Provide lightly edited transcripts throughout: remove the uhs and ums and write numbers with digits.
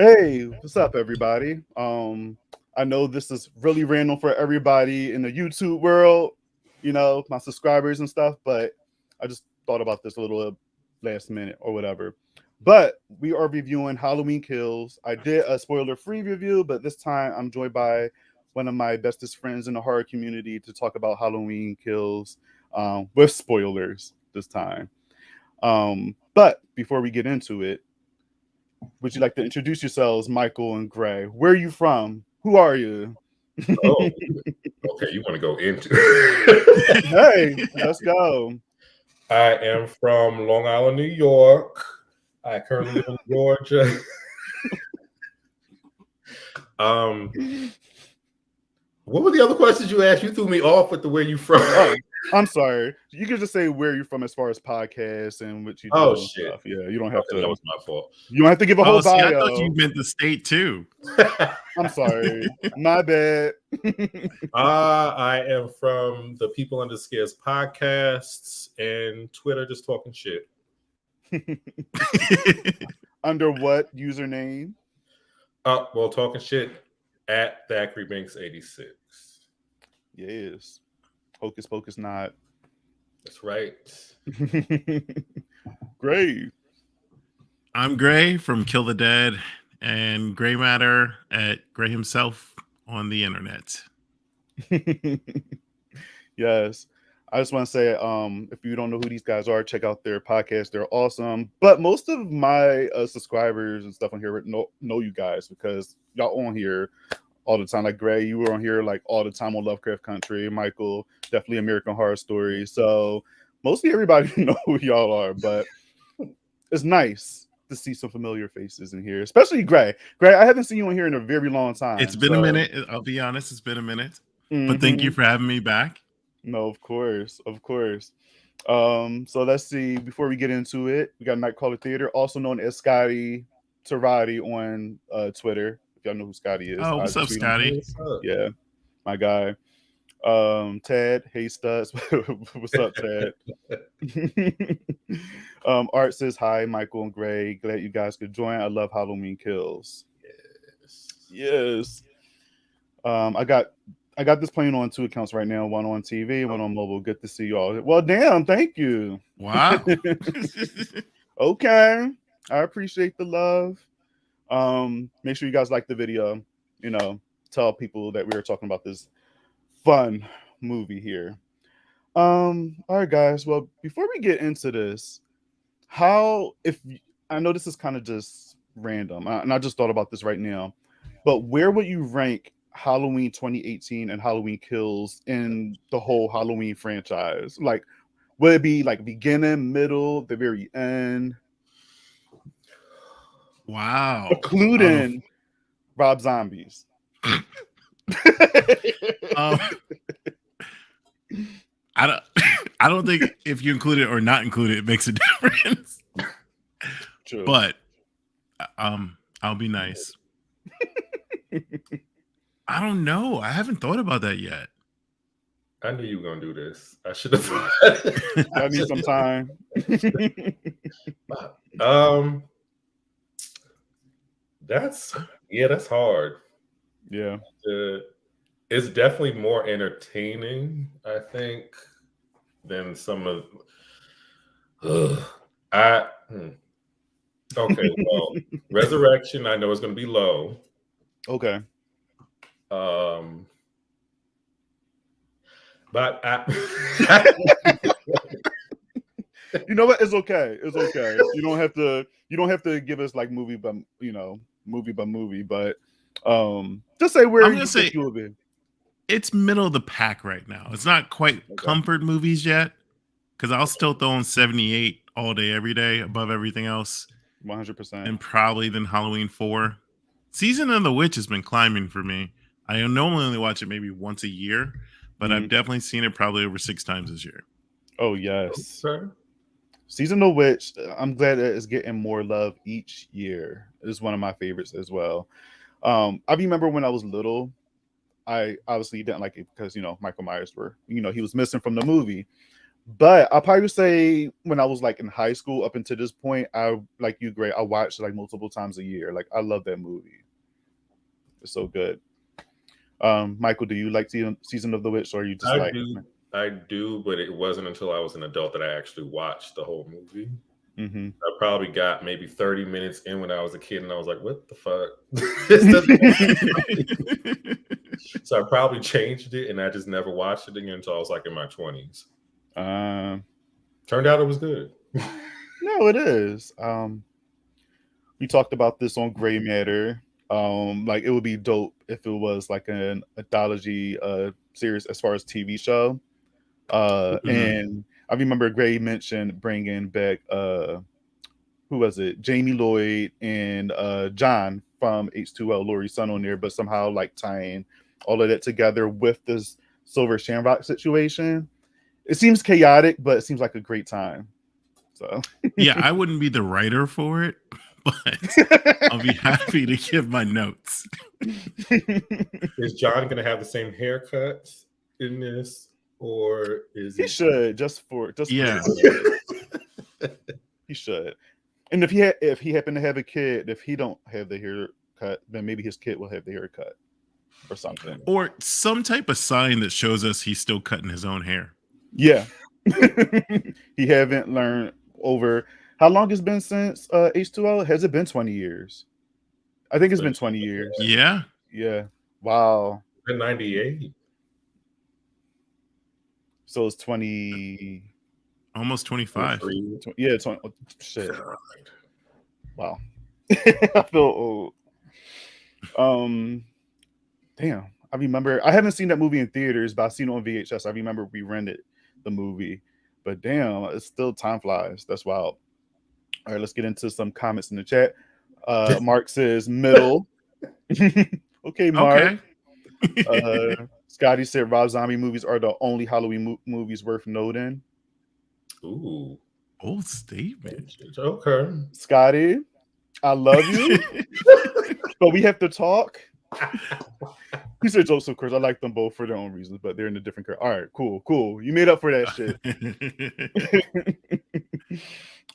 Hey, what's up, everybody? I know this is really random for everybody in the YouTube world, my subscribers and stuff, but I just thought about this a little last minute or whatever. But we are reviewing Halloween Kills. I did a spoiler-free review, but this time I'm joined by one of my bestest friends in the horror community to talk about Halloween Kills with spoilers this time. But before we get into it, would you like to introduce yourselves, Michael and Grae? Where are you from? Who are you? Oh, okay. You want to go into Hey, let's go. I am from Long Island, New York. I currently live in Georgia. What were the other questions you asked? You threw me off with the where you from. Oh, I'm sorry. You can just say where you're from as far as podcasts and what you do. Oh, and shit. Stuff. Yeah, you don't have to. That was my fault. You don't have to give a whole bio. I thought you meant the state too. I'm sorry. My bad. I am from the People Under Scares podcasts and Twitter, just talking shit. Under what username? Well, talking shit at Thackeray Banks 86. Yes. Hocus Pocus not. That's right. Great. I'm Grae from Kill the Dead and Gray Matter at Grae himself on the internet. Yes. I just want to say, if you don't know who these guys are, check out their podcast. They're awesome. But most of my subscribers and stuff on here know you guys because y'all on here all the time. Like Grae, you were on here like all the time on Lovecraft Country. Michael, definitely American Horror Story. So mostly everybody know who y'all are, but it's nice to see some familiar faces in here, especially Grae. Grae, I haven't seen you on here in a very long time. It's been a minute. I'll be honest, it's been a minute. But thank you for having me back. No, of course. So let's see. Before we get into it, we got Nightcrawler Theater, also known as Scotty Tarati on Twitter. If y'all know who Scotty is. Oh, what's up, Scotty? Yeah, my guy. Ted, hey Studs. What's up, Ted? Art says hi, Michael and Grae. Glad you guys could join. I love Halloween Kills. Yes. I got this playing on 2 accounts right now, one on TV, one on mobile. Good to see y'all. Well, damn, thank you. Wow. Okay. I appreciate the love. Make sure you guys like the video. Tell people that we were talking about this fun movie here. All right, guys. Well, before we get into this, I know this is kind of just random, and I just thought about this right now, but where would you rank Halloween 2018 and Halloween Kills in the whole Halloween franchise? Like, would it be like beginning, middle, the very end? Wow. Including Rob Zombies. I don't think if you include it or not include it, it makes a difference. True. But I'll be nice. I don't know. I haven't thought about that yet. I knew you were gonna do this. I should have. I need some time. That's hard. Yeah. It's definitely more entertaining, I think, than some of. Okay, well, Resurrection, I know is going to be low. Okay. But you know what? It's okay. It's okay. You don't have to give us like movie by movie, but just say where you think you will be. It's middle of the pack right now. It's not quite comfort movies yet, because I'll still throw in 78 all day, every day, above everything else. 100%. And probably then Halloween 4. Season of the Witch has been climbing for me. I normally only watch it maybe once a year, but I've definitely seen it probably over 6 times this year. Oh, yes. Okay. Season of the Witch, I'm glad that it's getting more love each year. It's one of my favorites as well. I remember when I was little, I obviously didn't like it because, Michael Myers he was missing from the movie. But I'll probably say when I was like in high school up until this point, I like you, Grae. I watched like multiple times a year. Like I love that movie. It's so good. Michael, do you like Season of the Witch, or are you just I like? do, I do, but it wasn't until I was an adult that I actually watched the whole movie. Mm-hmm. I probably got maybe 30 minutes in when I was a kid, and I was like, "What the fuck?" So I probably changed it, and I just never watched it again until I was like in my 20s. Turned out it was good. No, it is. We talked about this on Gray Matter. Like it would be dope if it was like an anthology series as far as TV show. And I remember Gray mentioned bringing back who was it? Jamie Lloyd and John from H2O, Laurie's son on there, but somehow like tying all of that together with this Silver Shamrock situation. It seems chaotic, but it seems like a great time. So yeah, I wouldn't be the writer for it, but I'll be happy to give my notes. Is John going to have the same haircut in this, or is he should just Yeah. he should. And if he happened to have a kid, if he don't have the haircut, then maybe his kid will have the haircut or something, or some type of sign that shows us he's still cutting his own hair. Yeah. He haven't learned over how long it's been since H2O? Has it been 20 years? I think it's been 20 years. Yeah. Yeah. Wow. in 98? So it's 20 Almost 25. 20, yeah, 20 shit. Wow. I feel old. Damn. I remember I haven't seen that movie in theaters, but I've seen it on VHS. I remember we rented the movie. But damn, it's still time flies. That's wild. All right, let's get into some comments in the chat. Mark says middle. Okay, Mark. Okay. Scotty said Rob Zombie movies are the only Halloween movies worth noting. Ooh. Old statement. Okay. Scotty, I love you, but we have to talk. He said jokes, of course. I like them both for their own reasons, but they're in a different career. All right, cool. You made up for that shit.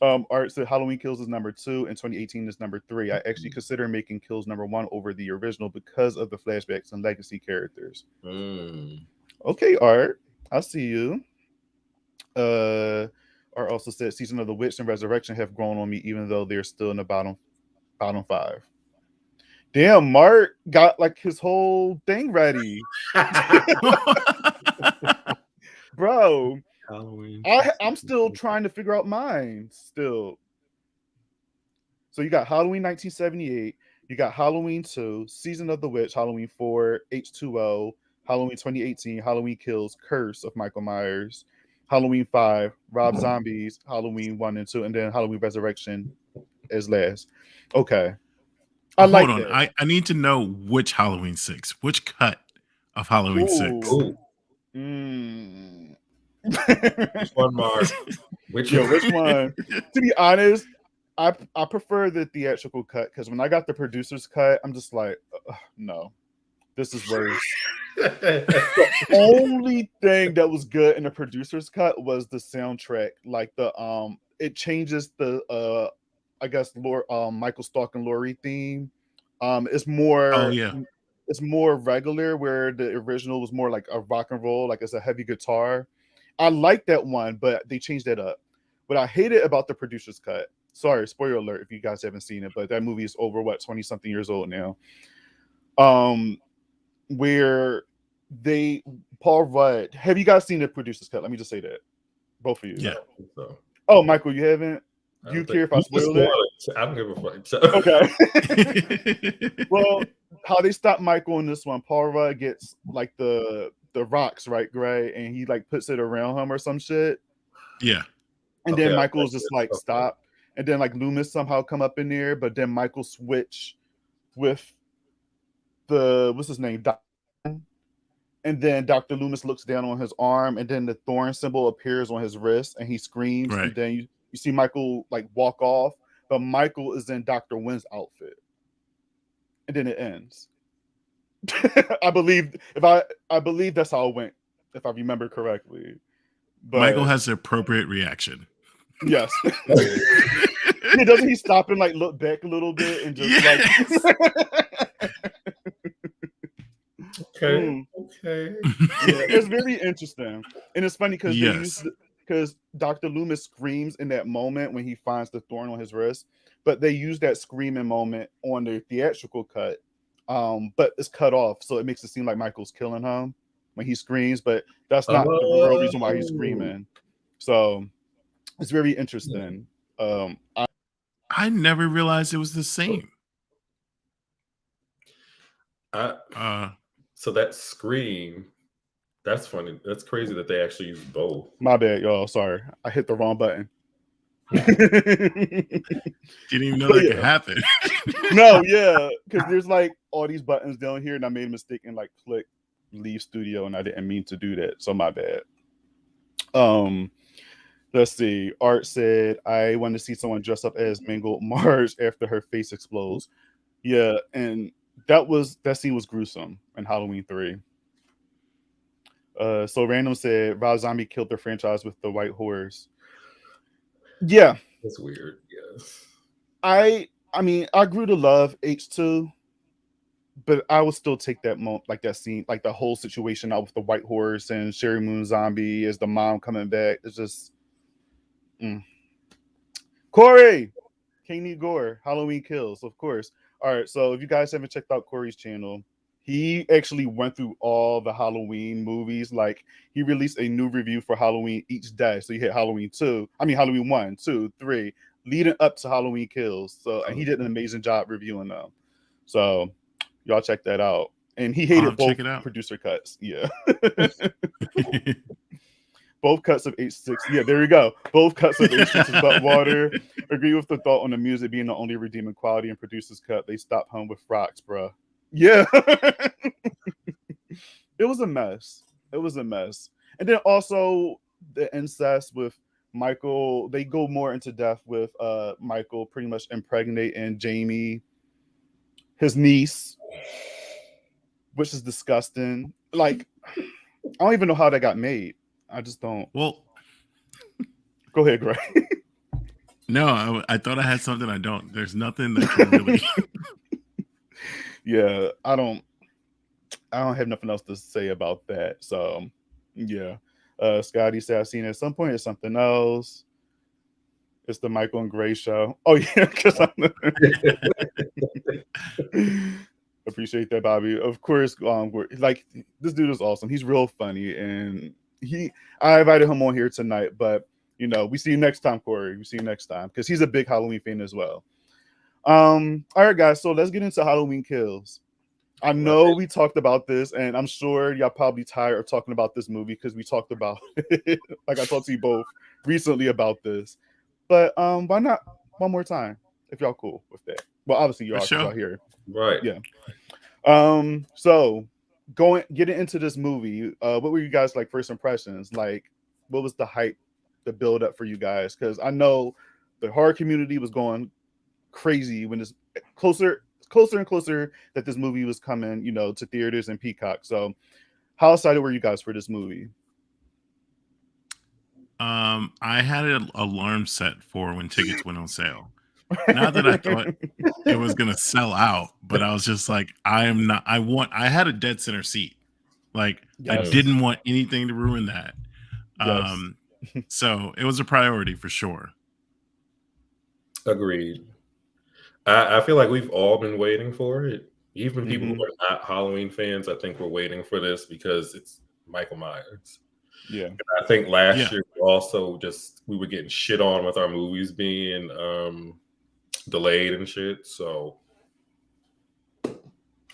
Art said Halloween Kills is number 2 and 2018 is number 3. I actually consider making Kills number 1 over the original because of the flashbacks and legacy characters. Okay, Art, I see you. Art also said Season of the Witch and Resurrection have grown on me, even though they're still in the bottom 5. Damn, Mark got like his whole thing ready. Bro, Halloween. I'm still trying to figure out mine still. So you got Halloween 1978, you got Halloween 2, Season of the Witch, Halloween 4, H2O, Halloween 2018, Halloween Kills, Curse of Michael Myers, Halloween 5, Rob Zombies, Halloween 1 and 2, and then Halloween Resurrection is last. Okay. Hold on. I need to know which Halloween 6, which cut of Halloween 6. Ooh. Which one, Mark? Which one? To be honest, I prefer the theatrical cut because when I got the producer's cut, I'm just like, no, this is worse. The only thing that was good in the producer's cut was the soundtrack. Like it changes the I guess Michael Stalk and Laurie theme. It's more it's more regular, where the original was more like a rock and roll, like it's a heavy guitar. I like that one, but they changed that up. What I hated about the producer's cut, sorry, spoiler alert if you guys haven't seen it, but that movie is over 20-something years old now. Where Paul Rudd, have you guys seen the producer's cut? Let me just say that. Both of you. Yeah. Oh, Michael, you haven't? Do you care if I spoil it? I don't give a fuck. Okay. Well, how they stop Michael in this one, Paul Rudd gets like the rocks, right, Grae, and he like puts it around him or some shit. Yeah. And then Michael's just like stop. And then like Loomis somehow come up in there, but then Michael switch with what's his name? And then Dr. Loomis looks down on his arm, and then the thorn symbol appears on his wrist, and he screams. Right. And then you see Michael like walk off, but Michael is in Dr. Wynn's outfit. And then it ends. I believe that's how it went, if I remember correctly. But Michael has the appropriate reaction. yes. Yeah, doesn't he stop and like look back a little bit and just Yes. like Okay. Yeah, it's very interesting. And it's funny because Yes. because Dr. Loomis screams in that moment when he finds the thorn on his wrist, but they use that screaming moment on the theatrical cut. But it's cut off, so it makes it seem like Michael's killing him when he screams, but that's not the real reason why he's screaming. So it's very interesting. I never realized it was the same. So that scream, that's funny. That's crazy that they actually use both. My bad, y'all. Sorry, I hit the wrong button. Didn't even know that could happen. No, yeah, because there's like all these buttons down here, and I made a mistake and like click leave studio, and I didn't mean to do that, so my bad. Let's see. Art said, I want to see someone dress up as Mangled Marge after her face explodes. Yeah, and that scene was gruesome in Halloween 3. So Random said Rob Zombie killed the franchise with the white horse. Yeah. That's weird, yes. I mean, I grew to love H2, but I would still take that like that scene, like the whole situation out with the white horse and Sherry Moon Zombie as the mom coming back. It's just Corey, King Need Gore, Halloween Kills, of course. All right, so if you guys haven't checked out Corey's channel, he actually went through all the Halloween movies. Like he released a new review for Halloween each day. So you hit Halloween 1, 2, 3, leading up to Halloween Kills. So and he did an amazing job reviewing them. So y'all check that out. And he hated both producer cuts. Yeah. Both cuts of H6. Yeah, there we go. Both cuts of H6's Butt Water. Agree with the thought on the music being the only redeeming quality in producer's cut. They stopped home with rocks, bruh. Yeah. It was a mess. It was a mess. And then also the incest with Michael. They go more into depth with Michael pretty much impregnating Jamie, his niece, which is disgusting. Like, I don't even know how that got made. I just don't. Well, go ahead, Grae. No, I thought I had something. I don't. There's nothing that can really. Yeah, I don't have nothing else to say about that. So, yeah. Scotty said I've seen it at some point. It's something else. It's the Michael and Grae show. Oh yeah, because appreciate that, Bobby. Of course, like this dude is awesome. He's real funny, and I invited him on here tonight, but we see you next time, Corey. We see you next time because he's a big Halloween fan as well. All right, guys. So let's get into Halloween Kills. I know we talked about this, and I'm sure y'all probably tired of talking about this movie because we talked about it. Like I talked to you both recently about this, but why not one more time if y'all cool with that? Well, obviously you are because y'all here, right? Yeah. So getting into this movie, what were you guys like first impressions? Like, what was the hype, the build up for you guys? Because I know the horror community was going crazy when it's closer and closer that this movie was coming, to theaters and Peacock. So how excited were you guys for this movie? I had an alarm set for when tickets went on sale. Not that I thought it was gonna sell out, but I was just like, I had a dead center seat. Like, yes. I didn't want anything to ruin that. Yes. So it was a priority for sure. Agreed. I feel like we've all been waiting for it. Even people who are not Halloween fans, I think we're waiting for this because it's Michael Myers. Yeah. And I think last year also we were getting shit on with our movies being delayed and shit. So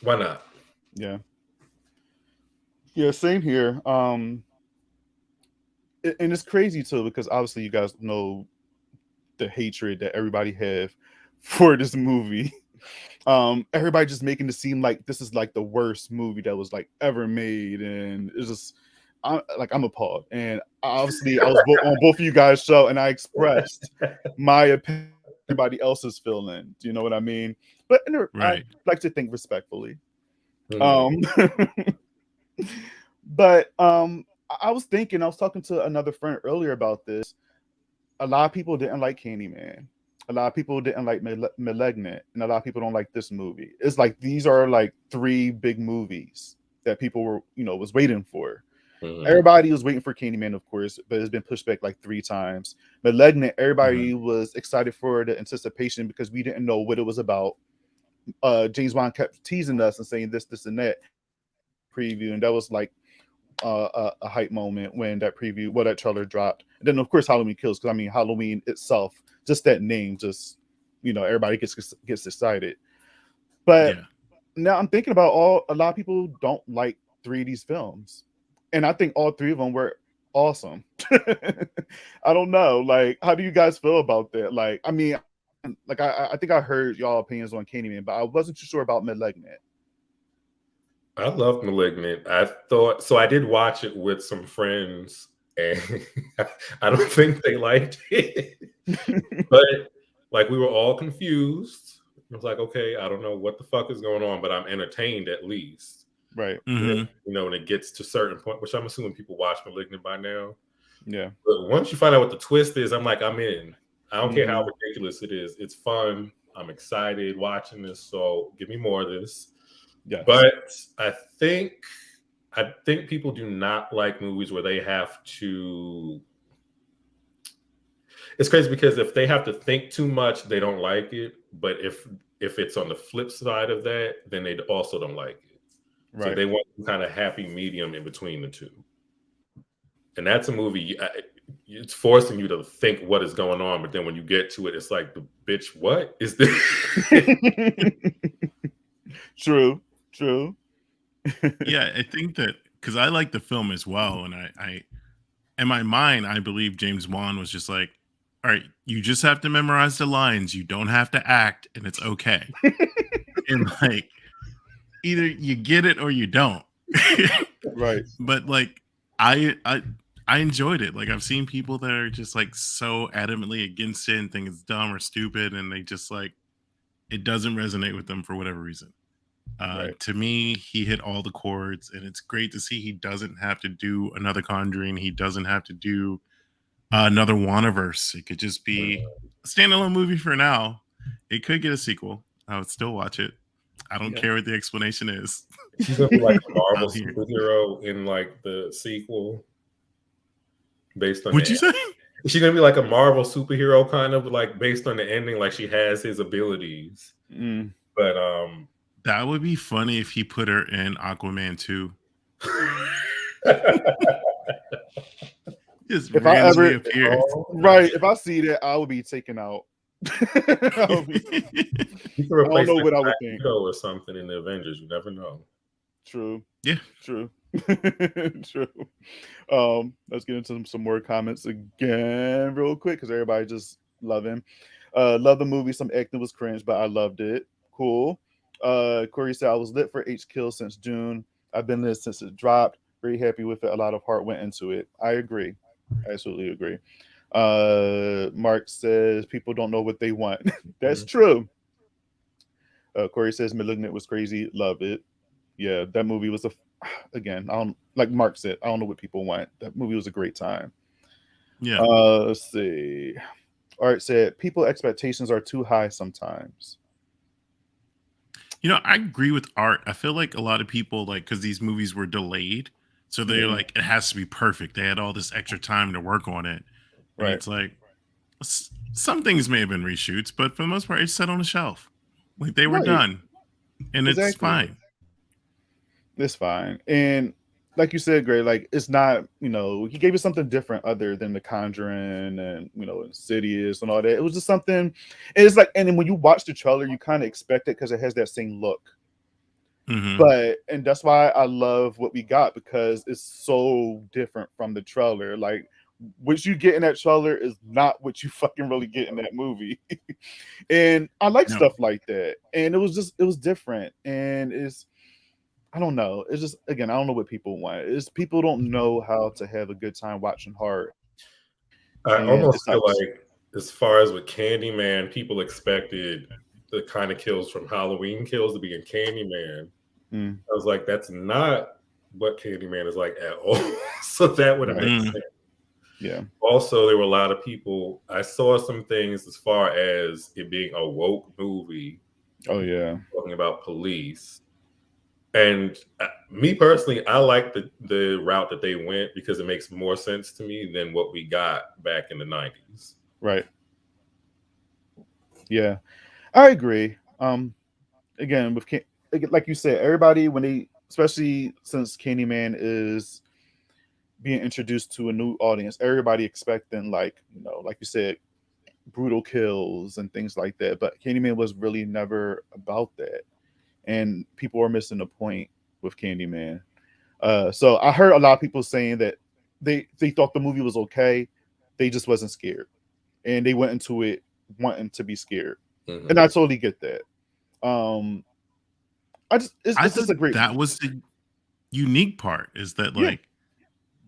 why not? Yeah. Yeah, same here. And it's crazy too, because obviously you guys know the hatred that everybody have for this movie. Everybody just making it seem like this is like the worst movie that was like ever made, and it's just I'm appalled. And obviously I was on both of you guys' show, and I expressed my opinion, everybody else's feeling. Do you know what I mean? But I like to think respectfully. But I I was talking to another friend earlier about this. A lot of people didn't like Candyman. A lot of people didn't like Malignant, and a lot of people don't like this movie. It's like these are like 3 big movies that people were, was waiting for. Mhm. Everybody was waiting for Candyman, of course, but it's been pushed back like 3 times. Malignant, everybody was excited for the anticipation because we didn't know what it was about. James Wan kept teasing us and saying this, and that preview, and that was like a hype moment when that trailer dropped. And then of course Halloween Kills, because I mean Halloween itself, just that name, just everybody gets excited. But now I'm thinking about a lot of people don't like 3 of these films, and I think all 3 of them were awesome. I don't know, like, how do you guys feel about that? Like, I mean, like I think I heard y'all opinions on Candyman, but I wasn't too sure about Malignant. I love Malignant. I did watch it with some friends, and I don't think they liked it. But like, we were all confused. I was like, okay, I don't know what the fuck is going on, but I'm entertained at least. Right. Mhm. When it gets to a certain point, which I'm assuming people watch Malignant by now. Yeah. But once you find out what the twist is, I'm like, I'm in. I don't care how ridiculous it is. It's fun. I'm excited watching this. So give me more of this. Yes. But I think people do not like movies where they have to. It's crazy because if they have to think too much, they don't like it. But if it's on the flip side of that, then they also don't like it. Right. So they want some kind of happy medium in between the two. And that's a movie. It's forcing you to think what is going on, but then when you get to it, it's like, the bitch, what is this? True. Yeah, I think that because I like the film as well, and I in my mind, I believe James Wan was just like, all right, you just have to memorize the lines, you don't have to act, and it's okay. And like, either you get it or you don't. Right. But like, I enjoyed it. Like, I've seen people that are just like so adamantly against it and think it's dumb or stupid, and they just like, it doesn't resonate with them for whatever reason. Right. To me, he hit all the chords, and it's great to see he doesn't have to do another Conjuring. He doesn't have to do another Wandaverse. It could just be a standalone movie for now. It could get a sequel. I would still watch it. I don't care what the explanation is. She's gonna be like a Marvel superhero in like the sequel, based on. What'd you say? She's gonna be like a Marvel superhero, kind of like based on the ending, like she has his abilities. But that would be funny if he put her in Aquaman 2. Just if I ever appears. Right, if I see that, I would be taken out. I don't know what I would think. Or something in the Avengers. You never know. True. Yeah. True. Let's get into some more comments again real quick, because everybody just love him. Love the movie. Some acting was cringe, but I loved it. Cool. Corey said, I was lit for H Kill since June. I've been lit since it dropped. Very happy with it. A lot of heart went into it. I agree. I absolutely agree. Mark says people don't know what they want. That's true. Corey says Malignant was crazy. Love it. Yeah, that movie was again, I don't, like Mark said, I don't know what people want. That movie was a great time. Yeah. Let's see. Art said people expectations are too high sometimes. You know, I agree with Art. I feel like a lot of people, like, because these movies were delayed, so they're like, it has to be perfect. They had all this extra time to work on it. And it's like, some things may have been reshoots, but for the most part, it's set on a shelf. Like, they were done. And it's fine. It's fine. And like you said, Grae, like, it's not, he gave us something different other than The Conjuring and, Insidious and all that. It was just something, and it's like, and then when you watch the trailer, you kind of expect it because it has that same look. And that's why I love what we got, because it's so different from the trailer. Like, what you get in that trailer is not what you fucking really get in that movie. And I like stuff like that. And it was different. And I don't know. It's just, again, I don't know what people want. It's people don't know how to have a good time watching horror. I almost feel like, as far as with Candyman, people expected the kind of kills from Halloween Kills to be in Candyman. I was like, that's not what Candyman is like at all. So that would have made sense. Yeah. Also, there were a lot of people. I saw some things as far as it being a woke movie. Oh yeah. Talking about police. And me personally, I like the route that they went because it makes more sense to me than what we got back in the 90s. Right. Yeah, I agree. Again, with like you said, everybody when they, especially since Candyman is being introduced to a new audience, everybody expecting like you said, brutal kills and things like that. But Candyman was really never about that, and people are missing the point with Candyman. So I heard a lot of people saying that they thought the movie was okay, they just wasn't scared, and they went into it wanting to be scared, and I totally get that. It's just a great. That was the unique part is that like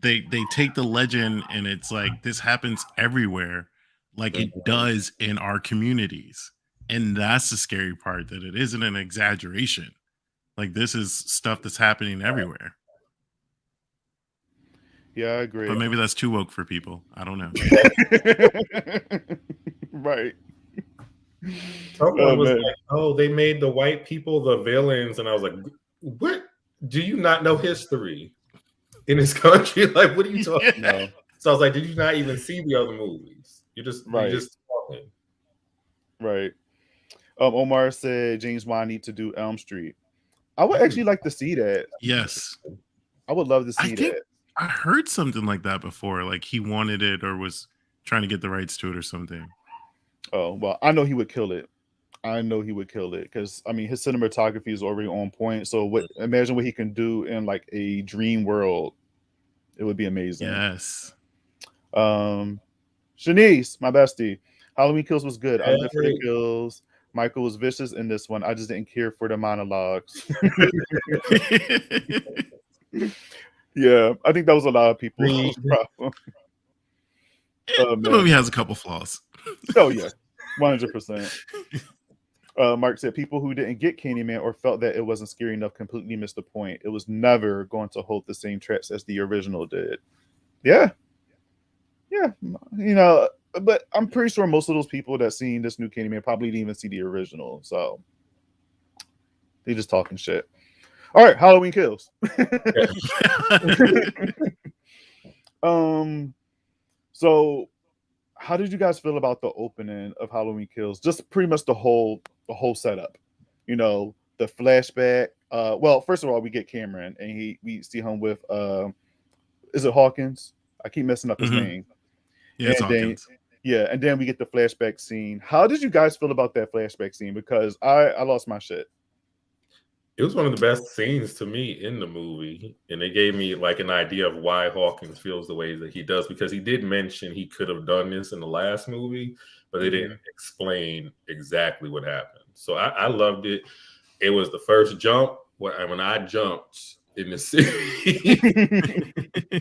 they take the legend and it's like this happens everywhere, like it does in our communities, and that's the scary part, that it isn't an exaggeration. Like this is stuff that's happening everywhere. Yeah, I agree. But maybe that's too woke for people. I don't know. Right. Someone was like, "Oh, they made the white people the villains," and I was like, "What? Do you not know history in this country? Like, what are you talking about?" So I was like, "Did you not even see the other movies? You're just talking." Right. Omar said James Wan need to do Elm Street. I would actually like to see that. Yes, I would love to see that. I heard something like that before. Like he wanted it or was trying to get the rights to it or something. Oh well, I know he would kill it. I know he would kill it because I mean his cinematography is already on point. So imagine what he can do in like a dream world. It would be amazing. Yes. Shanice, my bestie, Halloween Kills was good. I lived for the kills. Michael was vicious in this one. I just didn't care for the monologues. Yeah, I think that was a lot of people's problem. The movie has a couple flaws. Oh yeah, 100%. Mark said people who didn't get Candyman or felt that it wasn't scary enough completely missed the point. It was never going to hold the same traps as the original did. Yeah, but I'm pretty sure most of those people that seen this new Candyman probably didn't even see the original, so they just talking shit. All right, Halloween Kills. So how did you guys feel about the opening of Halloween Kills? Just pretty much the whole setup. The flashback. Well, first of all, we get Cameron and we see him with is it Hawkins? I keep messing up his name. Yeah, it's Hawkins. And then we get the flashback scene. How did you guys feel about that flashback scene? Because I lost my shit. It was one of the best scenes to me in the movie, and it gave me like an idea of why Hawkins feels the way that he does, because he did mention he could have done this in the last movie, but they didn't explain exactly what happened. So I loved it. It was the first jump when I jumped in the city.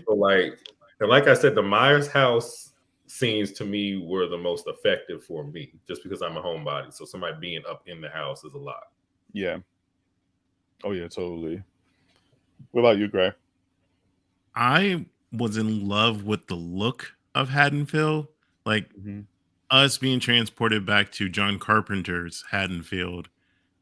So like I said, the Myers house scenes to me were the most effective for me, just because I'm a homebody. So somebody being up in the house is a lot. Yeah. Oh yeah, totally. What about you, Grae? I was in love with the look of Haddonfield, like us being transported back to John Carpenter's Haddonfield.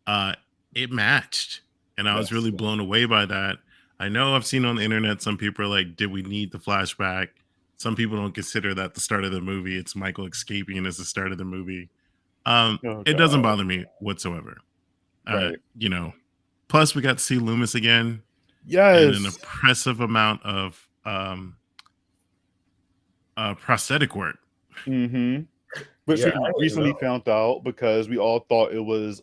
It matched, and I was really blown away by that. I know I've seen on the internet some people are like, "Did we need the flashback?" Some people don't consider that the start of the movie. It's Michael escaping as the start of the movie. It doesn't bother me whatsoever. Right. Plus, we got to see Loomis again. Yes. And an impressive amount of prosthetic work. Which we recently found out because we all thought it was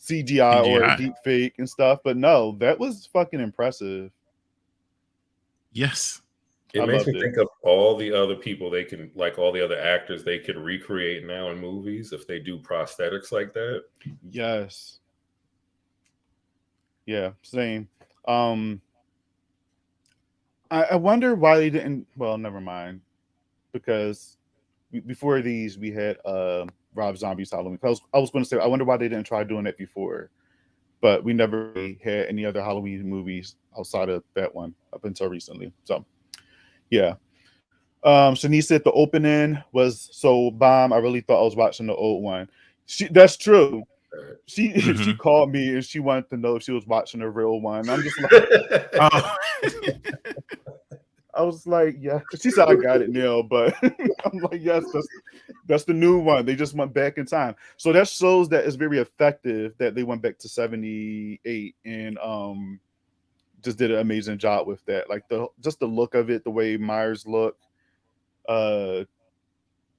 CGI or deep fake and stuff. But no, that was fucking impressive. Yes. It makes me think of all the other people they can, like all the other actors they could recreate now in movies if they do prosthetics like that. Yes. Yeah, same. I wonder why they didn't. Well, never mind. Because before these, we had Rob Zombie's Halloween. I was going to say, I wonder why they didn't try doing that before. but we never really had any other Halloween movies outside of that one up until recently. So yeah. Shanice said the opening was so bomb. I really thought I was watching the old one. That's true. She called me and she wanted to know if she was watching the real one. I'm just like, Oh. I was like, yeah. She said I got it now, but I'm like, yes, that's the new one. They just went back in time, so that shows that it's very effective that they went back to 78 and just did an amazing job with that. Like just the look of it, the way Myers looked,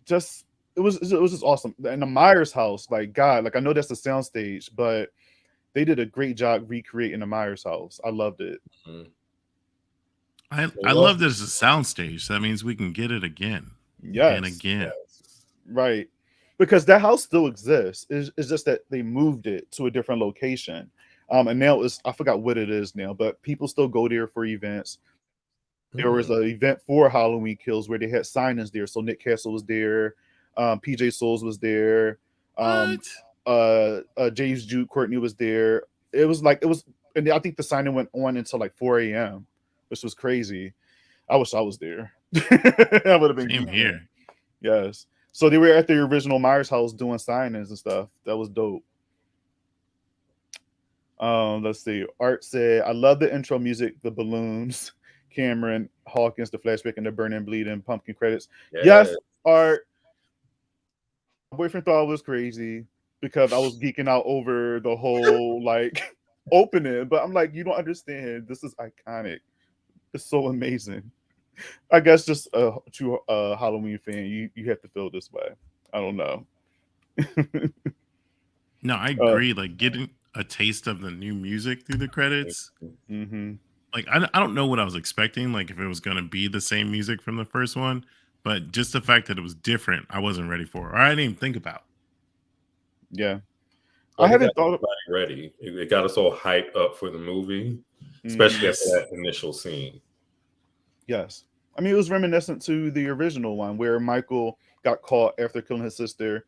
just it was just awesome. And the Myers house, like God, like I know that's a soundstage, but they did a great job recreating the Myers house. I loved it. I love that it's a soundstage. That means we can get it again. Yes. And again. Yes. Right. Because that house still exists. It's just that they moved it to a different location. And now I forgot what it is now, but people still go there for events. There was an event for Halloween Kills where they had signings there. So Nick Castle was there, PJ Souls was there, James Jude Courtney was there. It was, and I think the signing went on until like 4 a.m., which was crazy. I wish I was there. I would have been Same here. Yes. So they were at the original Myers house doing signings and stuff. That was dope. Let's see. Art said, I love the intro music, the balloons, Cameron, Hawkins, the flashback, and the burning, bleeding, pumpkin credits. Yes, Art. My boyfriend thought I was crazy because I was geeking out over the whole like opening, but I'm like, you don't understand. This is iconic. It's so amazing. I guess just a true Halloween fan, you have to feel this way. I don't know. No, I agree. Like getting a taste of the new music through the credits. Mm-hmm. Like I don't know what I was expecting. Like if it was going to be the same music from the first one, but just the fact that it was different, I wasn't ready for, or I didn't even think about. Yeah, well, I haven't thought about it. Ready. It got us all hyped up for the movie, especially after that initial scene. Yes. I mean, it was reminiscent to the original one where Michael got caught after killing his sister,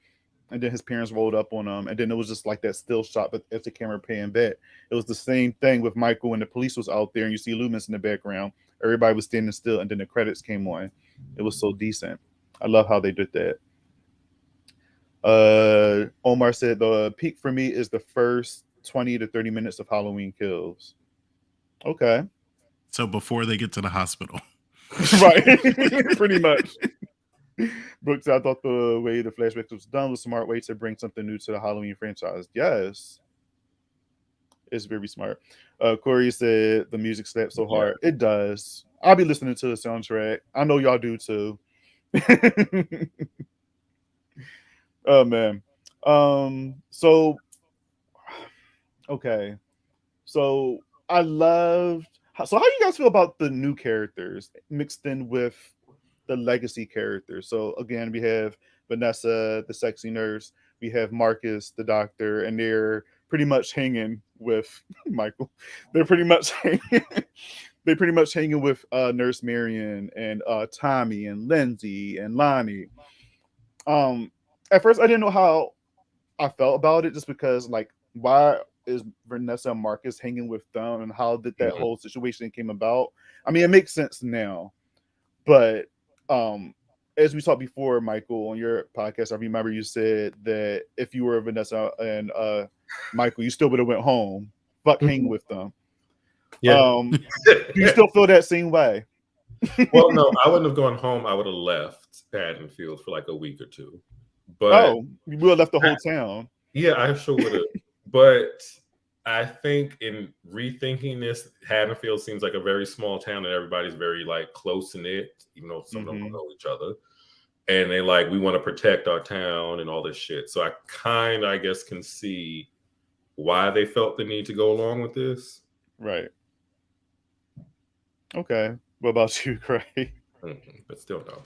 and then his parents rolled up on him, and then it was just like that still shot, but as the camera paying back. It was the same thing with Michael when the police was out there, and you see Loomis in the background. Everybody was standing still, and then the credits came on. It was so decent. I love how they did that. Omar said the peak for me is the first 20 to 30 minutes of Halloween Kills. Okay. So before they get to the hospital. Right. Pretty much. Brooks, I thought the way the flashback was done was a smart way to bring something new to the Halloween franchise. Yes. It's very smart. Corey said the music slaps so hard. It does. I'll be listening to the soundtrack. I know y'all do too. Oh man. So okay. So I loved so how do you guys feel about the new characters mixed in with the legacy characters? So again, we have Vanessa, the sexy nurse, we have Marcus, the doctor, and they're pretty much hanging with Michael. They're pretty much hanging with Nurse Marion and Tommy and Lindsay and Lonnie. At first I didn't know how I felt about it, just because like, why is Vanessa and Marcus hanging with them, and how did that whole situation came about? I mean, it makes sense now, but as we talked before, Michael, on your podcast, I remember you said that if you were Vanessa and Michael, you still would have went home. Fuck hang with them. Yeah. Do you still feel that same way? Well, no, I wouldn't have gone home. I would have left Haddonfield for like a week or two. But you would have left the whole town. Yeah, I sure would have. But I think in rethinking this, Haddonfield seems like a very small town, and everybody's very like close knit, even though some of them don't know each other. And they like, we want to protect our town and all this shit. So I kind of, I guess, can see why they felt the need to go along with this. Right. Okay. What about you, Craig? But still no.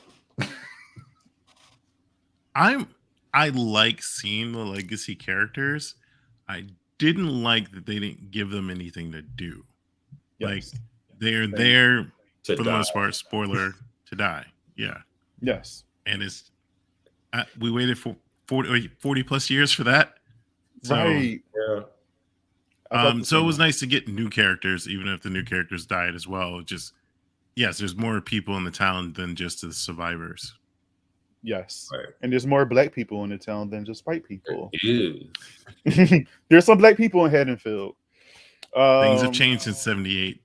I like seeing the legacy characters. I didn't like that they didn't give them anything to do. Yes. Like they're there for the most part, spoiler, to die. Yeah. Yes. And it's we waited for 40 plus years for that. So, right. Yeah. So it was nice to get new characters, even if the new characters died as well. Just yes, there's more people in the town than just the survivors. Yes, Right. and there's more black people in the town than just white people. It is. There's some black people in Haddonfield. Things have changed since '78.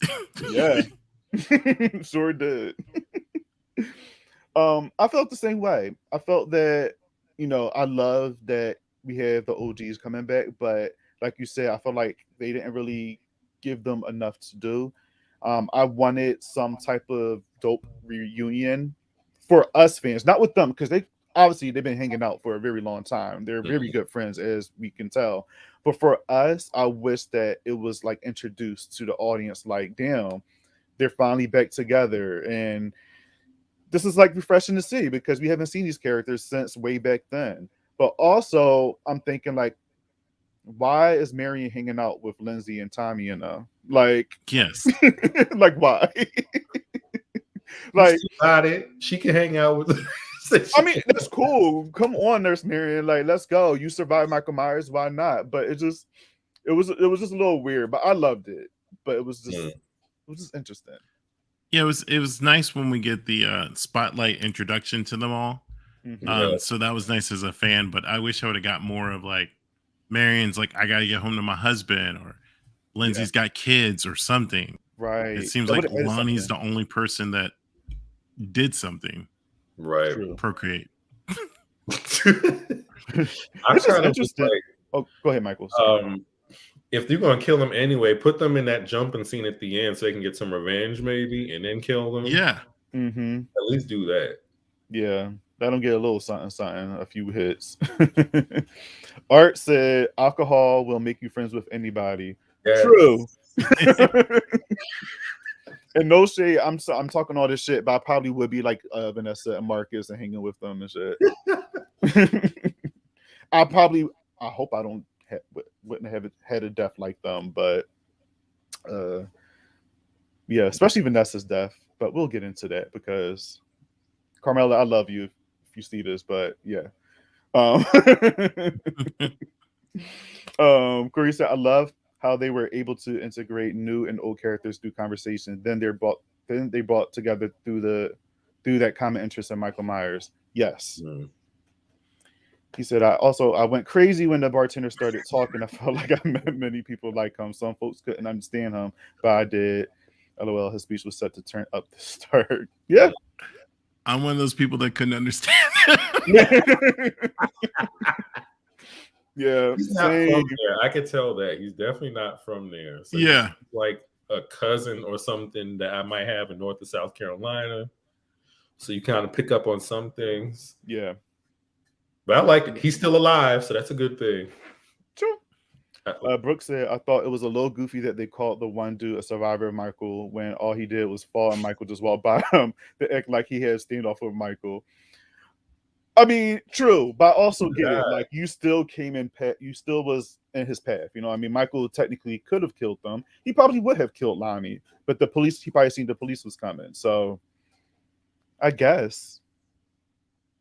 Yeah, sure did. I felt the same way. I felt that, I love that we have the OGs coming back, but like you said, I feel like they didn't really give them enough to do. I wanted some type of dope reunion for us fans, not with them, because they've been hanging out for a very long time. They're very good friends, as we can tell. But for us, I wish that it was like introduced to the audience, like, damn, they're finally back together. And this is like refreshing to see, because we haven't seen these characters since way back then. But also, I'm thinking, like, why is Marion hanging out with Lindsay and Tommy? Like, yes, like why? Like, got it. She can hang out with. I mean, that's cool. Come on, Nurse Marion. Like, let's go. You survived Michael Myers. Why not? But it was just a little weird. But I loved it. But it was just interesting. Yeah, it was nice when we get the spotlight introduction to them all. Mm-hmm. So that was nice as a fan. But I wish I would have got more of like Marion's like, I gotta get home to my husband, or Lindsay's got kids or something. Right. It seems like Lonnie's the only person that did something. Right. True. Procreate. I'm kind of just like, oh, go ahead, Michael. If you're gonna kill them anyway, put them in that jumping scene at the end so they can get some revenge, maybe, and then kill them. Yeah. Mm-hmm. At least do that. Yeah. Let them get a little something, a few hits. Art said, alcohol will make you friends with anybody. Yes. True. And no shade, I'm talking all this shit, but I probably would be like Vanessa and Marcus and hanging with them and shit. I hope I wouldn't have had a death like them, but yeah, especially Vanessa's death. But we'll get into that, because Carmela, I love you if you see this, but yeah. Corey said, I love how they were able to integrate new and old characters through conversation. Then they brought together through that common interest in Michael Myers. Yes. Mm. He said, I went crazy when the bartender started talking. I felt like I met many people like him. Some folks couldn't understand him, but I did. LOL, his speech was set to turn up the start. Yeah. I'm one of those people that couldn't understand. Yeah, he's not from there. I could tell that he's definitely not from there. So yeah, like a cousin or something that I might have in North or South Carolina. So you kind of pick up on some things. Yeah, but I like it. He's still alive, so that's a good thing. True. Brooke said, I thought it was a little goofy that they called the one dude a survivor of Michael when all he did was fall and Michael just walked by him. They act like he had standoff with Michael. I mean, true, but I also get it. Like, you still you still was in his path. You know what I mean? Michael technically could have killed them. He probably would have killed Lonnie, but he probably seen the police was coming. So I guess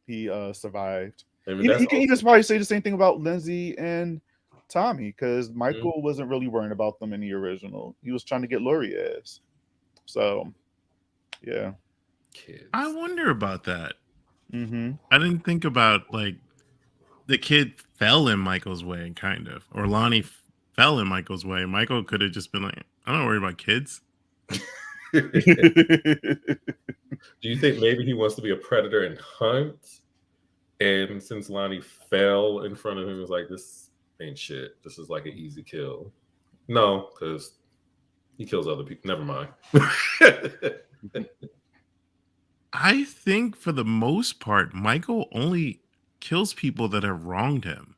he survived. He can just probably say the same thing about Lindsay and Tommy, because Michael wasn't really worrying about them in the original. He was trying to get Laurie ass. So, yeah. Kids. I wonder about that. Mm-hmm. I didn't think about, like, the kid fell in Michael's way, kind of. Or Lonnie fell in Michael's way. Michael could have just been like, I don't worry about kids. Do you think maybe he wants to be a predator and hunt? And since Lonnie fell in front of him, he was like, this ain't shit. This is like an easy kill. No, because he kills other people. Never mind. I think for the most part, Michael only kills people that have wronged him.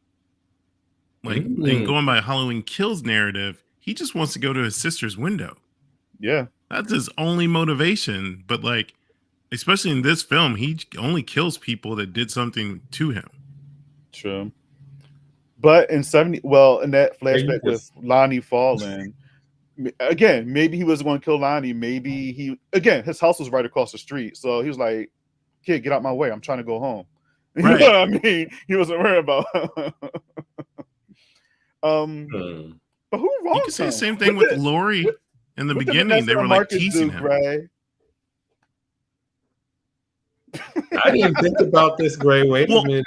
Like, and going by Halloween Kills narrative, he just wants to go to his sister's window. Yeah. That's his only motivation. But, like, especially in this film, he only kills people that did something to him. True. But in that flashback with Lonnie falling, again, maybe he was going to kill Lonnie. Maybe his house was right across the street. So he was like, kid, get out my way. I'm trying to go home. Right. You know what I mean? He wasn't worried about but But who wronged him? You can say the same thing with Lori in the beginning. They were like teasing him. Grae? I didn't think about this, Grae. Wait a minute.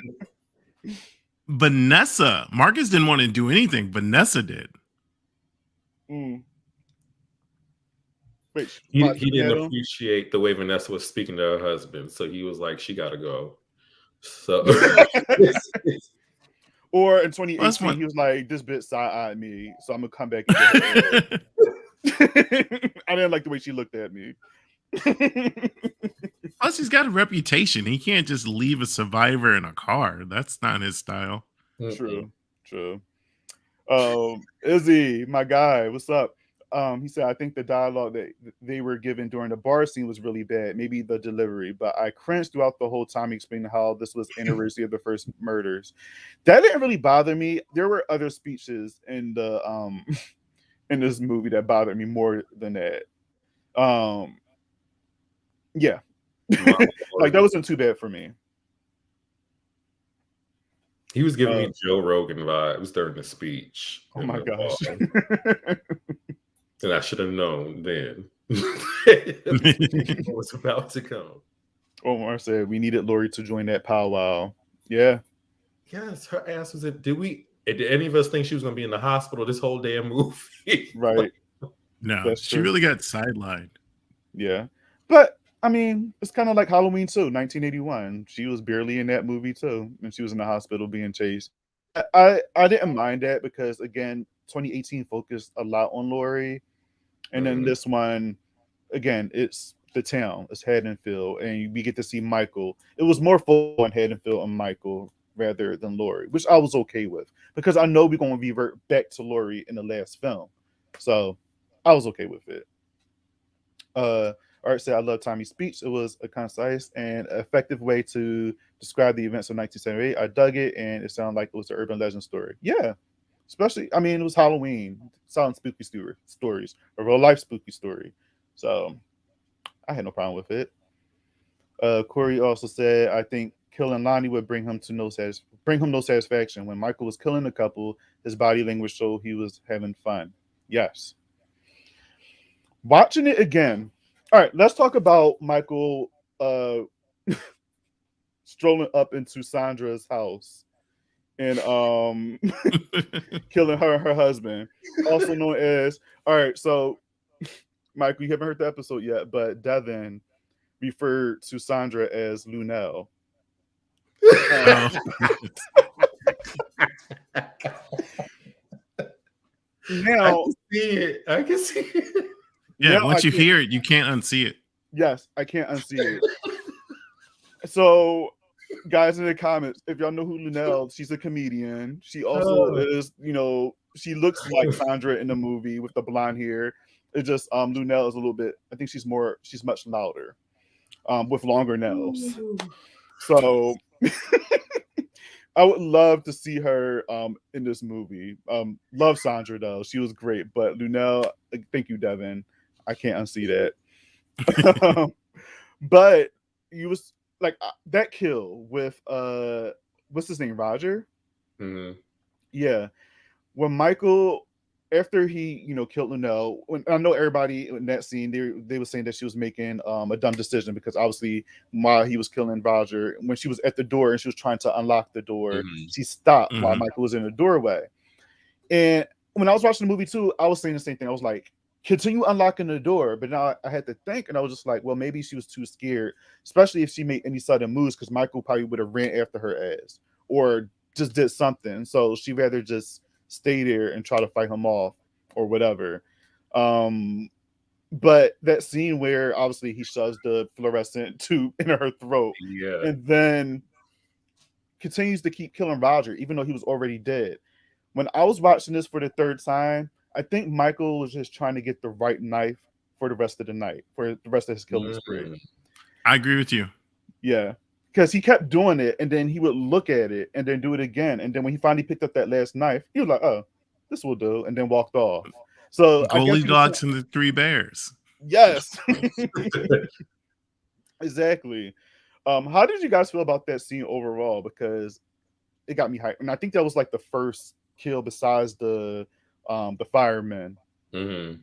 Vanessa, Marcus didn't want to do anything. Vanessa did. Wait, he didn't appreciate the way Vanessa was speaking to her husband, so he was like, "She got to go." So, or in 2018, he was like, "This bitch side-eyed me, so I'm gonna come back." And I didn't like the way she looked at me. Plus, he's got a reputation. He can't just leave a survivor in a car. That's not his style. True. Izzy, my guy, what's up? He said, I think the dialogue that they were given during the bar scene was really bad. Maybe the delivery, but I cringed throughout the whole time explaining how this was anniversary of the first murders. That didn't really bother me. There were other speeches in the in this movie that bothered me more than that. Yeah. Like that wasn't too bad for me. He was giving me Joe Rogan vibes during the speech. Oh my gosh. And I should have known then what was about to come. Omar said we needed Lori to join that powwow. Yeah. Yes, her ass was in. Did any of us think she was going to be in the hospital this whole damn movie? Right. No, she really got sidelined. Yeah. But I mean, it's kind of like Halloween 2, 1981. She was barely in that movie too, and she was in the hospital being chased. I didn't mind that because again, 2018 focused a lot on Lori, and then this one, again, it's the town, it's Haddonfield, and we get to see Michael. It was more focused on Haddonfield and Michael rather than Lori, which I was okay with because I know we're going to revert back to Lori in the last film, so I was okay with it. Art said, I love Tommy's speech. It was a concise and effective way to describe the events of 1978. I dug it, and it sounded like it was an urban legend story. Yeah, especially, I mean, it was Halloween. Sound spooky stories, a real life spooky story. So I had no problem with it. Corey also said, I think killing Lonnie would bring him no satisfaction. When Michael was killing the couple, his body language showed he was having fun. Yes. Watching it again. All right, let's talk about Michael strolling up into Sandra's house and killing her and her husband, also known as. All right, so Michael, you haven't heard the episode yet, but Devin referred to Sandra as Lunel. Now I can see it. Yeah, once you hear it, you can't unsee it. Yes, I can't unsee it. So, guys in the comments, if y'all know who Lunel, she's a comedian. She also is, she looks like Sandra in the movie with the blonde hair. It's just Lunel is a little bit, I think she's much louder with longer nails. So I would love to see her in this movie. Love Sandra though. She was great. But Lunel, thank you, Devin. I can't unsee that. But you was like that kill with what's his name, Roger? Mm-hmm. Yeah. When Michael, after he killed Lunel, I know everybody in that scene they were saying that she was making a dumb decision because obviously while he was killing Roger, when she was at the door and she was trying to unlock the door, she stopped while Michael was in the doorway. And when I was watching the movie too, I was saying the same thing. I was like, continue unlocking the door. But now I had to think, and I was just like, well, maybe she was too scared, especially if she made any sudden moves, because Michael probably would have ran after her ass or just did something. So she rather just stay there and try to fight him off or whatever. But that scene where obviously he shoves the fluorescent tube in her throat, and then continues to keep killing Roger, even though he was already dead. When I was watching this for the third time, I think Michael was just trying to get the right knife for the rest of the night, for the rest of his killing spree. I agree with you. Yeah. Because he kept doing it, and then he would look at it and then do it again. And then when he finally picked up that last knife, he was like, oh, this will do, and then walked off. So Goldilocks and the Three Bears. Yes. Exactly. How did you guys feel about that scene overall? Because it got me hyped. And I think that was like the first kill besides the the firemen. Mm-hmm.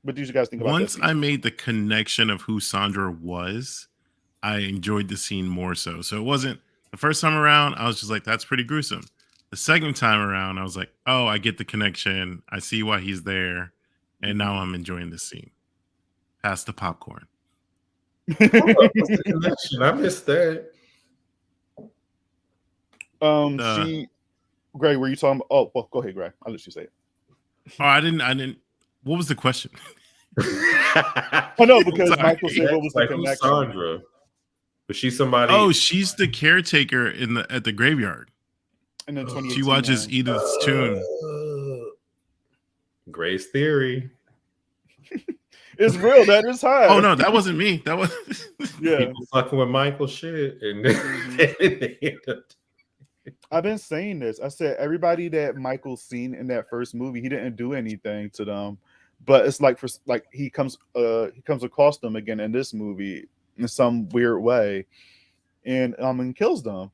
What did you guys think about Once that? I made the connection of who Sandra was, I enjoyed the scene more so. So it wasn't the first time around, I was just like, that's pretty gruesome. The second time around, I was like, oh, I get the connection. I see why he's there. And now I'm enjoying this scene. Pass the popcorn. What's the connection? I missed that. Grae, were you talking about? Oh, well, go ahead, Grae. I'll let you say it. Oh, I didn't. What was the question? Oh no, because Michael said what was the connection? Who's Sandra? Was she somebody? Oh, she's the caretaker at the graveyard. And then she watches Edith's tune. Grace theory. It's real. That is high. Oh no, that wasn't me. That was People fucking with Michael shit, and I've been saying this. I said everybody that Michael's seen in that first movie, he didn't do anything to them, but it's like he comes across them again in this movie in some weird way, and kills them.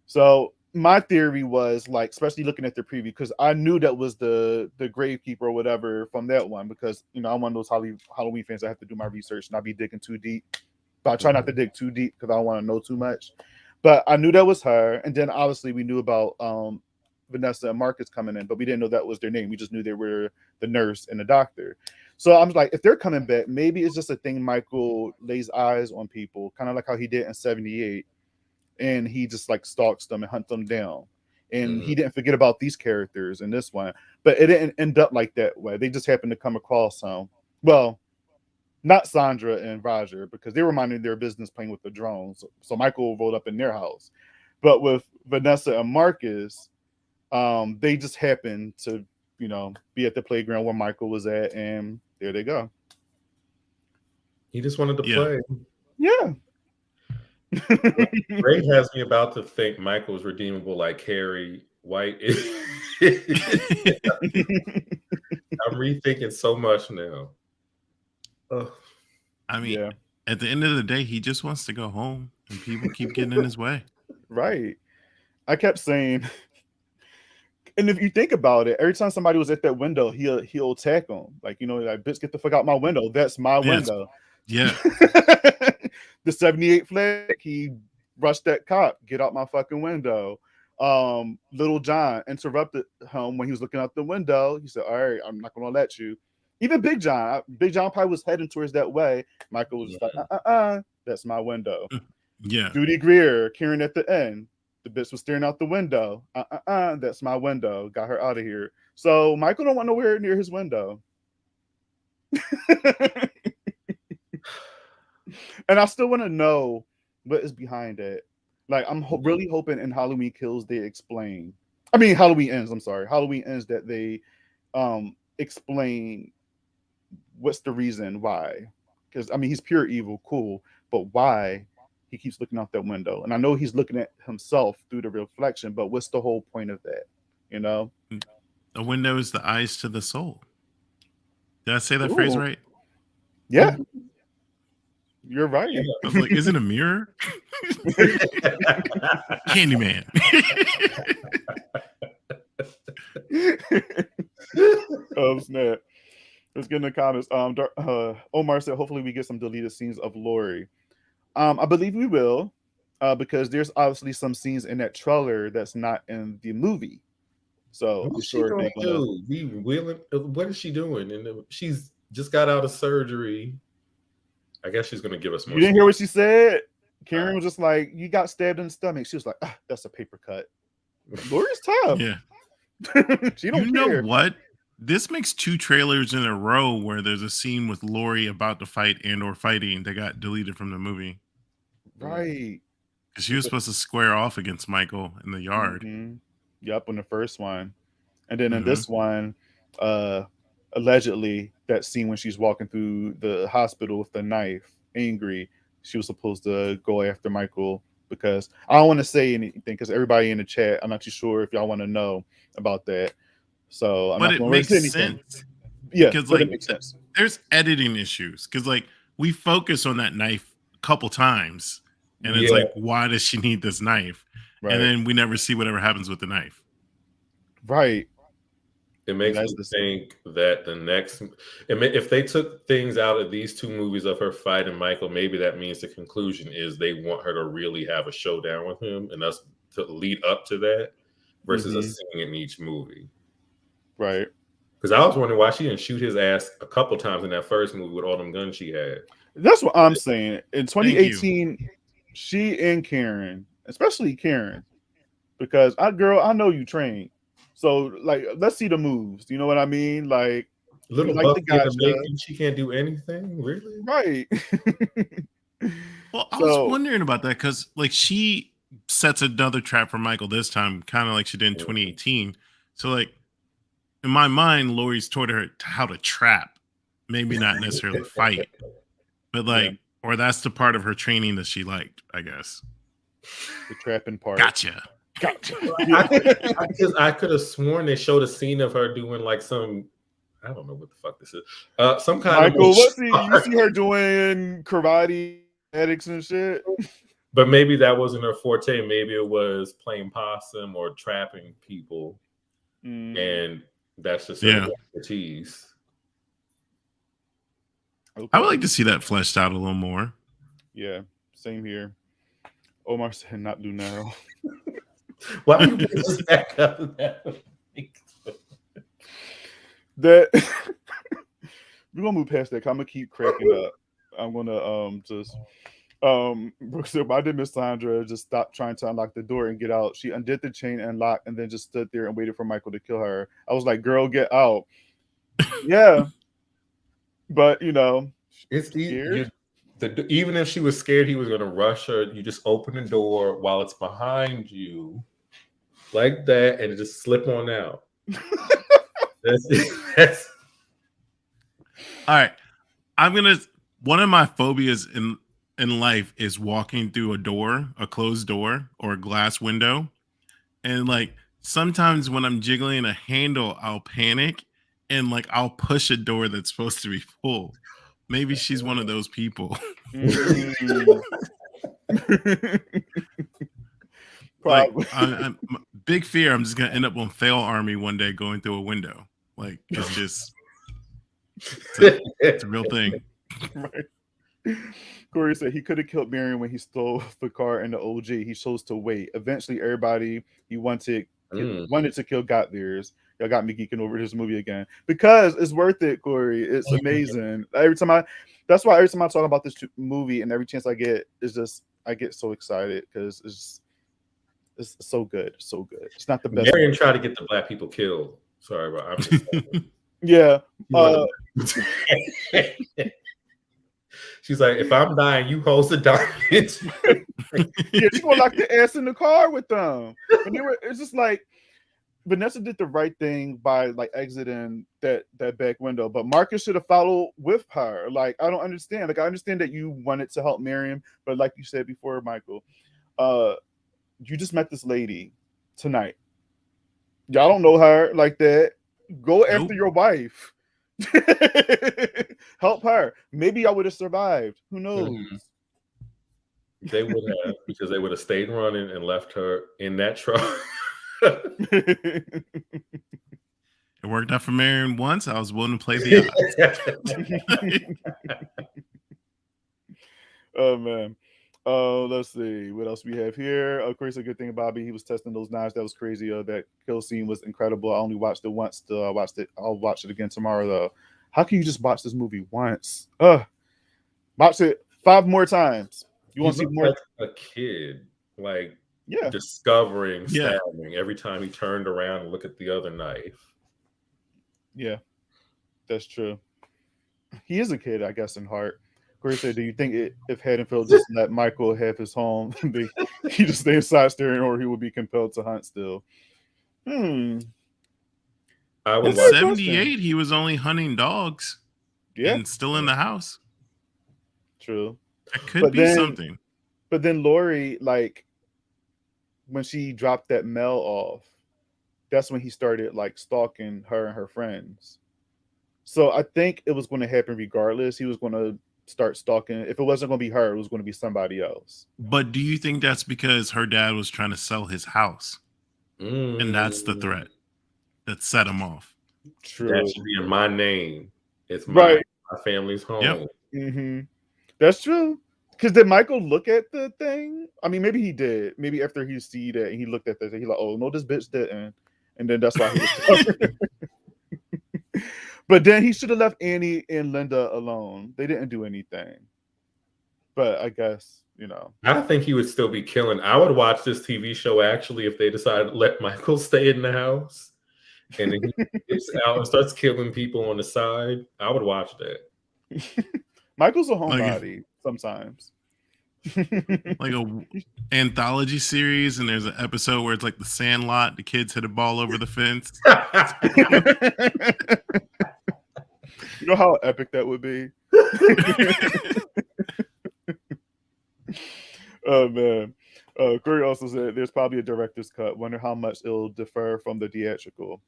So my theory was like, especially looking at the preview, because I knew that was the gravekeeper or whatever from that one, because I'm one of those Halloween fans. I have to do my research and not be digging too deep, but I try not to dig too deep because I don't want to know too much. But I knew that was her, and then obviously we knew about Vanessa and Marcus coming in, but we didn't know that was their name. We just knew they were the nurse and the doctor. So I'm like, if they're coming back, maybe it's just a thing Michael lays eyes on people, kind of like how he did in 78. And he just like stalks them and hunts them down. And he didn't forget about these characters in this one, but it didn't end up like that way. They just happened to come across him. Well, not Sandra and Roger, because they were minding their business playing with the drones. So Michael rolled up in their house. But with Vanessa and Marcus, they just happened to, be at the playground where Michael was at, and there they go. He just wanted to play. Yeah. Ray has me about to think Michael's redeemable like Harry White. I'm rethinking so much now. I mean, at the end of the day, he just wants to go home, and people keep getting in his way. Right. I kept saying, and if you think about it, every time somebody was at that window, he'll attack them. Like, like, bitch, get the fuck out my window. That's my window. Yeah. The 78 flag, he rushed that cop, get out my fucking window. Little John interrupted him when he was looking out the window. He said, all right, I'm not gonna let you. Even Big John probably was heading towards that way. Michael was just like, that's my window. Yeah. Judy Greer, Karen at the end, the bitch was staring out the window. That's my window. Got her out of here. So Michael don't want nowhere near his window. And I still want to know what is behind it. Like, I'm really hoping in Halloween Kills they explain. I mean, Halloween Ends. I'm sorry, Halloween Ends, that they explain what's the reason why. Because he's pure evil, cool, but why he keeps looking out that window? And I know he's looking at himself through the reflection, but what's the whole point of that? The window is the eyes to the soul. Did I say that phrase right? Yeah. You're right. I was like, is it a mirror? Candyman. Oh, snap. Let's get in the comments. Omar said, hopefully we get some deleted scenes of Lori. I believe we will, because there's obviously some scenes in that trailer that's not in the movie. So what's she gonna do? What is she doing? And she's just got out of surgery. I guess she's gonna give us more. You didn't hear what she said? Karen was just like, you got stabbed in the stomach. She was like, that's a paper cut. Lori's tough. Yeah. She don't care. You know what? This makes 2 trailers in a row where there's a scene with Lori about to fight and or fighting that got deleted from the movie. Right. Because she was supposed to square off against Michael in the yard. Mm-hmm. Yep, in the first one. And then in this one, allegedly, that scene when she's walking through the hospital with the knife, angry, she was supposed to go after Michael, because I don't want to say anything because everybody in the chat, I'm not too sure if y'all want to know about that. So I'm not going to say anything. Sense. Yeah, because it makes sense. There's editing issues because we focus on that knife a couple times, and it's like, why does she need this knife? Right. And then we never see whatever happens with the knife. Right. It makes me think that the next, if they took things out of these two movies of her fighting Michael, maybe that means the conclusion is they want her to really have a showdown with him, and us to lead up to that versus us seeing it in each movie. Right. Because I was wondering why she didn't shoot his ass a couple times in that first movie with all them guns she had. That's what I'm saying. In 2018, she and Karen, especially Karen, because I know you trained. So, like, let's see the moves. You know what I mean? Like, little like the gotcha. She can't do anything, really? Right. Well, I was wondering about that because, like, she sets another trap for Michael this time, kind of like she did in 2018. So, like, in my mind, Laurie's taught her how to trap, maybe not necessarily fight, but like, or that's the part of her training that she liked, I guess. The trapping part. Gotcha. I could have sworn they showed a scene of her doing like some, I don't know what the fuck this is. Some kind Michael, you see her doing karate addicts and shit. But maybe that wasn't her forte. Maybe it was playing possum or trapping people. And that's just her expertise. Okay. I would like to see that fleshed out a little more. Yeah, same here. Omar said not do now. Why do you bring this back up? That we're gonna move past that. I'm gonna keep cracking up. I'm gonna just Brooke said, why did Miss Sandra just stop trying to unlock the door and get out? She undid the chain and locked and then just stood there and waited for Michael to kill her. I was like, girl, get out. Yeah. But you know, it's even if she was scared he was gonna rush her, you just open the door while it's behind you, like that, and just slip on out. That's all right. One of my phobias in life is walking through a closed door or a glass window. And like sometimes when I'm jiggling a handle, I'll panic and like I'll push a door that's supposed to be full. Maybe she's one of those people. Like, I'm big fear I'm just gonna end up on Fail Army one day going through a window. Like it's just it's a real thing. Right. Corey said he could have killed Marion when he stole the car in the OG. He chose to wait. Eventually, everybody he wanted to kill got theirs. Y'all got me geeking over this movie again because it's worth it, Corey. It's amazing. That's why every time I talk about this movie and every chance I get, I get so excited because it's so good, so good. It's not the best. Marion tried to get the black people killed. Sorry, bro. I'm just yeah. She's like, if I'm dying, you host the darkness. Yeah, she's gonna lock the ass in the car with them. And it's just like Vanessa did the right thing by like exiting that back window, but Marcus should have followed with her. Like, I don't understand. Like, I understand that you wanted to help Miriam, but like you said before, Michael, you just met this lady tonight. Y'all don't know her like that. Go after your wife. Help her. Maybe I would have survived. Who knows? They would have, because they would have stayed running and left her in that truck. It worked out for Marion once. I was willing to play the odds. Oh man. Let's see what else we have here. Of course, a good thing, Bobby. He was testing those knives. That was crazy. That kill scene was incredible. I only watched it once. I'll watch it again tomorrow, though. How can you just watch this movie once? Watch it 5 more times. You want to see more? Like a kid, like discovering stabbing every time he turned around and looked at the other knife. Yeah, that's true. He is a kid, I guess, in heart. Grace said, do you think if Haddonfield just let Michael have his home, he just stay inside staring, or he would be compelled to hunt still? I was 78. He was only hunting dogs. Yeah, and still in the house. True. That could be something. But then Lori, like, when she dropped that mail off, that's when he started like stalking her and her friends. So I think it was going to happen regardless. He was going to start stalking. If it wasn't going to be her, it was going to be somebody else. But do you think that's because her dad was trying to sell his house? And that's the threat that set him off? True. That should be in my name. It's my family's home. Yep. Mm-hmm. That's true. Because did Michael look at the thing? I mean, maybe he did. Maybe after he see that and he looked at this, he's like, "Oh no, this bitch didn't," and then that's why he was. But then he should have left Annie and Linda alone. They didn't do anything. But I guess, I think he would still be killing. I would watch this TV show actually if they decided to let Michael stay in the house and then he gets out and starts killing people on the side. I would watch that. Michael's a homebody sometimes. Like a anthology series, and there's an episode where it's like the Sandlot. The kids hit a ball over the fence. You know how epic that would be? Oh man. Corey also said there's probably a director's cut. Wonder how much it'll differ from the theatrical.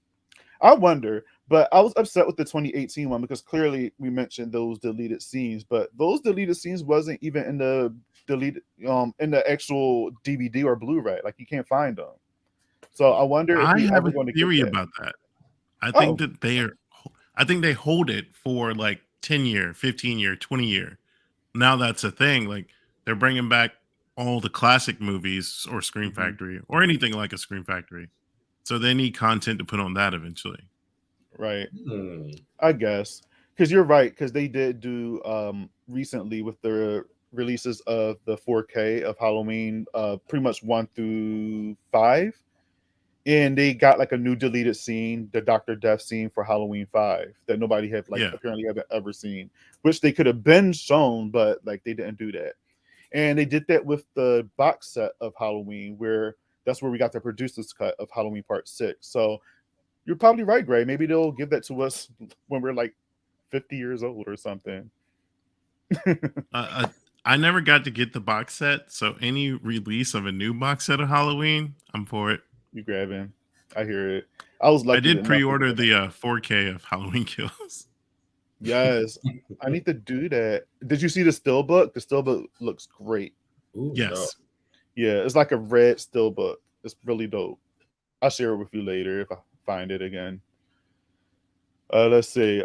I wonder, but I was upset with the 2018 one because clearly we mentioned those deleted scenes, but those deleted scenes wasn't even in the deleted in the actual DVD or Blu-ray. Like you can't find them. So I wonder if I we have ever a going to theory get that. about that. I think that they hold it for like 10 year, 15 year, 20 year. Now that's a thing. Like they're bringing back all the classic movies or Scream Factory or anything like a Scream Factory. So they need content to put on that eventually. Right. I guess. Because you're right. Because they did do recently with the releases of the 4K of Halloween, pretty much 1 through 5. And they got like a new deleted scene, the Dr. Death scene for Halloween 5 that nobody had apparently haven't ever seen, which they could have been shown, but like they didn't do that. And they did that with the box set of Halloween, where that's where we got the producer's cut of Halloween Part 6. So you're probably right, Grae. Maybe they'll give that to us when we're like 50 years old or something. I never got to get the box set, so any release of a new box set of Halloween, I'm for it. You grabbing? I hear it. I was lucky. I did pre-order the 4K of Halloween Kills. Yes, I need to do that. Did you see the steelbook? The steelbook looks great. Ooh, yes. No. Yeah, it's like a red steelbook. It's really dope. I'll share it with you later if I find it again. Let's see.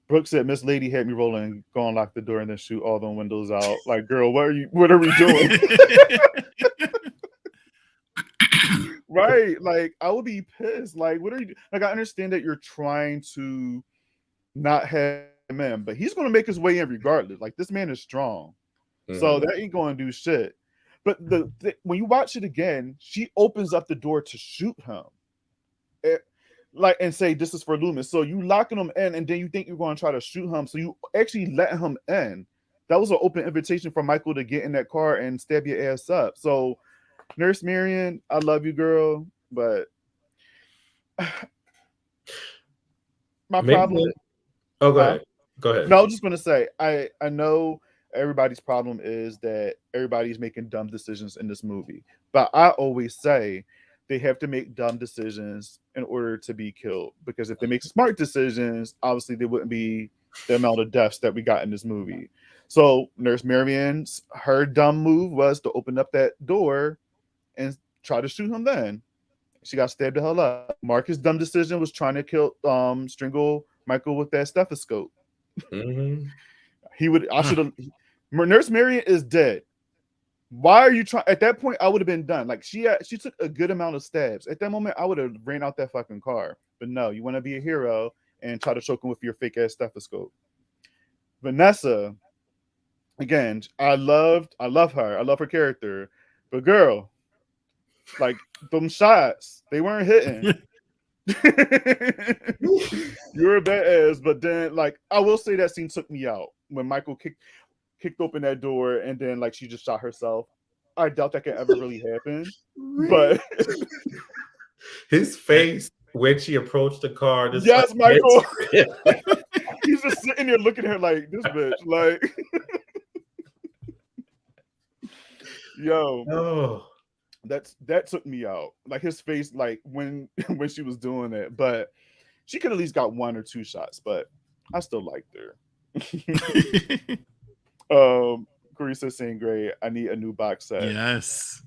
Brooke said Miss Lady had me rolling, go and lock the door and then shoot all the windows out. Like, girl, what are we doing? Right. Like, I would be pissed. Like, what are you like? I understand that you're trying to not have him in, but he's gonna make his way in regardless. Like, this man is strong. So that ain't gonna do shit. But when you watch it again, she opens up the door to shoot him. And say this is for Loomis. So you locking him in, and then you think you're going to try to shoot him. So you actually let him in. That was an open invitation for Michael to get in that car and stab your ass up. So Nurse Marion, I love you, girl, but my problem. Oh, go ahead. Go ahead. No, I was just gonna say I know everybody's problem is that everybody's making dumb decisions in this movie, but I always say they have to make dumb decisions in order to be killed, because if they make smart decisions, obviously there wouldn't be the amount of deaths that we got in this movie. So Nurse Marion's her dumb move was to open up that door and try to shoot him. Then she got stabbed the hell up. Marcus' dumb decision was trying to strangle Michael with that stethoscope. Nurse Marion is dead. Why are you trying? At that point, I would have been done. Like she took a good amount of stabs. At that moment, I would have ran out that fucking car. But no, you want to be a hero and try to choke him with your fake ass stethoscope. Vanessa, again, I love her. I love her character. But girl, like them shots, they weren't hitting. You're a badass. But then, like, I will say that scene took me out when Michael kicked open that door and then like she just shot herself. I doubt that can ever really happen. But his face when she approached the car. Yes, Michael. He's just sitting there looking at her like this bitch. Like, yo, that took me out. Like his face, like when she was doing it. But she could at least got 1 or 2 shots. But I still liked her. Carissa saying, "Great, I need a new box set." Yes.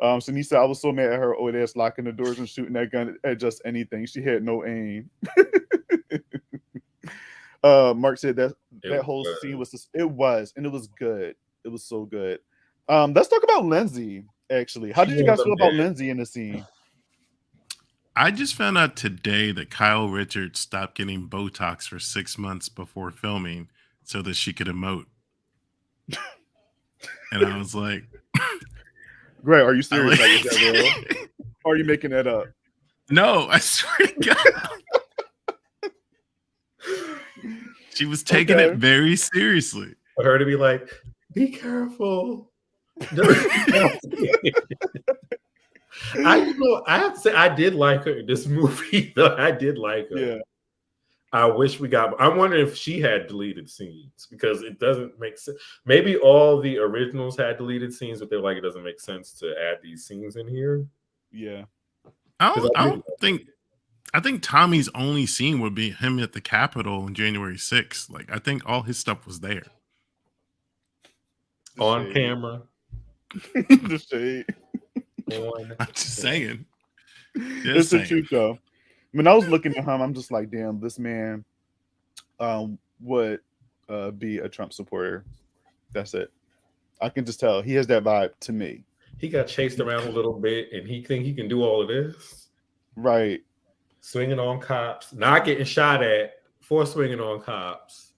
Shanice said, I was so mad at her old ass locking the doors and shooting that gun at just anything. She had no aim. Mark said that whole scene was it was good. It was so good. Let's talk about Lindsay. Actually, how did you guys feel about Lindsay in the scene? I just found out today that Kyle Richards stopped getting Botox for 6 months before filming so that she could emote. And I was like, Grae, are you serious? Like, is that real? Or are you making that up? No, I swear to God. She was taking it very seriously. For her to be like, be careful. I have to say, I did like her in this movie. Though I did like her. Yeah. I wish we got. I'm wondering if she had deleted scenes because it doesn't make sense. Maybe all the originals had deleted scenes, but they're like, it doesn't make sense to add these scenes in here. Yeah. I think Tommy's only scene would be him at the Capitol on January 6th. Like, I think all his stuff was there. On camera. The shade. I'm just saying. It's the truth, though. When I was looking at him, I'm just like, damn, this man would be a Trump supporter. That's it. I can just tell. He has that vibe to me. He got chased around a little bit, and he think he can do all of this. Right. Swinging on cops, not getting shot at for swinging on cops.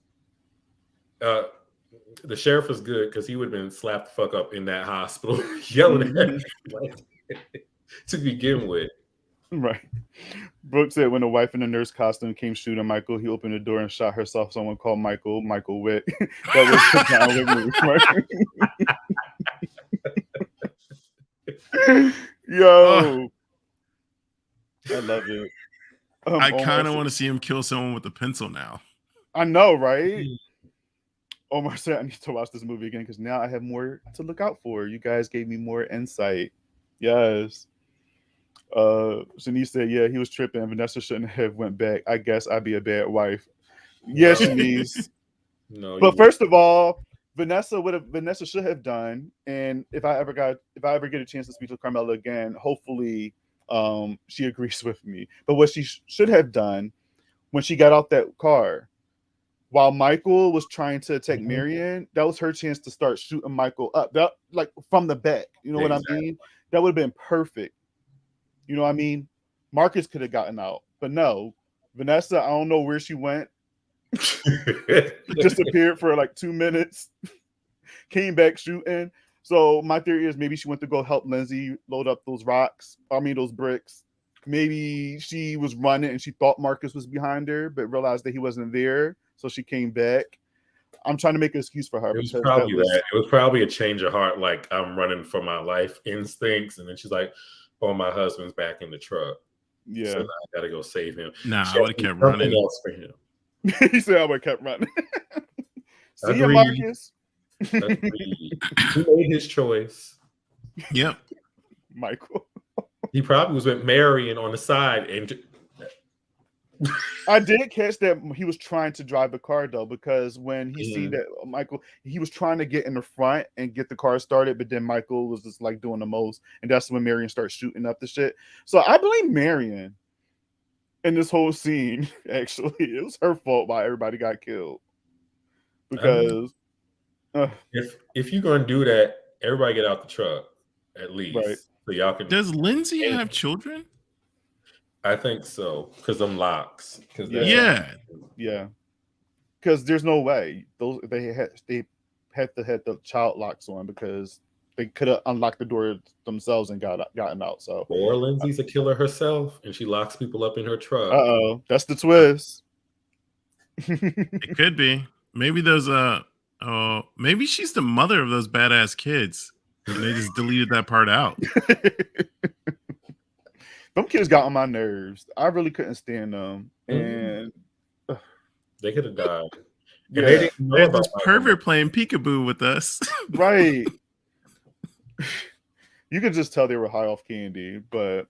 The sheriff is good because he would have been slapped the fuck up in that hospital, yelling at him to begin with. Right. Brooke said when the wife in the nurse costume came shooting Michael, he opened the door and shot herself. Someone called Michael Witt. That was Yo. I love it. I kind of want to see him kill someone with a pencil now. I know, right? Omar said, I need to watch this movie again because now I have more to look out for. You guys gave me more insight. Yes. Shanice said, yeah, he was tripping. Vanessa shouldn't have went back. I guess I'd be a bad wife. Yes, no. Shanice. No, but first of all, Vanessa should have done. And if I ever get a chance to speak to Carmela again, hopefully she agrees with me. But what she should have done when she got out that car, while Michael was trying to attack Marion, that was her chance to start shooting Michael up, that, like from the back. You know what I mean? That would have been perfect. You know what I mean? Marcus could have gotten out, but no. Vanessa, I don't know where she went. Disappeared for like 2 minutes. Came back shooting. So my theory is maybe she went to go help Lindsay load up those those bricks. Maybe she was running and she thought Marcus was behind her, but realized that he wasn't there. So she came back. I'm trying to make an excuse for her. It was probably that. It was probably a change of heart, like I'm running for my life instincts. And then she's like, oh, my husband's back in the truck. Yeah. So now I got to go save him. Nah, I would have kept running. Else for him. He said I would have kept running. See you, Marcus. He made his choice. Yep. Michael. He probably was with Marion on the side. And I did catch that he was trying to drive the car though, because when he seen that Michael, he was trying to get in the front and get the car started, but then Michael was just like doing the most, and that's when Marion started shooting up the shit. So I blame Marion in this whole scene. Actually, it was her fault why everybody got killed. Because if you're gonna do that, everybody get out the truck at least, right? So y'all can. Does Lindsay have children? I think so, because them locks. Yeah. Because there's no way they had to have the child locks on because they could have unlocked the door themselves and gotten out. So or Lindsay's a killer herself, and she locks people up in her truck. That's the twist. It could be. Maybe there's maybe she's the mother of those badass kids. And they just deleted that part out. Them kids got on my nerves. I really couldn't stand them. And they could have died. Yeah. They didn't know about this pervert playing peekaboo with us. Right. You could just tell they were high off candy, but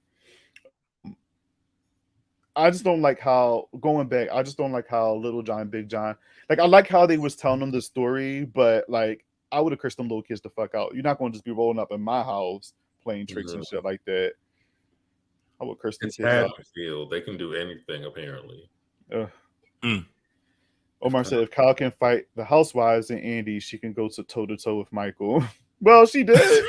I just don't like how Little John, Big John, like I like how they was telling them the story, but like I would have cursed them little kids the fuck out. You're not going to just be rolling up in my house playing tricks and shit like that. How would curse these It's kids out? Haddonfield. They can do anything apparently. Omar said if Kyle can fight the housewives and Andy, she can go to toe to toe with Michael. Well, she did.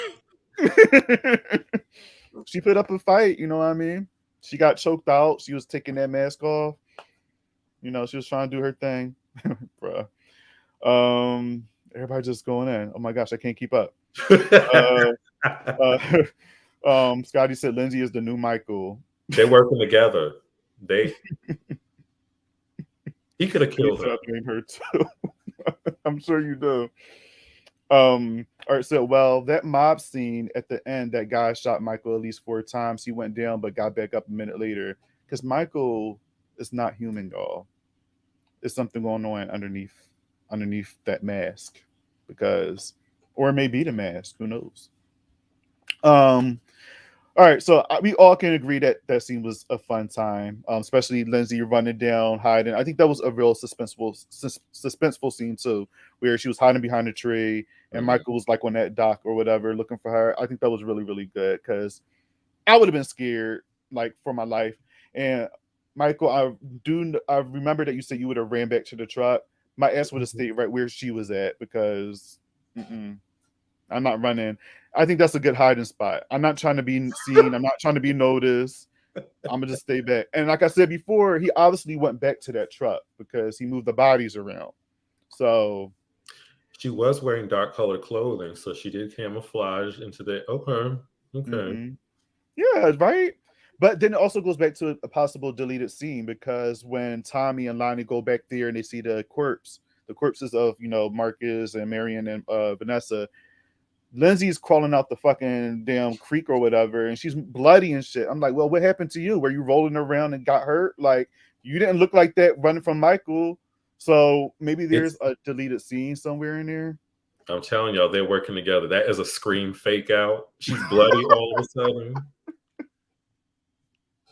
She put up a fight, you know what I mean? She got choked out. She was taking that mask off. You know, she was trying to do her thing. Bruh. Everybody just going in. Oh my gosh, I can't keep up. Scotty said Lindsay is the new Michael. They're working together. He could have killed her. Her too. I'm sure you do. All right, so that mob scene at the end, that guy shot Michael at least 4 times. He went down but got back up a minute later. Because Michael is not human, y'all. There's something going on underneath that mask. Or it may be the mask, who knows? All right, so we all can agree that scene was a fun time, especially Lindsay running down, hiding. I think that was a real suspenseful scene too, where she was hiding behind a tree and Michael was like on that dock or whatever looking for her. I think that was really, really good because I would have been scared like for my life. And Michael, I remember that you said you would have ran back to the truck. My ass would have stayed right where she was at because I'm not running. I think that's a good hiding spot. I'm not trying to be seen. I'm not trying to be noticed. I'm gonna just stay back. And like I said before, he obviously went back to that truck because he moved the bodies around. So she was wearing dark colored clothing, so she did camouflage into the okay. Yeah, right. But then it also goes back to a possible deleted scene because when Tommy and Lonnie go back there and they see the corpses of Marcus and Marion and Vanessa. Lindsay's crawling out the fucking damn creek or whatever, and she's bloody and shit. I'm like, well, what happened to you? Were you rolling around and got hurt? Like, you didn't look like that running from Michael. So maybe there's a deleted scene somewhere in there. I'm telling y'all, they're working together. That is a Scream fake out. She's bloody all of a sudden.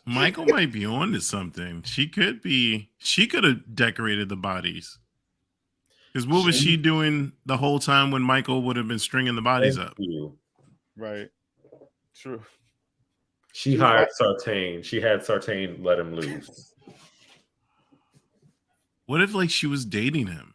Michael might be on to something. She could have decorated the bodies. Because what was she doing the whole time when Michael would have been stringing the bodies up? Right. True. She hired Sartain. She had Sartain let him loose. What if she was dating him?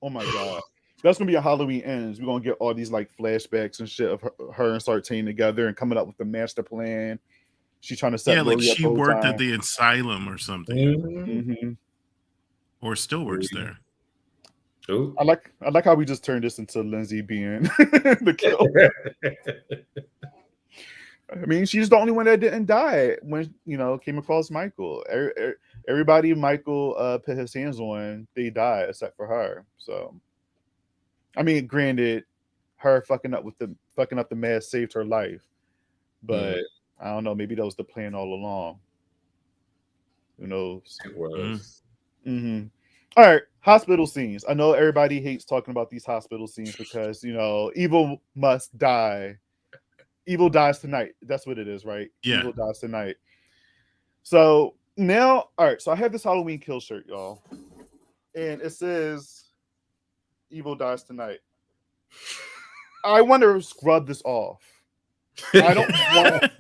Oh my God. That's going to be a Halloween Ends. We're going to get all these flashbacks and shit of her and Sartain together and coming up with the master plan. She's trying to set she worked at the asylum or something. Mm-hmm. Or still works there. Ooh. I like how we just turned this into Lindsay being the killer. I mean, she's the only one that didn't die when came across Michael. Everybody Michael put his hands on, they died except for her. So, I mean, granted, her fucking up the mask saved her life, but I don't know. Maybe that was the plan all along. Who knows? It was. Mm-hmm. All right, hospital scenes. I know everybody hates talking about these hospital scenes because evil must die. Evil dies tonight. That's what it is, right? Yeah. Evil dies tonight. So now, all right. So I have this Halloween kill shirt, y'all, and it says "Evil dies tonight." I want to scrub this off. I don't want.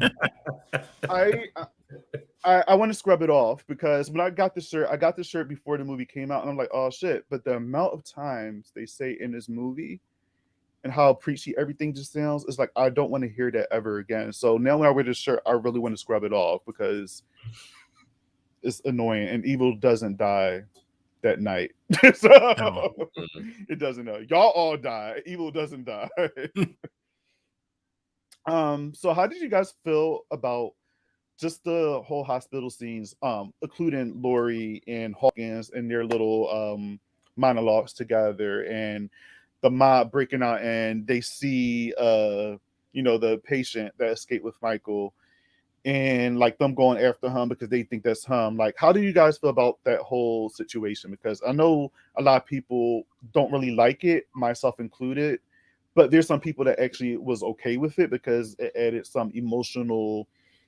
I want to scrub it off because when I got the shirt before the movie came out, and I'm like, oh shit. But the amount of times they say in this movie and how preachy everything just sounds, it's like I don't want to hear that ever again. So now when I wear this shirt, I really want to scrub it off because it's annoying. And evil doesn't die that night. So it doesn't know. Y'all all die. Evil doesn't die. So how did you guys feel about just the whole hospital scenes, including Laurie and Hawkins and their little monologues together, and the mob breaking out and they see the patient that escaped with Michael, and them going after him because they think that's him. How do you guys feel about that whole situation? Because I know a lot of people don't really like it, myself included, but there's some people that actually was okay with it because it added some emotional,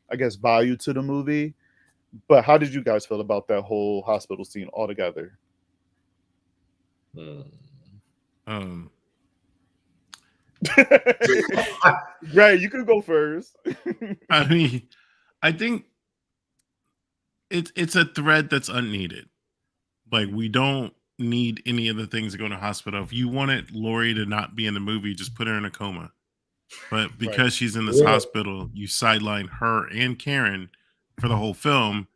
I guess, value to the movie. But how did you guys feel about that whole hospital scene altogether? Right, you can go first. I mean, I think it's a thread that's unneeded. Like, we don't need any of the things to go to hospital. If you wanted Lori to not be in the movie, just put her in a coma. But because she's in this hospital, you sideline her and Karen for the whole film.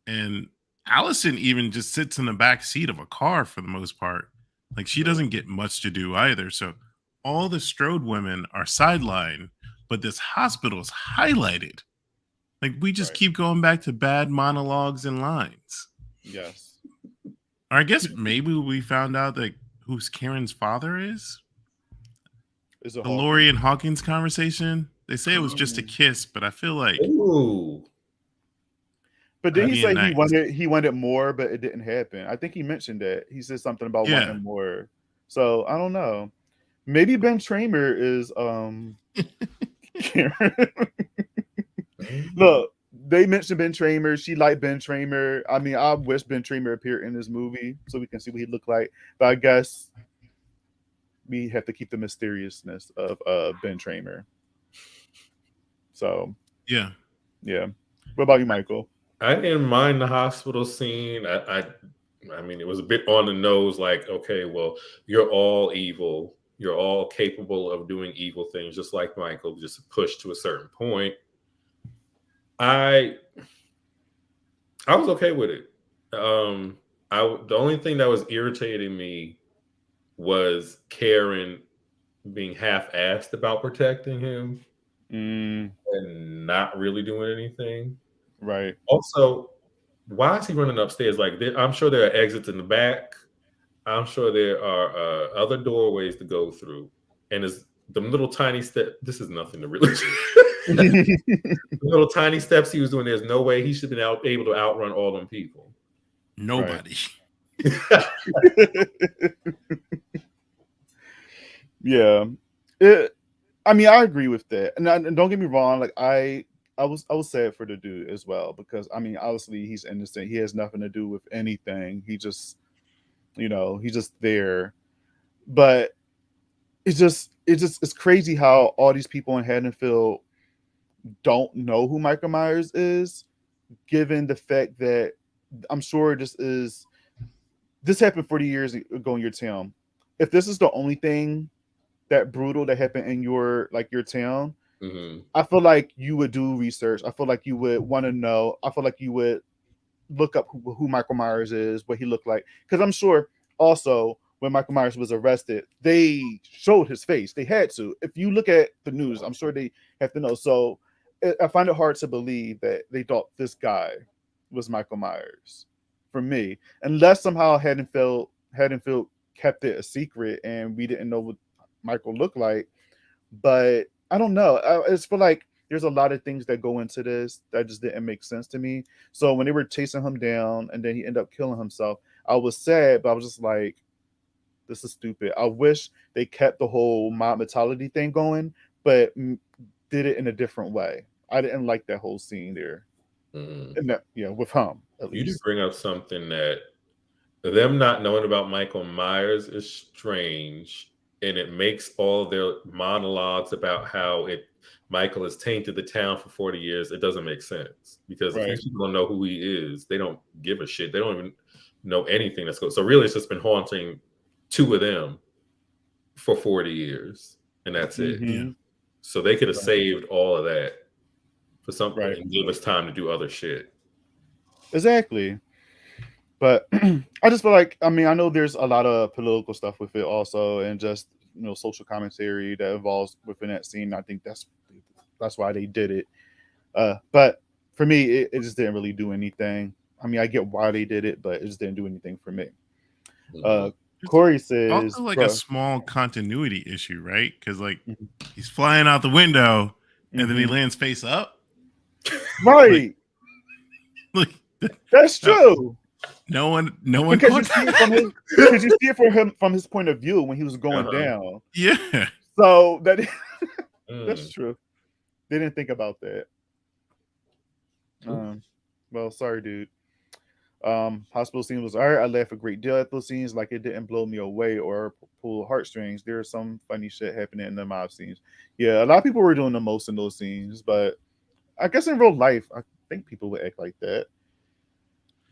And Allison even just sits in the back seat of a car for the most part. Like, she doesn't get much to do either. So all the Strode women are sidelined, but this hospital is highlighted. Like, we just keep going back to bad monologues and lines. Yes. Or I guess maybe we found out like who Karen's father is. The Lori and Hawkins conversation. They say it was just a kiss, but I feel like. Ooh. But did he say he wanted more, but it didn't happen? I think he mentioned that. He said something about wanting more. So I don't know. Maybe Ben Tramer is Karen. Look, they mentioned Ben Tramer. She liked Ben Tramer. I mean, I wish Ben Tramer appeared in this movie so we can see what he looked like. But I guess we have to keep the mysteriousness of Ben Tramer. So yeah. What about you, Michael? I didn't mind the hospital scene. I mean, it was a bit on the nose. Like, okay, well, you're all evil. You're all capable of doing evil things, just like Michael. Just pushed to a certain point. I was okay with it. The only thing that was irritating me was Karen being half-assed about protecting him and not really doing anything. Right. Also, why is he running upstairs? Like, I'm sure there are exits in the back. I'm sure there are other doorways to go through. And it's the little tiny step. This is nothing to really. The little tiny steps he was doing. There's no way he should have been able to outrun all them people. Nobody. Right. Yeah. I mean, I agree with that. And don't get me wrong. Like, I was sad for the dude as well, because I mean, obviously he's innocent. He has nothing to do with anything. He just, he's just there. But it's crazy how all these people in Haddonfield don't know who Michael Myers is, given the fact that I'm sure this happened 40 years ago in your town. If this is the only thing that brutal that happened in your town, I feel like you would do research. I feel like you would want to know. I feel like you would look up who Michael Myers is, what he looked like. Because I'm sure also when Michael Myers was arrested, they showed his face. They had to. If you look at the news, I'm sure they have to know. So I find it hard to believe that they thought this guy was Michael Myers, for me. Unless somehow Haddonfield kept it a secret and we didn't know what Michael looked like. But I don't know. I just feel like there's a lot of things that go into this that just didn't make sense to me. So when they were chasing him down and then he ended up killing himself, I was sad, but I was just like, this is stupid. I wish they kept the whole mob mentality thing going, but did it in a different way. I didn't like that whole scene there. And that, with him, at least. You did bring up something that them not knowing about Michael Myers is strange. And it makes all their monologues about how Michael has tainted the town for 40 years. It doesn't make sense, because if these people don't know who he is, they don't give a shit. They don't even know anything that's going. So really, it's just been haunting two of them for 40 years, and that's it. Yeah. So they could have saved all of that for something and gave us time to do other shit. Exactly. But I just feel like, I mean, I know there's a lot of political stuff with it also, and just social commentary that involves within that scene. I think that's why they did it. But for me, it just didn't really do anything. I mean, I get why they did it, but it just didn't do anything for me. Corey says also like a small continuity issue, right? Because he's flying out the window and then he lands face up. Right. That's true. No one because you see it from his point of view when he was going down. Yeah. So that's true. They didn't think about that. Well, sorry, dude. Hospital scene was alright. I laughed a great deal at those scenes, like it didn't blow me away or pull heartstrings. There's some funny shit happening in the mob scenes. Yeah, a lot of people were doing the most in those scenes, but I guess in real life, I think people would act like that.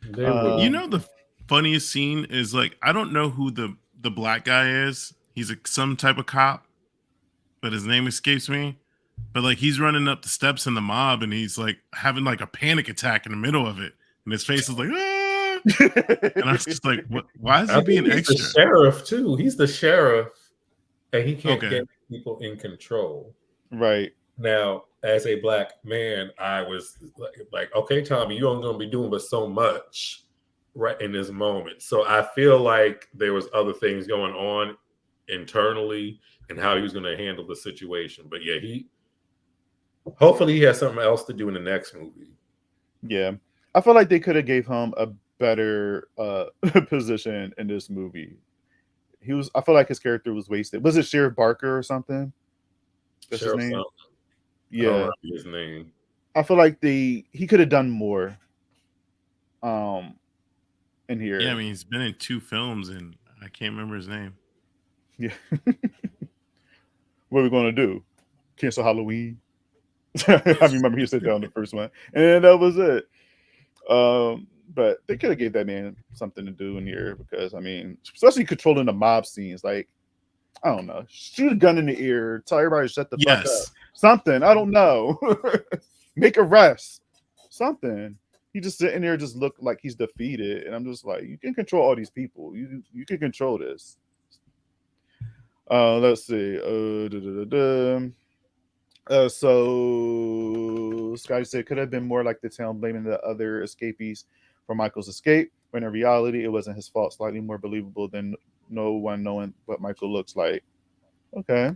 You know, the funniest scene is like, I don't know who the black guy is. He's some type of cop, but his name escapes me. But like, he's running up the steps in the mob, and he's like having like a panic attack in the middle of it, and his face is like, ah! And I was just like, what? Why is he being extra? He's the sheriff too. He's the sheriff, and he can't get people in control. Right. Now, as a black man, I was like, okay, Tommy, you only gonna be doing but so much right in this moment. So I feel like there was other things going on internally and how he was going to handle the situation. But yeah, hopefully he has something else to do in the next movie. Yeah, I feel like they could have gave him a better position in this movie. I feel like his character was wasted. Was it Sheriff Barker or something? That's his name. Yeah, I don't remember his name. I feel like he could have done more. In here. Yeah, I mean, he's been in 2 films, and I can't remember his name. Yeah. What are we going to do? Cancel Halloween? I remember he said that on the first one, and that was it. But they could have gave that man something to do in here, because I mean, especially controlling the mob scenes, like, I don't know, shoot a gun in the ear, tell everybody to shut the fuck up, something. I don't know. Make arrests, something. He just sitting there, just look like he's defeated, and I'm just like, you can control all these people. You can control this. Let's see. So Scotty said, could have been more like the town blaming the other escapees for Michael's escape, when in reality it wasn't his fault. Slightly more believable than no one knowing what Michael looks like. Okay.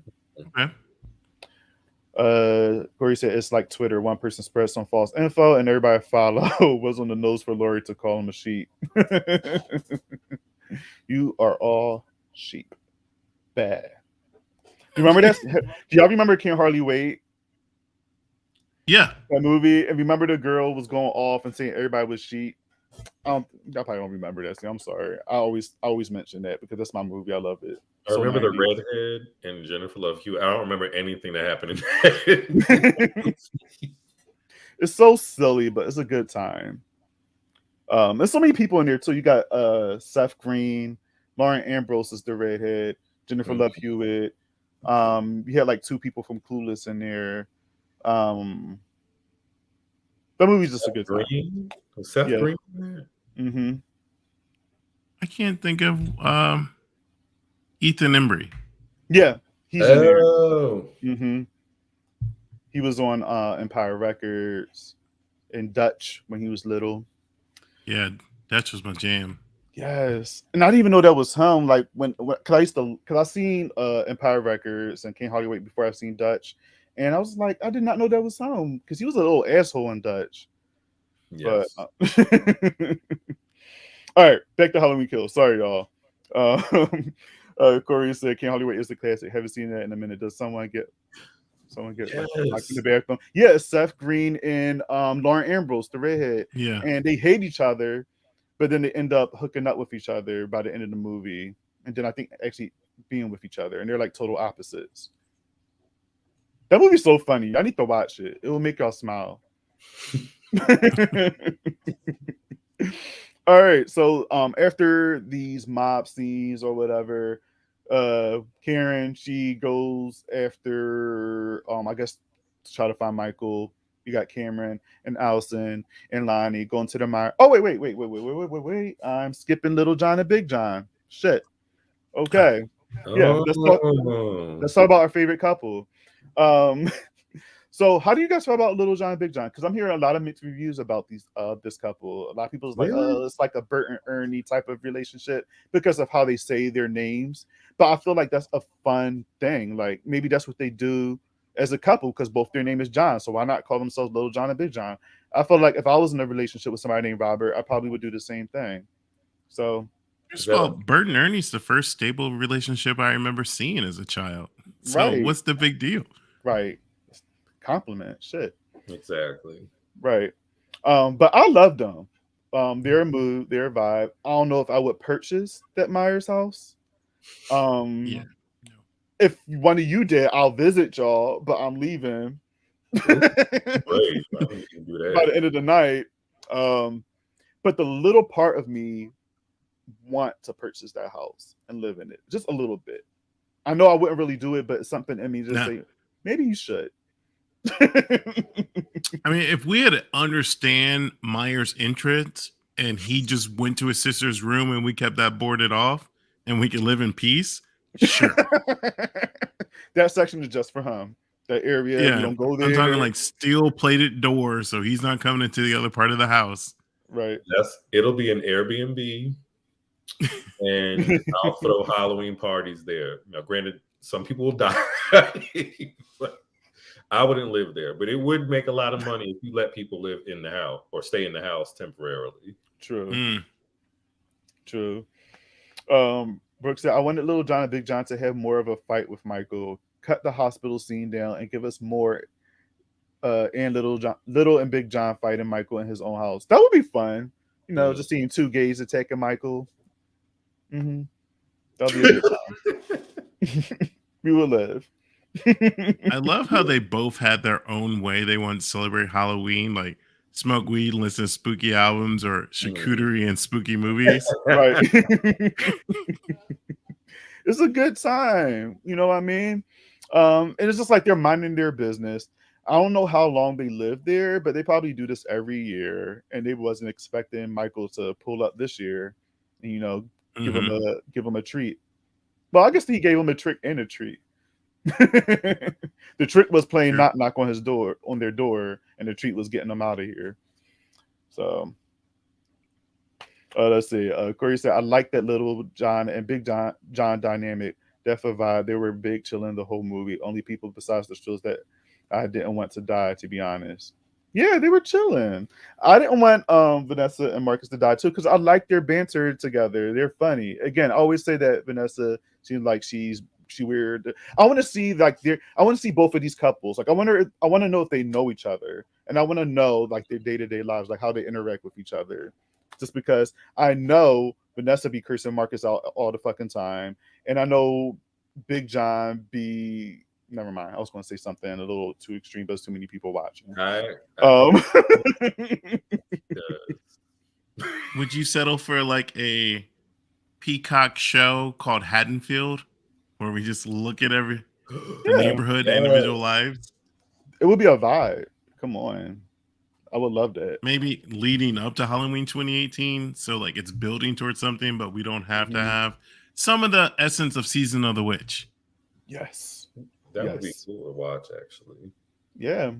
Corey said, it's like Twitter. One person spreads some false info and everybody follow. Was on the nose for Lori to call him a sheep. You are all sheep. Bad. Do you remember that? Do y'all remember Can't Hardly Wait? Yeah. That movie. And remember the girl was going off and saying everybody was sheep? Y'all probably don't remember that. See, I'm sorry. I always mention that because that's my movie. I love it. I remember the redhead and Jennifer Love Hewitt. I don't remember anything that happened in that. It's so silly, but it's a good time. There's so many people in there too. You got Seth Green, Lauren Ambrose is the redhead, Jennifer Love Hewitt. You had like 2 people from Clueless in there. The movie's just a good time. Seth Green. Mm-hmm. I can't think of Ethan Embry. Yeah, he's in there. Mm-hmm. He was on Empire Records in Dutch when he was little. Yeah, Dutch was my jam. Yes, and I didn't even know that was him. Like when I seen Empire Records and Can't Hardly Wait before I seen Dutch, and I was like, I did not know that was him because he was a little asshole in Dutch. Yes. But, all right, back to Halloween Kills. Sorry, y'all. Corey said, Can't Hardly Wait is the classic. Haven't seen that in a minute. Does someone get like in the bathroom? Yeah, Seth Green and Lauren Ambrose, the redhead. Yeah, and they hate each other, but then they end up hooking up with each other by the end of the movie, and then I think actually being with each other, and they're like total opposites. That movie's so funny. I need to watch it. It will make y'all smile. All right, so after these mob scenes or whatever, Karen, she goes after I guess to try to find Michael. You got Cameron and Allison and Lonnie going to the mire. Oh wait! I'm skipping Little John and Big John. Shit. Okay. Yeah. Let's talk about our favorite couple. So how do you guys feel about Little John and Big John? Because I'm hearing a lot of mixed reviews about this couple. A lot of people's like, oh, it's like a Bert and Ernie type of relationship because of how they say their names. But I feel like that's a fun thing. Like maybe that's what they do as a couple because both their name is John. So why not call themselves Little John and Big John? I feel like if I was in a relationship with somebody named Robert, I probably would do the same thing. So first of all, Bert and Ernie's the first stable relationship I remember seeing as a child. So what's the big deal? Right. Compliment. Shit. Exactly. Right. But I love them. their mood, their vibe. I don't know if I would purchase that Myers house. Yeah. No. If one of you did, I'll visit y'all, but I'm leaving. Great. I don't need to do that. By the end of the night. But the little part of me want to purchase that house and live in it just a little bit. I know I wouldn't really do it, but it's something in me just say maybe you should. I mean, if we had to understand Myers' entrance and he just went to his sister's room and we kept that boarded off and we could live in peace, sure. That section is just for him. That area, we don't go there. I'm talking like steel plated doors, so he's not coming into the other part of the house. Right. It'll be an Airbnb, and I'll throw Halloween parties there. Now, granted, some people will die, but I wouldn't live there. But it would make a lot of money if you let people live in the house or stay in the house temporarily. True. True. Brooke said, I wanted Little John and Big John to have more of a fight with Michael, cut the hospital scene down, and give us more and Little and Big John fighting Michael in his own house. That would be fun. You know, just seeing two gays attacking Michael. That'll be a good time. We will live. I love how they both had their own way they want to celebrate Halloween, like smoke weed and listen to spooky albums or charcuterie and spooky movies. Right. It's a good time. You know what I mean? And it's just like they're minding their business. I don't know how long they lived there, but they probably do this every year. And they wasn't expecting Michael to pull up this year and, you know, give him a treat. Well, I guess he gave him a trick and a treat. The trick was playing knock knock on their door, and the treat was getting them out of here. So let's see. Corey said, I like that Little John and Big John dynamic. Definitely vibe. They were big chilling the whole movie. Only people besides the shows that I didn't want to die, to be honest. Yeah, they were chilling. I didn't want Vanessa and Marcus to die too, because I like their banter together. They're funny. Again, I always say that Vanessa seems like she weird. I want to see both of these couples. Like I want to know if they know each other, and I want to know like their day-to-day lives, like how they interact with each other. Just because I know Vanessa be cursing Marcus out all the fucking time, and I know Big John be. Never mind. I was going to say something a little too extreme, but there's too many people watching. Would you settle for like a Peacock show called Haddonfield, where we just look at the neighborhood, individual lives? It would be a vibe. Come on. I would love that. Maybe leading up to Halloween 2018. So like it's building towards something, but we don't have to have some of the essence of Season of the Witch. Yes. That would be cool to watch, actually. Yeah.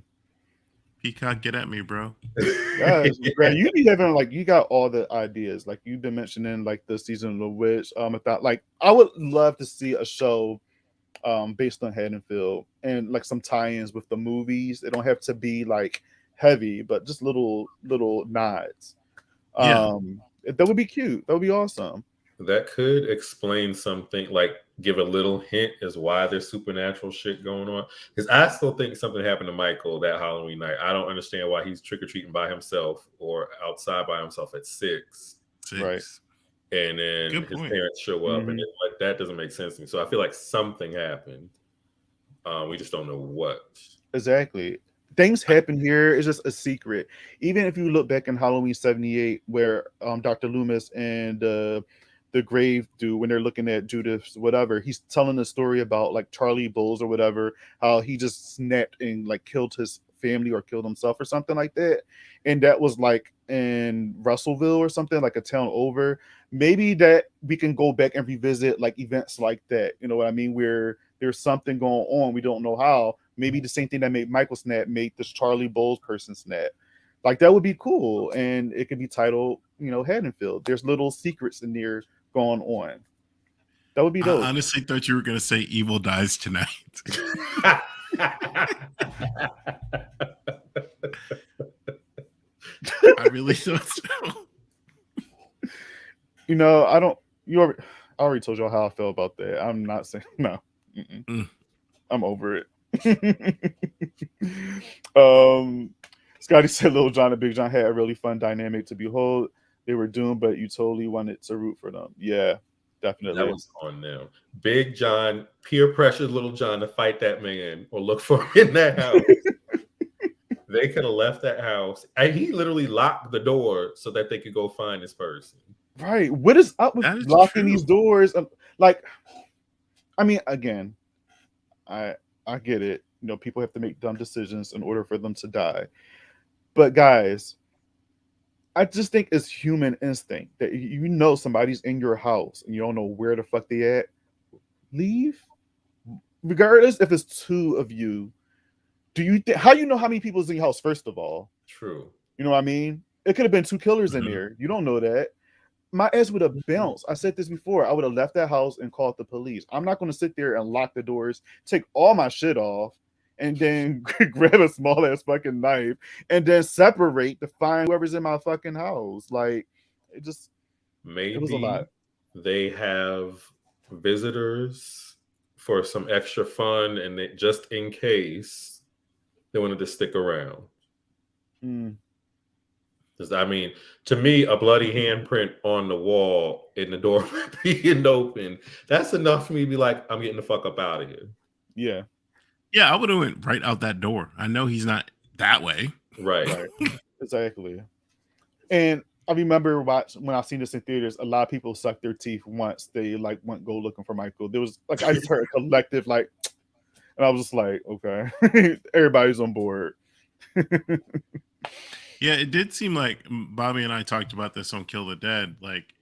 Peacock, get at me, bro. Yes, Grant, you be having you got all the ideas. Like you've been mentioning like the Season of the Witch. I would love to see a show based on Haddonfield and like some tie-ins with the movies. It don't have to be like heavy, but just little nods. That would be cute. That would be awesome. That could explain something, like give a little hint as why there's supernatural shit going on. Because I still think something happened to Michael that Halloween night. I don't understand why he's trick-or-treating by himself or outside by himself at 6. Right. And then his parents show up, and like that doesn't make sense to me. So I feel like something happened. We just don't know what. Exactly. Things happen here. It's just a secret. Even if you look back in Halloween 78, where Dr. Loomis and the grave dude, when they're looking at Judith's whatever, he's telling a story about like Charlie Bowles or whatever, how he just snapped and like killed his family or killed himself or something like that. And that was like in Russellville or something, like a town over. Maybe that we can go back and revisit like events like that. You know what I mean? Where there's something going on. We don't know how. Maybe the same thing that made Michael snap made this Charlie Bowles person snap. Like that would be cool. And it could be titled, Haddonfield. There's little secrets in there going on. That would be dope. I honestly thought you were going to say Evil Dies Tonight. I really thought so. I already told y'all how I feel about that. I'm not saying no. I'm over it. Scotty said Little John and Big John had a really fun dynamic to behold. They were doomed, but you totally wanted to root for them. Yeah, definitely. That was on them. Big John peer pressured Little John to fight that man or look for him in that house. They could have left that house. And he literally locked the door so that they could go find this person. Right. What is up with locking these doors? Like, I mean, again, I get it. You know, people have to make dumb decisions in order for them to die. But guys, I just think it's human instinct that you know somebody's in your house and you don't know where the fuck they at. Leave. Regardless if it's two of you. Do you how you know how many people's in your house, first of all? True. You know what I mean? It could have been two killers in there. You don't know that. My ass would have bounced. I said this before. I would have left that house and called the police. I'm not going to sit there and lock the doors, take all my shit off, and then grab a small ass fucking knife and then separate to find whoever's in my fucking house. Like, it just maybe it was a lot. They have visitors for some extra fun, and they, just in case they wanted to stick around. Because I mean, to me, a bloody handprint on the wall in the door being open, that's enough for me to be like, I'm getting the fuck up out of here. Yeah. Yeah, I would have went right out that door. I know he's not that way. Right. Exactly. And I remember when I seen this in theaters, a lot of people sucked their teeth once they like went go looking for Michael. There was like I just heard a collective like, and I was just like, okay, everybody's on board. Yeah, it did seem like Bobby and I talked about this on Kill the Dead. Like,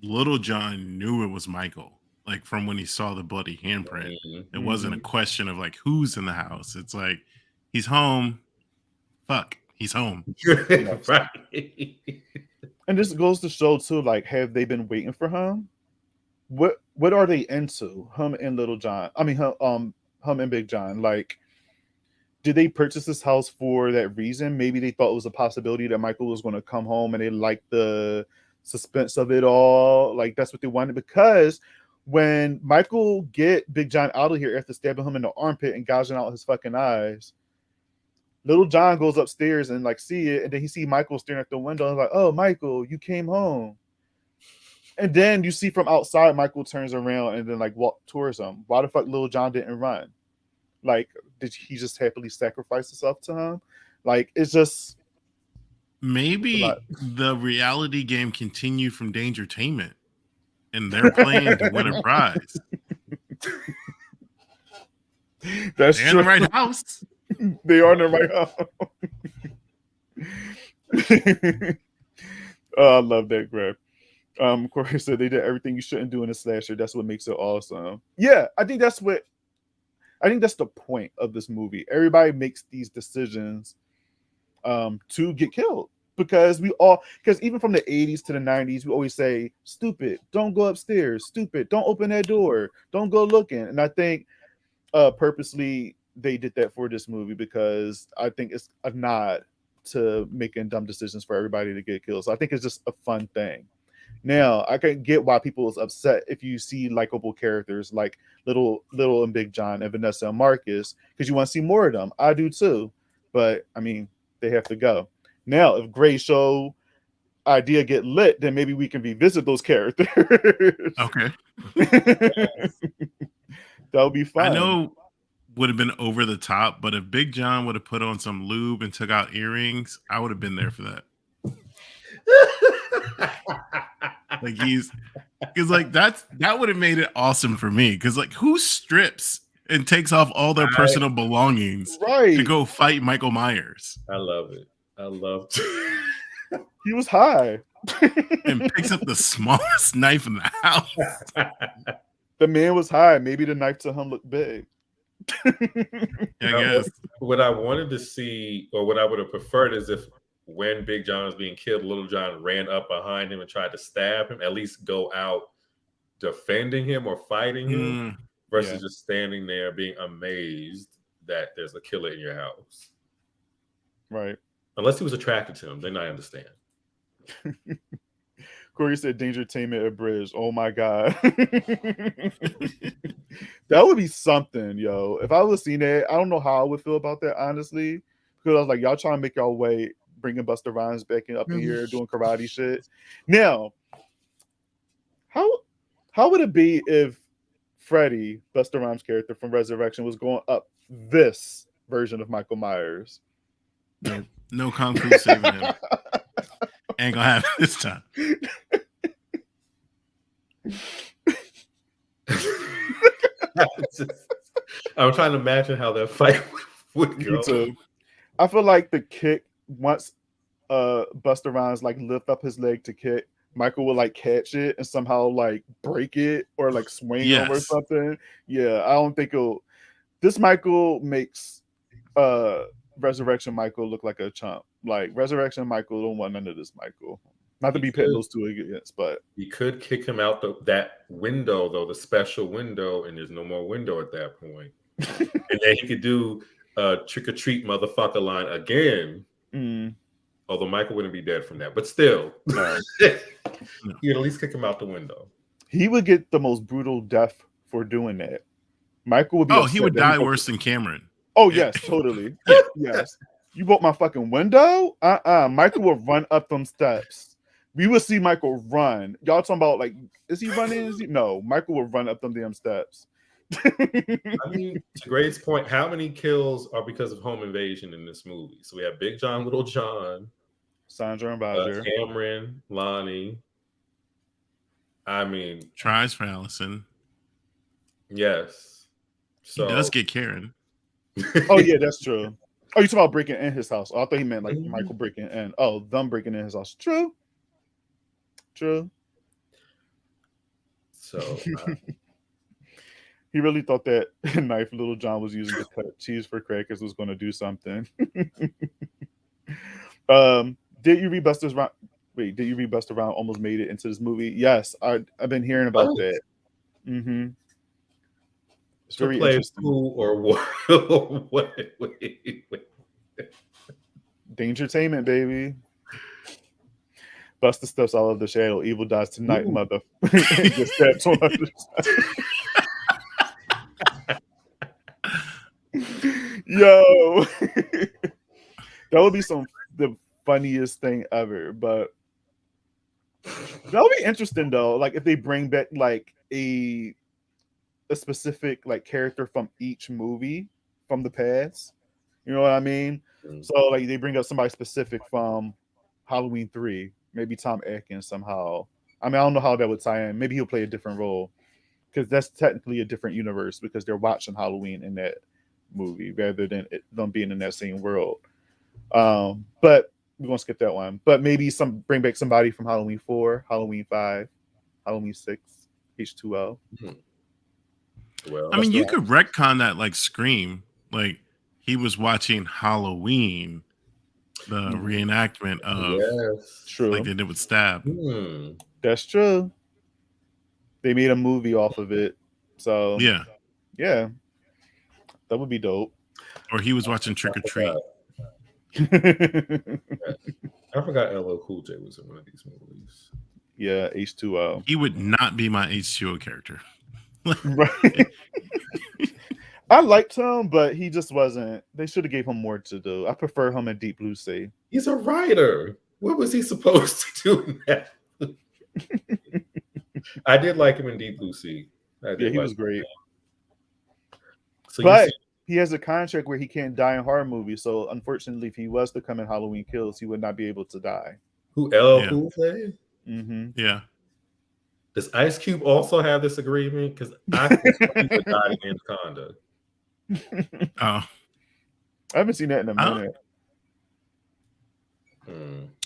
Little John knew it was Michael. Like, from when he saw the bloody handprint, it wasn't a question of like who's in the house. It's like he's home. Fuck, he's home. Right. And this goes to show too, like, have they been waiting for him? What are they into? Him and Little John. I mean, him and Big John. Like, did they purchase this house for that reason? Maybe they thought it was a possibility that Michael was going to come home and they liked the suspense of it all. Like, that's what they wanted. Because when Michael get Big John out of here after stabbing him in the armpit and gouging out his fucking eyes, Little John goes upstairs and like see it, and then he see Michael staring at the window and like, oh, Michael, you came home. And then you see from outside, Michael turns around and then like walk towards him. Why the fuck Little John didn't run? Like, did he just happily sacrifice himself to him? Like, it's just maybe the reality game continued from Dangertainment, and they're playing to win a prize. That's they're in the right house. They are in the right house. Oh, I love that, Greg. Corey said they did everything you shouldn't do in a slasher. That's what makes it awesome. Yeah, I think that's the point of this movie. Everybody makes these decisions to get killed because even from the 80s to the 90s, we always say, stupid, don't go upstairs, stupid, don't open that door, don't go looking. And I think purposely they did that for this movie because I think it's a nod to making dumb decisions for everybody to get killed. So I think it's just a fun thing. Now, I can get why people is upset if you see likable characters like Little and Big John and Vanessa and Marcus, because you want to see more of them. I do too. But, I mean, they have to go. Now, if Grae show idea get lit, then maybe we can revisit those characters. Okay. That would be fun. I know would have been over the top, but if Big John would have put on some lube and took out earrings, I would have been there for that. Like because like that would have made it awesome for me. Because like who strips and takes off all their personal belongings to go fight Michael Myers? I love it. I love it. He was high and picks up the smallest knife in the house. The man was high. Maybe the knife to him looked big. I guess what I wanted to see, or what I would have preferred, is if when Big John was being killed, Little John ran up behind him and tried to stab him, at least go out defending him or fighting him versus just standing there being amazed that there's a killer in your house. Right. Unless he was attracted to him, then I understand. Corey said Dangertainment abridged. Oh my God. That would be something, yo. If I was seeing that, I don't know how I would feel about that, honestly. Because I was like, y'all trying to make y'all way bringing Busta Rhymes back up in here doing karate shit. Now, how would it be if Freddy, Busta Rhymes' character from Resurrection, was going up this version of Michael Myers? No kung fu saving him. Ain't gonna happen this time. I'm trying to imagine how that fight would go. Me too. I feel like the kick, once Busta Rhymes like lift up his leg to kick, Michael will like catch it and somehow like break it or like swing him or something. Yeah, I don't think it'll. This Michael makes Resurrection Michael look like a chump. Like Resurrection Michael don't want none of this Michael. Not to be pitting those two against, but he could kick him out that window though, the special window, and there's no more window at that point. And then he could do trick or treat motherfucker line again. Although Michael wouldn't be dead from that, but still, he'd at least kick him out the window. He would get the most brutal death for doing that. Michael would be. Oh, he would die worse than Cameron. Oh yes, totally. Yes, you broke my fucking window. Michael would run up them steps. We would see Michael run. Y'all talking about like, is he running? No, Michael would run up them damn steps. I mean, to Grae's point, how many kills are because of home invasion in this movie? So we have Big John, Little John, Sandra and Roger, Cameron, Lonnie. I mean, tries for Allison. Yes. So he does get Karen. Oh yeah, that's true. Oh, you talking about breaking in his house? Oh, I thought he meant like Michael breaking in. Oh, them breaking in his house. True. So he really thought that knife Little John was using to cut cheese for crackers was going to do something. Did you read Busta Rhymes? Wait, did you read Busta Rhymes almost made it into this movie? Yes, I've been hearing about that. It's very interesting. Or what? Wait. Dangertainment, baby. Busta steps out of the shadow. Evil dies tonight, mother. Gets stabbed on the side. Yo, that would be the funniest thing ever. But that would be interesting though. Like if they bring back like a specific like character from each movie from the past. You know what I mean? So like they bring up somebody specific from Halloween 3. Maybe Tom Atkins somehow. I mean, I don't know how that would tie in. Maybe he'll play a different role because that's technically a different universe because they're watching Halloween in that movie rather than them being in that same world. But we're gonna skip that one. But maybe bring back somebody from Halloween 4, Halloween 5, Halloween 6, H2O. Well, I mean, you could retcon that like Scream, like he was watching Halloween. The reenactment of true. Like they did with Stab. That's true. They made a movie off of it. So yeah. That would be dope. Or he was watching Trick or Treat. I forgot LL Cool J was in one of these movies. Yeah, H2O. He would not be my H2O character. Right. I liked him, but he just wasn't. They should have gave him more to do. I prefer him in Deep Blue Sea. He's a writer. What was he supposed to do in that? I did like him in Deep Blue Sea. He was great. So but he has a contract where he can't die in horror movies. So unfortunately, if he was to come in Halloween Kills, he would not be able to die. Who LL Cool J? Yeah. Does Ice Cube also have this agreement? Because I think he would die in Anaconda. I haven't seen that in a minute.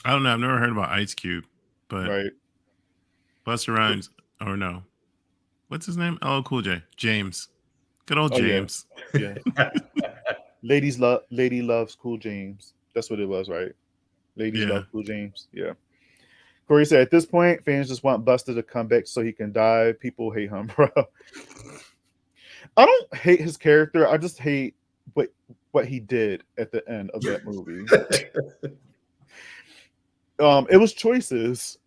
I don't know. I've never heard about Ice Cube, but right. Busta Rhymes, or no, what's his name? LL Cool J, James, good old James. Yeah. Lady loves Cool James. That's what it was, right? Ladies love Cool James. Yeah. Corey said, at this point, fans just want Busta to come back so he can die. People hate him, bro. I don't hate his character. I just hate what he did at the end of that movie. It was choices.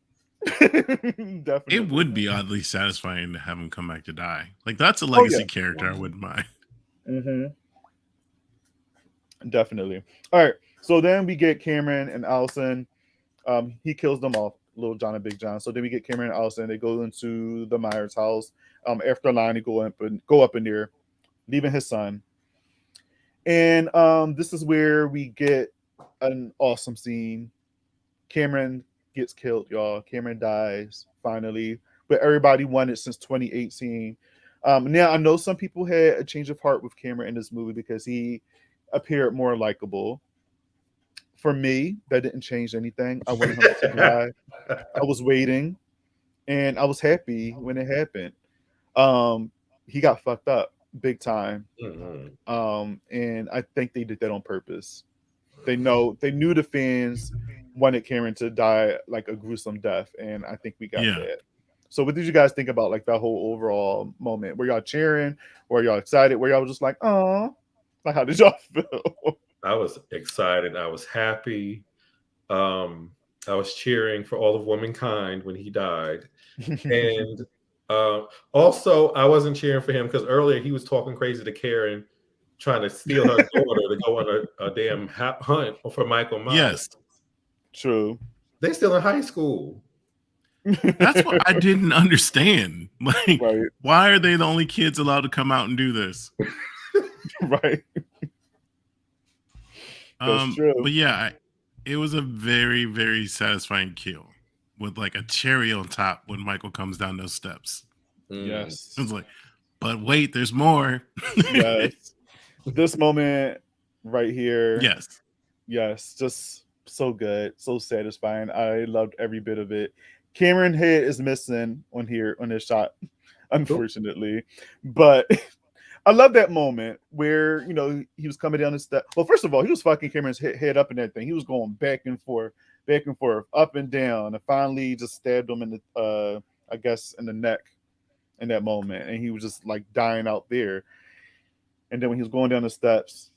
Definitely. It would be oddly satisfying to have him come back to die. Like that's a legacy character I wouldn't mind. Definitely. All right. So then we get Cameron and Allison. He kills them off, Little John and Big John. So then we get Cameron and Allison. They go into the Myers house. After Lonnie go up in there, leaving his son. And this is where we get an awesome scene. Cameron gets killed, y'all. Cameron dies finally, but everybody wanted since 2018. Now I know some people had a change of heart with Cameron in this movie because he appeared more likable. For me, that didn't change anything. I wanted him to die. I was waiting, and I was happy when it happened. He got fucked up big time, and I think they did that on purpose. They knew the fans wanted Cameron to die like a gruesome death, and I think we got that. So, what did you guys think about like that whole overall moment? Were y'all cheering? Were y'all excited? Were y'all just like, oh, like how did y'all feel? I was excited. I was happy. I was cheering for all of womankind when he died, and also I wasn't cheering for him because earlier he was talking crazy to Karen, trying to steal her daughter to go on a damn hunt for Michael Myers. Yes, true. They still in high school. That's what I didn't understand. Like, right. Why are they the only kids allowed to come out and do this? Right. That's true. But yeah, it was a very, very satisfying kill with like a cherry on top when Michael comes down those steps. Yes. It was like, but wait, there's more. Yes. This moment right here. Yes. Yes. Just so good. So satisfying. I loved every bit of it. Cameron head is missing on this shot, unfortunately. But I love that moment where, he was coming down the step. Well, first of all, he was fucking Cameron's head up and everything. He was going back and forth, up and down, and finally just stabbed him in the, I guess, in the neck in that moment. And he was just like dying out there. And then when he was going down the steps,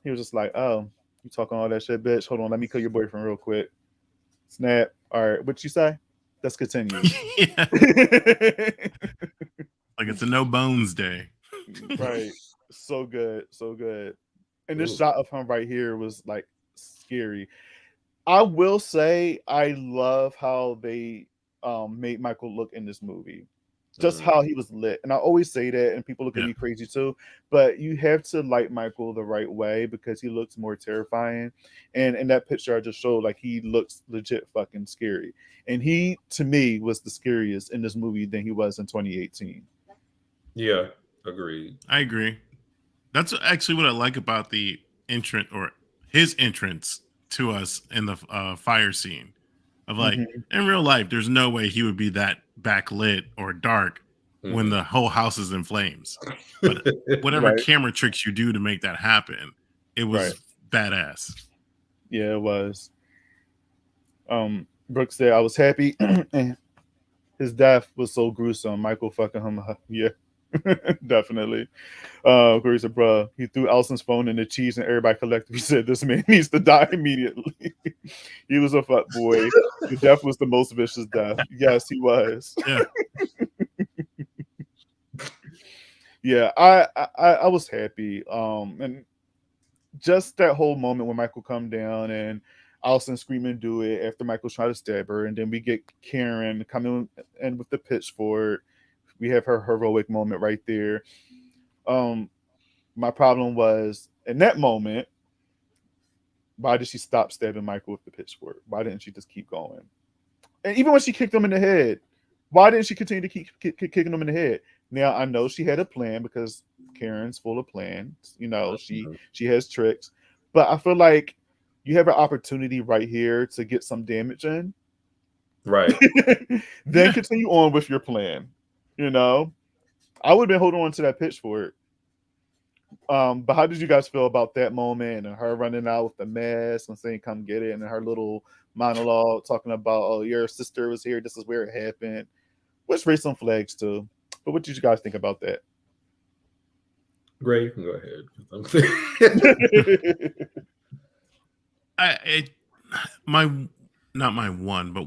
he was just like, oh, you talking all that shit, bitch? Hold on, let me kill your boyfriend real quick. Snap. All right, what'd you say? Let's continue. Like it's a no bones day. Right. So good. So good. And this shot of him right here was like scary. I will say I love how they made Michael look in this movie. Just how he was lit. And I always say that, and people look at me crazy too, but you have to light Michael the right way because he looks more terrifying. And in that picture I just showed, like, he looks legit fucking scary. And he, to me, was the scariest in this movie than he was in 2018. Yeah, agreed. I agree. That's actually what I like about the entrance, or his entrance to us in the fire scene. Of like, in real life, there's no way he would be that backlit or dark when the whole house is in flames. But whatever camera tricks you do to make that happen, it was badass. Yeah, it was. Brooke said, I was happy. And his death was so gruesome. Michael fucking him up. Yeah, definitely. Corey said, bruh, he threw Allison's phone in the cheese and everybody collectively said, this man needs to die immediately. He was a fuck boy. The death was the most vicious death. Yes, he was. Yeah. Yeah, I was happy. And just that whole moment when Michael come down and Allison screaming do it after Michael's trying to stab her, and then we get Karen coming in with the pitchfork. We have her heroic moment right there. My problem was in that moment, why did she stop stabbing Michael with the pitchfork? Why didn't she just keep going? And even when she kicked him in the head, why didn't she continue to keep kicking him in the head? Now I know she had a plan because Karen's full of plans. She has tricks, but I feel like you have an opportunity right here to get some damage in, right? Then continue on with your plan. I would have been holding on to that pitchfork. But how did you guys feel about that moment and her running out with the mask and saying, come get it, and her little monologue talking about, oh, your sister was here, this is where it happened, which raised some flags too. But what did you guys think about that? Grae, you can go ahead.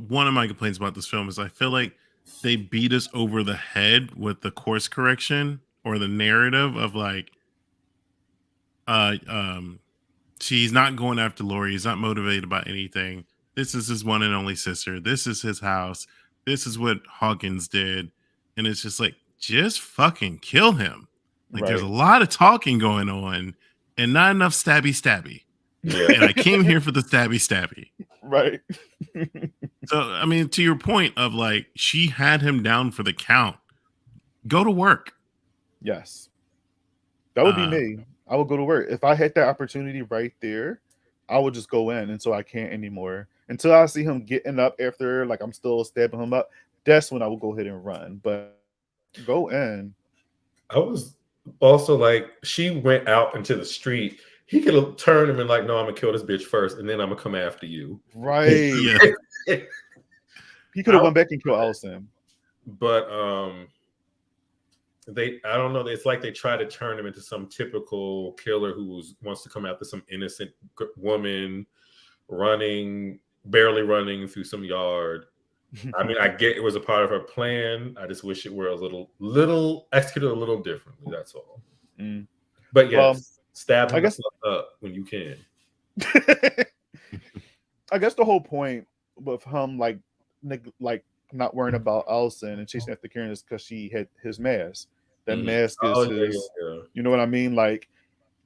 One of my complaints about this film is I feel like they beat us over the head with the course correction or the narrative of like She's not going after Lori. He's not motivated by anything. This is his one and only sister. This is his house. This is what Hawkins did. And it's just like, just fucking kill him. Like, there's a lot of talking going on and not enough stabby. Yeah. And I came here for the stabby. Right. So, I mean, to your point of like, she had him down for the count. Go to work. Yes. That would be me. I would go to work. If I had that opportunity right there, I would just go in until I can't anymore. Until I see him getting up after, like, I'm still stabbing him up. That's when I will go ahead and run. But go in. I was also like, she went out into the street. He could have turned him and like, no, I'm gonna kill this bitch first, and then I'm gonna come after you. Right. Yeah. He could have went back and killed Allison. But I don't know. It's like they try to turn him into some typical killer who wants to come after some innocent woman barely running through some yard. I mean, I get it was a part of her plan. I just wish it were a little executed a little differently. That's all. But yes, stab him up when you can. I guess the whole point with him like not worrying about Allison and chasing after Karen is because she had his mask. That mask is his. Yeah. You know what I mean? Like,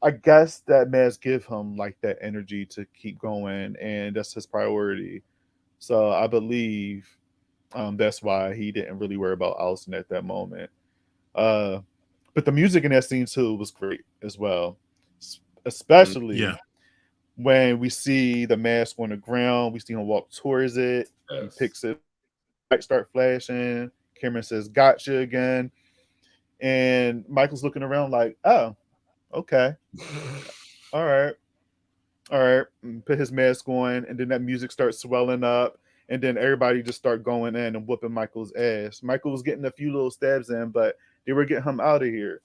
I guess that mask give him like that energy to keep going, and that's his priority. So I believe that's why he didn't really worry about Allison at that moment. But the music in that scene too was great as well, especially when we see the mask on the ground. We see him walk towards it. He picks it. Lights start flashing. Cameron says, "Gotcha" again. And Michael's looking around like, oh, okay. All right. And put his mask on, and then that music starts swelling up, and then everybody just start going in and whooping Michael's ass. Michael was getting a few little stabs in, but they were getting him out of here.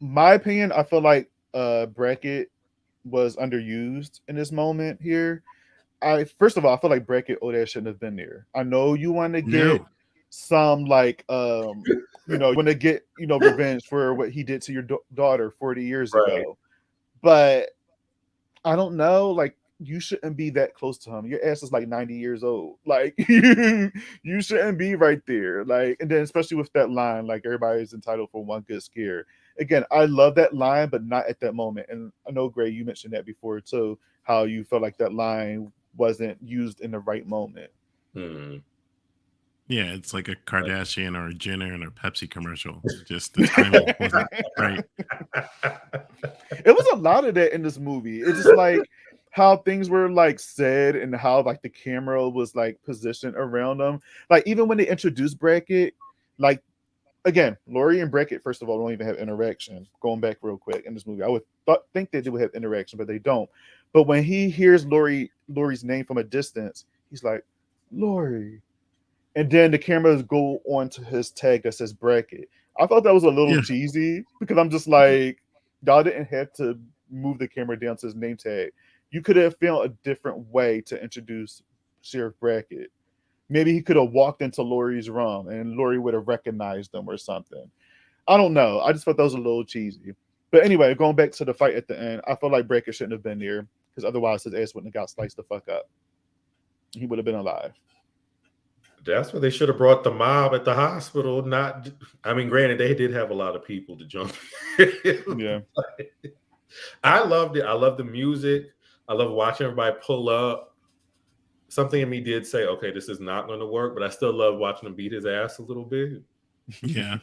My opinion, I feel like Brackett was underused in this moment here. First of all, I feel like Brackett shouldn't have been there. I know you want to get some like you want to get revenge for what he did to your daughter 40 years ago, but I don't know, like, you shouldn't be that close to him. Your ass is like 90 years old. Like, you shouldn't be right there. Like, and then especially with that line, like, everybody's entitled for one good scare. Again, I love that line, but not at that moment. And I know, Grae, you mentioned that before too, how you felt like that line wasn't used in the right moment. Yeah, it's like a Kardashian or a Jenner and a Pepsi commercial. Just the timing wasn't right. It was a lot of that in this movie. It's just like how things were like said and how like the camera was like positioned around them. Like even when they introduced Brackett, like again, Lori and Brackett, first of all, don't even have interaction. Going back real quick in this movie, I would think that they would have interaction, but they don't. But when he hears Lori's name from a distance, he's like, Lori. And then the cameras go on to his tag that says Brackett. I thought that was a little cheesy because I'm just like, y'all didn't have to move the camera down to his name tag. You could have found a different way to introduce Sheriff Brackett. Maybe he could have walked into Lori's room and Lori would have recognized him or something. I don't know. I just thought that was a little cheesy. But anyway, going back to the fight at the end, I felt like Brackett shouldn't have been there because otherwise his ass wouldn't have got sliced the fuck up. He would have been alive. That's where they should have brought the mob at the hospital. I mean, granted, they did have a lot of people to jump in. Yeah. I loved it. I love the music. I love watching everybody pull up. Something in me did say, okay, this is not going to work, but I still love watching him beat his ass a little bit. Yeah.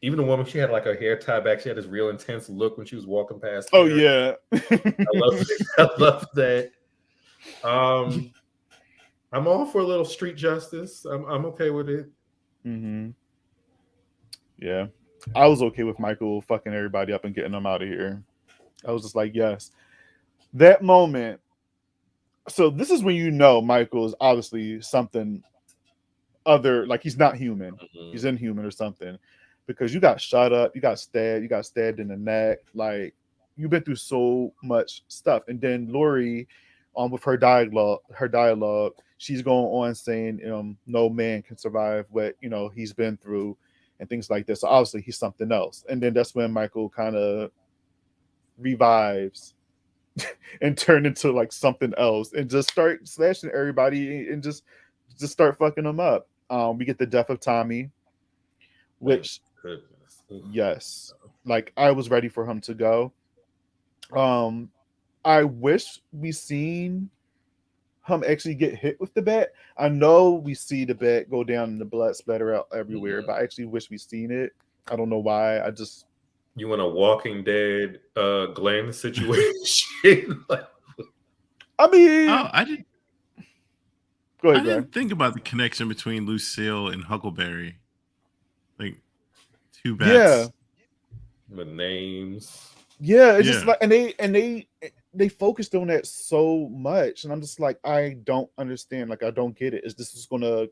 Even the woman, she had like her hair tied back. She had this real intense look when she was walking past. Oh, yeah. I love that. I'm all for a little street justice. I'm okay with it. Mm-hmm. Yeah. I was okay with Michael fucking everybody up and getting them out of here. I was just like, yes. That moment. So this is when you know Michael is obviously something other, like he's not human. Mm-hmm. He's inhuman or something. Because you got shot up, you got stabbed in the neck. Like, you've been through so much stuff. And then Lori, with her dialogue, she's going on saying, no man can survive what he's been through. and things like this. So obviously he's something else. And then that's when Michael kind of revives and turn into like something else and just start slashing everybody and just start fucking them up. We get the death of Tommy, which yes, like I was ready for him to go. I wish we seen him actually get hit with the bat. I know we see the bat go down and the blood splatter out everywhere, but I actually wish we seen it. I don't know why. I just you want a Walking Dead Glenn situation? I mean, I didn't. Go ahead, I didn't think about the connection between Lucille and Huckleberry. Like two bats. The names. Yeah, it's just like and they focused on that so much, and I'm just like, I don't understand. Like, I don't get it. Is this just gonna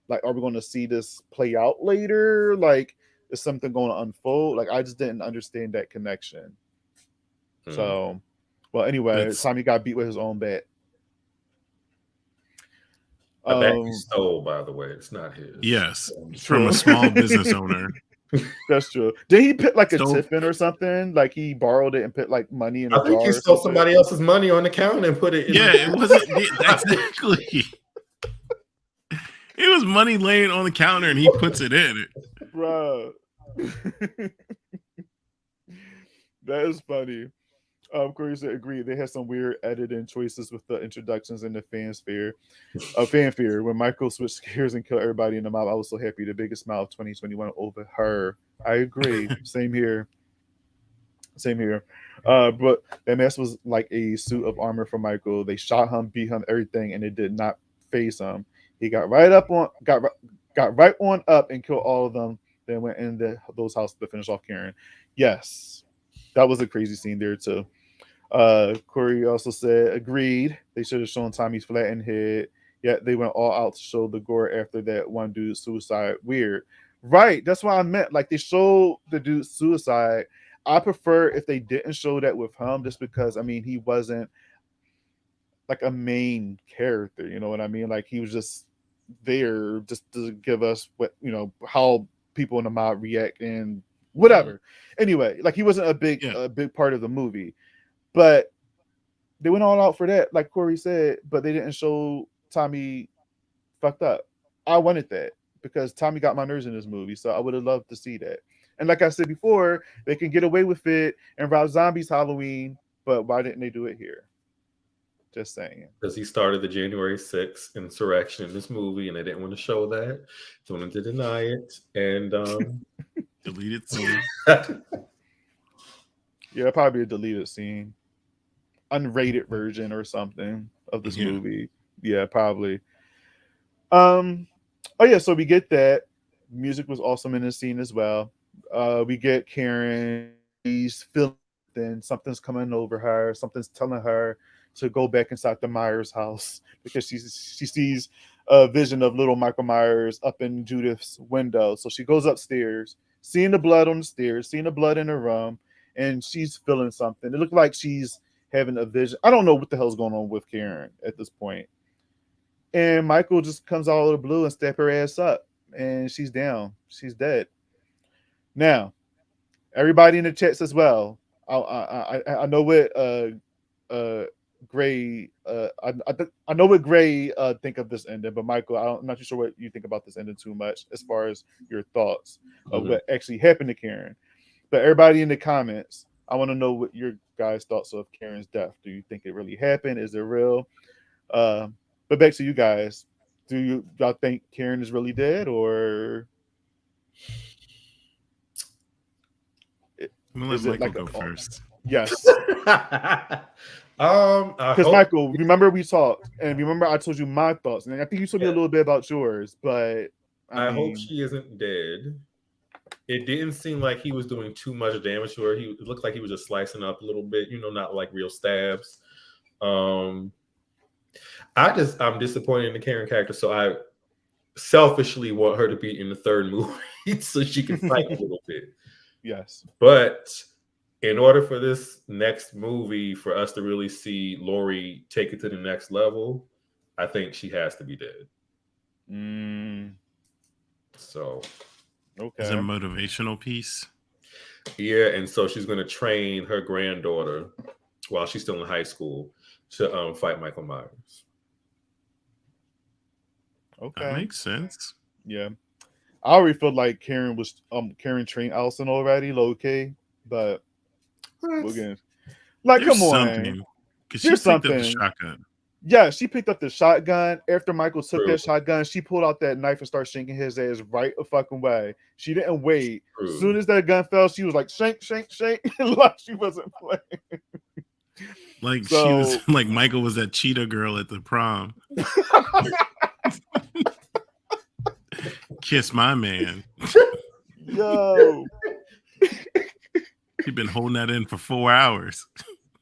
like, are we gonna see this play out later? Like, is something going to unfold? Like, I just didn't understand that connection. So, well, anyway, Tommy got beat with his own bat. A bat he stole, by the way. It's not his. Yes, from a small business owner. That's true. Did he put like a tip in or something? Like he borrowed it and put like money in a jar? I think he stole somebody else's money on the counter and put it in. Yeah, it wasn't exactly. It was money laying on the counter and he puts it in. Bro. That is funny. Corey said, agree. They had some weird editing choices with the introductions and the fanfare. When Michael switched gears and killed everybody in the mob, I was so happy. The biggest smile of 2021 over her. I agree. Same here. But that mask was like a suit of armor for Michael. They shot him, beat him, everything, and it did not phase him. He got right on up and killed all of them. Then went in those houses to finish off Karen. Yes, that was a crazy scene there too. Corey also said, agreed. They should have shown Tommy's flattened head. Yet they went all out to show the gore after that one dude's suicide. Weird. Right. That's what I meant. Like, they showed the dude's suicide. I prefer if they didn't show that with him, just because, I mean, he wasn't like a main character. You know what I mean? Like, he was just there just to give us what, you know, how people in the mob react and whatever. Anyway, like, he wasn't a big part of the movie. But they went all out for that, like Corey said, but they didn't show Tommy fucked up. I wanted that because Tommy got my nerves in this movie, so I would have loved to see that. And like I said before, they can get away with it and Rob Zombie's Halloween, but why didn't they do it here? Just saying. Because he started the January 6th insurrection in this movie, and they didn't want to show that. They wanted to deny it and deleted scene. Yeah, probably a deleted scene. Unrated version or something of this movie. Yeah, probably. Oh yeah, so we get that. Music was awesome in this scene as well. We get Karen. She's feeling something's coming over her. Something's telling her to go back inside the Myers house because she sees a vision of little Michael Myers up in Judith's window. So she goes upstairs, seeing the blood on the stairs, seeing the blood in her room, and she's feeling something. It looked like she's having a vision. I don't know what the hell's going on with Karen at this point. And Michael just comes out of the blue and stab her ass up. And she's down. She's dead. Now, everybody in the chats as well. I know what Grae. I know what Grae think of this ending, but Michael, I'm not too sure what you think about this ending too much as far as your thoughts of what actually happened to Karen. But everybody in the comments, I want to know what your guys' thoughts of Karen's death. Do you think it really happened? Is it real? But back to you guys. Do y'all think Karen is really dead, or I'm gonna let Michael go first? Yes. Because Michael, remember we talked, and remember I told you my thoughts, and I think you told me a little bit about yours. But I hope she isn't dead. It didn't seem like he was doing too much damage to her. It looked like he was just slicing up a little bit, you know, not like real stabs. I'm disappointed in the Karen character, so I selfishly want her to be in the third movie so she can fight a little bit. Yes. But in order for this next movie for us to really see Laurie take it to the next level, I think she has to be dead. So As a Okay. motivational piece. Yeah, and so she's going to train her granddaughter while she's still in high school to fight Michael Myers. Okay. That makes sense. Yeah. I already felt like Karen trained Allison already, low key, but we're gonna like There's come on. something because she Here's picked up the something. shotgun. Yeah, she picked up the shotgun. After Michael took True. that shotgun, she pulled out that knife and started shanking his ass right a fucking way. She didn't wait. True. As soon as that gun fell, she was like, shank, shank, shank, like she wasn't playing. Like she was like Michael was that cheetah girl at the prom. Kiss my man. Yo. He'd been holding that in for 4 hours.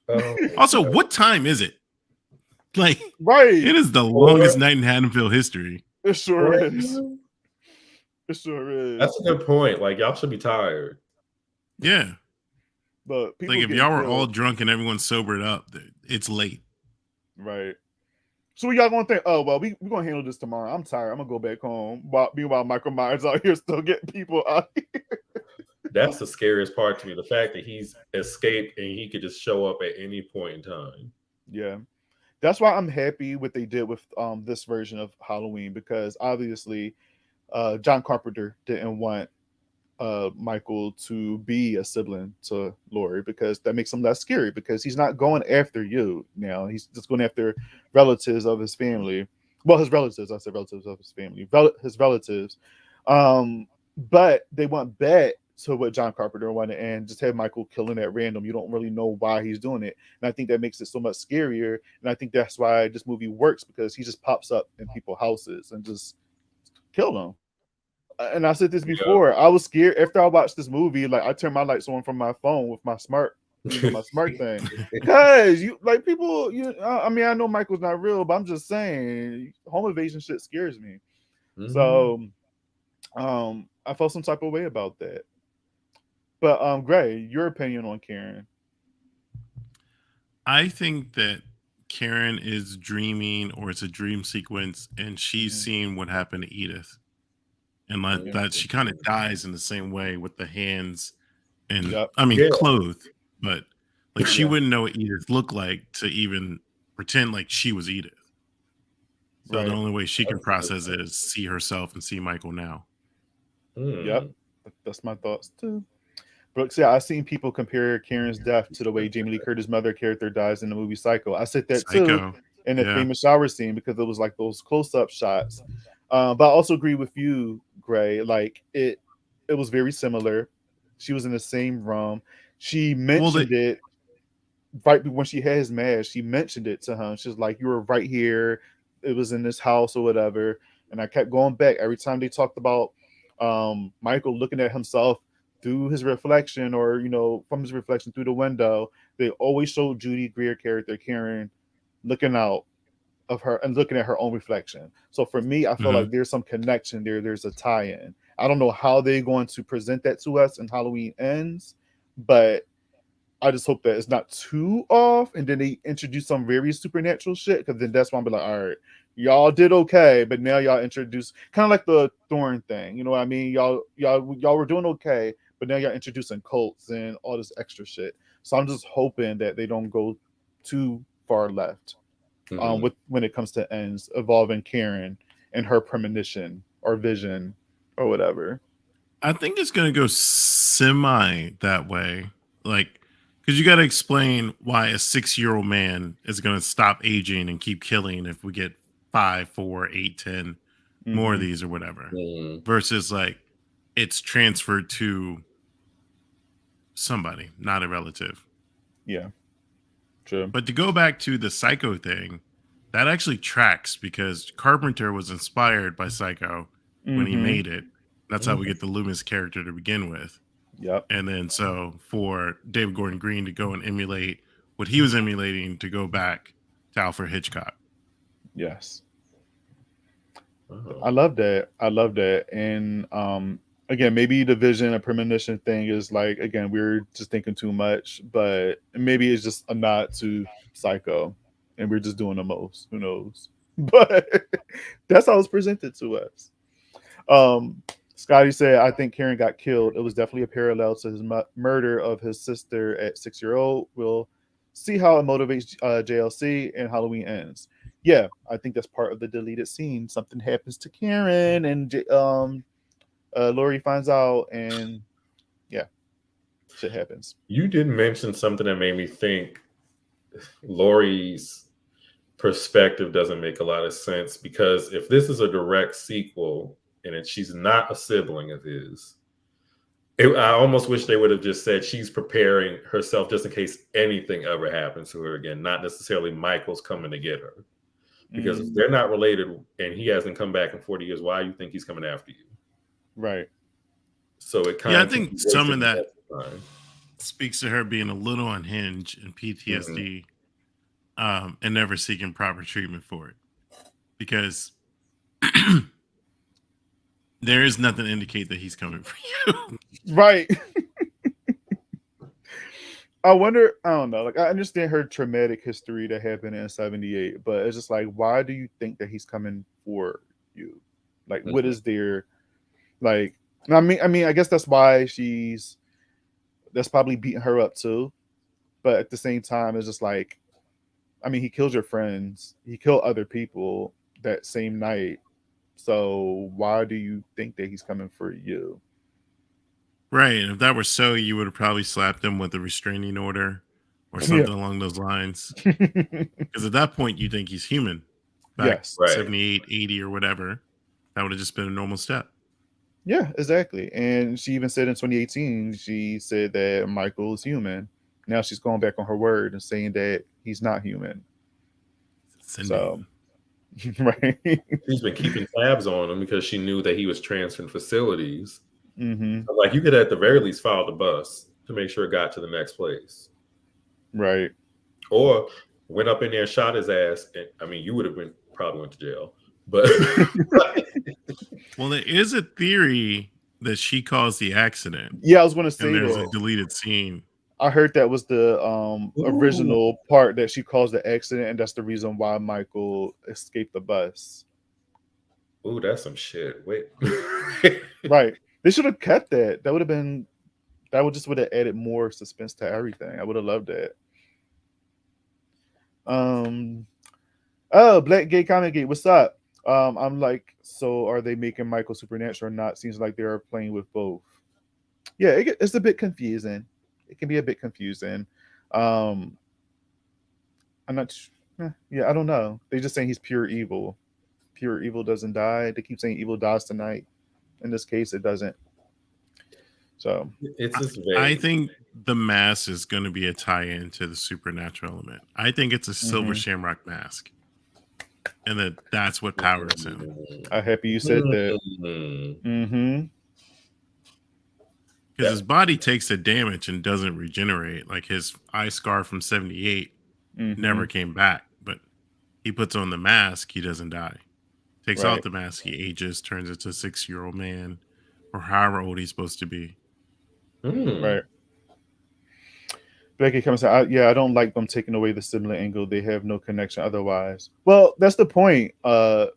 Oh, Also, what time is it? Like, right. it is the longest night in Haddonfield history. It sure is. It sure is. That's a good point. Like, y'all should be tired. Yeah. But like, if y'all were all drunk and everyone's sobered up, it's late. Right. So y'all gonna think, oh well, we're gonna handle this tomorrow. I'm tired. I'm gonna go back home. Meanwhile, Michael Myers out here still getting people out here. That's the scariest part to me. The fact that he's escaped and he could just show up at any point in time. Yeah. That's why I'm happy what they did with this version of Halloween, because obviously John Carpenter didn't want Michael to be a sibling to Laurie, because that makes him less scary, because he's not going after you now. He's just going after relatives of his family. Well, his relatives. I said relatives of his family. His relatives. But they went back to what John Carpenter wanted and just have Michael killing at random. You don't really know why he's doing it. And I think that makes it so much scarier. And I think that's why this movie works, because he just pops up in people's houses and just kill them. And I said this before, I was scared after I watched this movie. Like, I turned my lights on from my phone with my smart thing, because you like people. I mean, I know Michael's not real, but I'm just saying, home invasion shit scares me. Mm-hmm. So, I felt some type of way about that. But Grae, your opinion on Karen? I think that Karen is dreaming, or it's a dream sequence, and she's seeing what happened to Edith. And like that, she kind of dies in the same way with the hands and clothed, but like she wouldn't know what Edith looked like to even pretend like she was Edith. So the only way she can process it is see herself and see Michael now. Yep, that's my thoughts too. Brooks, yeah, I've seen people compare Karen's death to the way Jamie Lee Curtis' mother character dies in the movie Psycho. I said that too in the famous shower scene, because it was like those close-up shots. But I also agree with you, Grae. Like it was very similar. She was in the same room. She mentioned it right when she had his mask. She mentioned it to him. She was like, "You were right here. It was in this house or whatever." And I kept going back every time they talked about Michael looking at himself through his reflection, or from his reflection through the window. They always showed Judy Greer character Karen looking out of her and looking at her own reflection. So for me, I feel like there's some connection there. There's a tie-in. I don't know how they're going to present that to us in Halloween Ends, but I just hope that it's not too off, and then they introduce some very supernatural shit, because then that's why I'm like, all right, y'all did okay, but now y'all introduce kind of like the Thorn thing. You know what I mean? Y'all were doing okay, but now y'all introducing cults and all this extra shit. So I'm just hoping that they don't go too far left. When it comes to Ends involving Karen and her premonition or vision or whatever. I think it's going to go semi that way. Like, because you got to explain why a 6-year-old man is going to stop aging and keep killing if we get 5, 4, 8, 10 more of these or whatever. Versus like it's transferred to somebody, not a relative. Yeah. True. But to go back to the Psycho thing, that actually tracks, because Carpenter was inspired by Psycho when he made it. That's how we get the Loomis character to begin with. Yep. And then so for David Gordon Green to go and emulate what he was emulating, to go back to Alfred Hitchcock. Yes. I love that. And again, maybe the vision and premonition thing is like, again, we're just thinking too much, but maybe it's just a nod to Psycho and we're just doing the most. Who knows? But that's how it's presented to us. Scotty said, I think Karen got killed. It was definitely a parallel to his murder of his sister at 6-year-old. We'll see how it motivates JLC and Halloween ends. Yeah, I think that's part of the deleted scene. Something happens to Karen and Lori finds out, and yeah, shit happens. You did mention something that made me think Lori's perspective doesn't make a lot of sense, because if this is a direct sequel and she's not a sibling of his, I almost wish they would have just said she's preparing herself just in case anything ever happens to her again, not necessarily Michael's coming to get her. Because if they're not related and he hasn't come back in 40 years, why do you think he's coming after you? Right. So it kind of... I think some of that speaks to her being a little unhinged and PTSD, and never seeking proper treatment for it. Because there is nothing to indicate that he's coming for you. Right. I wonder, I don't know. Like, I understand her traumatic history that happened in 78, but it's just like, why do you think that he's coming for you? Like, what is there? Like, I mean, I guess that's why that's probably beating her up too. But at the same time, it's just like, I mean, he killed your friends. He killed other people that same night. So why do you think that he's coming for you? Right. And if that were so, you would have probably slapped him with a restraining order or something along those lines. Because at that point, you think he's human. Back 78, 80 or whatever. That would have just been a normal step. Yeah, exactly. And she even said in 2018, she said that Michael is human. Now she's going back on her word and saying that he's not human. So, right. She's been keeping tabs on him because she knew that he was transferring facilities. Like, you could at the very least file the bus to make sure it got to the next place. Right. Or went up in there and shot his ass. And, I mean, you would have probably went to jail. But well, there is a theory that she caused the accident. Yeah, I was going to say there's a deleted scene. I heard that was the original part, that she caused the accident, and that's the reason why Michael escaped the bus. Ooh, that's some shit. Wait. Right. They should have kept that. That would have added more suspense to everything. I would have loved that. Oh, Black Gay Comic Gate, what's up? I'm like, so are they making Michael supernatural or not? Seems like they are playing with both. Yeah, it's a bit confusing. It can be a bit confusing. I'm not. Yeah, I don't know. They're just saying he's pure evil. Pure evil doesn't die. They keep saying evil dies tonight. In this case, it doesn't. So it's just I think the mask is going to be a tie-in to the supernatural element. I think it's a silver shamrock mask, and that's what powers him. I'm happy you said that. Because his body takes the damage and doesn't regenerate. Like his eye scar from 78 never came back, but he puts on the mask, he doesn't die. Takes out the mask, he ages, turns into a 6-year-old man, or however old he's supposed to be. Right. Becky comes out. Yeah, I don't like them taking away the sibling angle. They have no connection otherwise. Well, that's the point. Black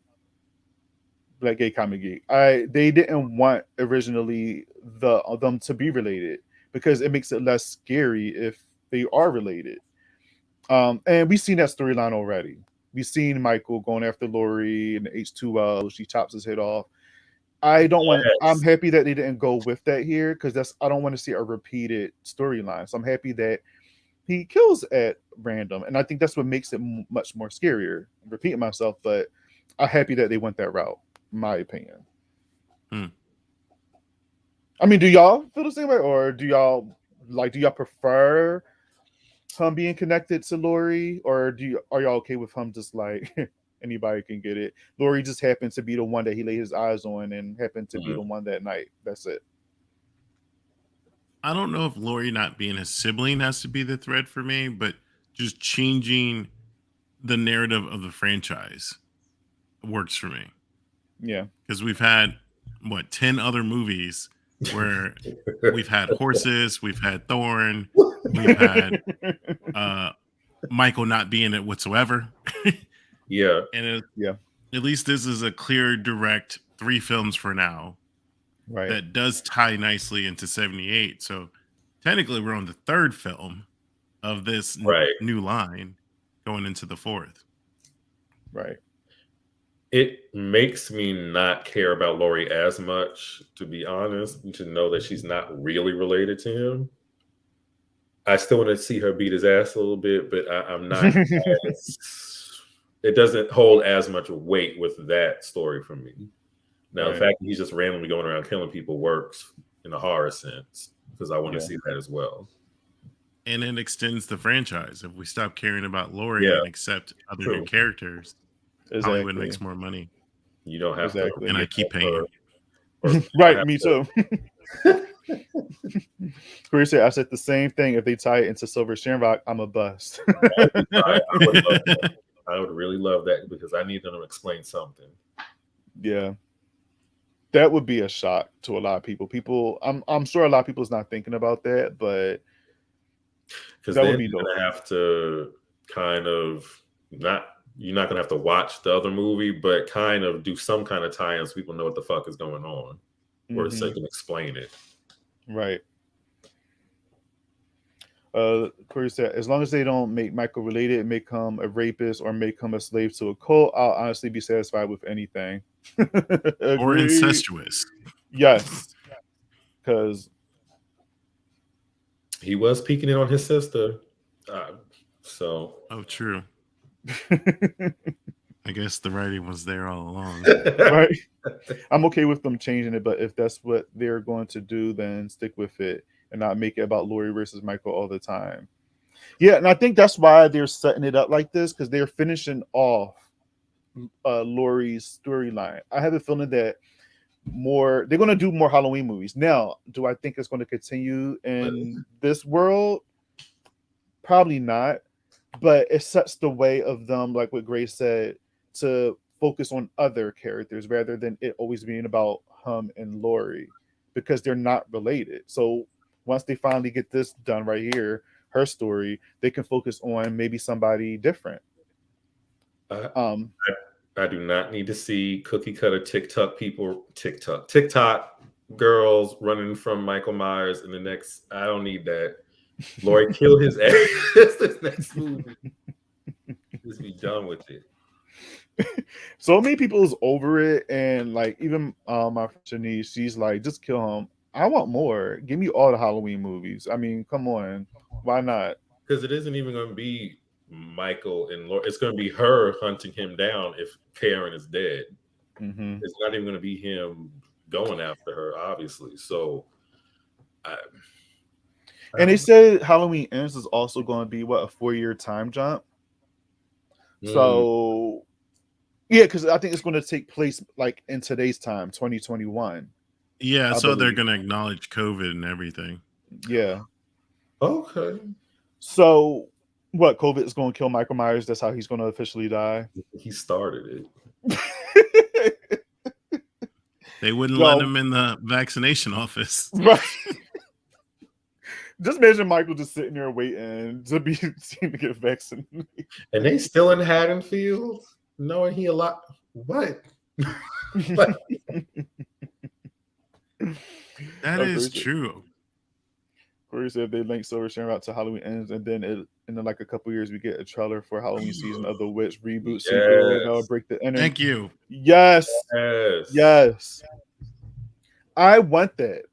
Gay Comic Geek. They didn't want originally them to be related because it makes it less scary if they are related. And we've seen that storyline already. We've seen Michael going after Lori in the H2O. She chops his head off. I don't want. I'm happy that they didn't go with that here because I don't want to see a repeated storyline. So I'm happy that he kills at random, and I think that's what makes it much more scarier. I'm repeating myself, but I'm happy that they went that route. In my opinion. I mean, do y'all feel the same way, or do y'all prefer him being connected to Lori, or are y'all okay with him just like anybody can get it? Lori just happened to be the one that he laid his eyes on and happened to be the one that night. That's it. I don't know if Lori not being a sibling has to be the thread for me, but just changing the narrative of the franchise works for me. Yeah. Because we've had, 10 other movies where we've had horses, we've had Thorn, we've had Michael not being it whatsoever. Yeah. And at least this is a clear, direct 3 films for now. that does tie nicely into 78. So technically, we're on the third film of this new line going into the fourth. Right. It makes me not care about Laurie as much, to be honest, to know that she's not really related to him. I still want to see her beat his ass a little bit, but I'm not. It doesn't hold as much weight with that story for me. Now, the fact that he's just randomly going around killing people works in a horror sense, because I want to see that as well. And it extends the franchise. If we stop caring about Laurie and accept other new characters, Hollywood makes more money. You don't have to. And I keep paying. Right, me too. Corey said, I said the same thing. If they tie it into Silver Shamrock, I'm a bust. I would really love that, because I need them to explain something. Yeah. That would be a shock to a lot of people. I'm sure a lot of people's not thinking about that, but because then you're gonna have to kind of you're not gonna have to watch the other movie, but kind of do some kind of tie-in so people know what the fuck is going on, or so they can explain it. Right. Corey said, as long as they don't make Michael related, make him a rapist, or make him a slave to a cult, I'll honestly be satisfied with anything. Or incestuous. Yes. Because he was peeking in on his sister. Oh, true. I guess the writing was there all along. Right. I'm okay with them changing it, but if that's what they're going to do, then stick with it and not make it about Laurie versus Michael all the time. Yeah, and I think that's why they're setting it up like this, because they're finishing off Laurie's storyline. I have a feeling that they're going to do more Halloween movies. Now, do I think it's going to continue in this world? Probably not, but it sets the way of them, like what Grace said, to focus on other characters rather than it always being about him and Laurie, because they're not related. So once they finally get this done right here, her story, they can focus on maybe somebody different. I do not need to see cookie cutter TikTok girls running from Michael Myers in the next. I don't need that. Laurie killed his ass this next movie. Just be done with it. So many people is over it, and like even my friend Shanice, she's like, just kill him. I want more. Give me all the Halloween movies. I mean, come on, why not? Because it isn't even going to be Michael and Laurie. It's going to be her hunting him down if Karen is dead. Mm-hmm. It's not even going to be him going after her, obviously. So, and they said Halloween Ends is also going to be a 4-year time jump. So, yeah, because I think it's going to take place like in today's time, 2021. Yeah, so they're going to acknowledge COVID and everything. Yeah. Okay. So, what, COVID is going to kill Michael Myers? That's how he's going to officially die? He started it. They wouldn't let him in the vaccination office. Right. Just imagine Michael just sitting there waiting to be seen to get vaccinated. And they still in Haddonfield, knowing he a lot. What? That is true. Corey said they link Silver Shamrock to Halloween Ends, and then in like a couple years we get a trailer for Halloween season of the Witch reboot sequel, and that'll break the internet. Thank you. Yes. I want that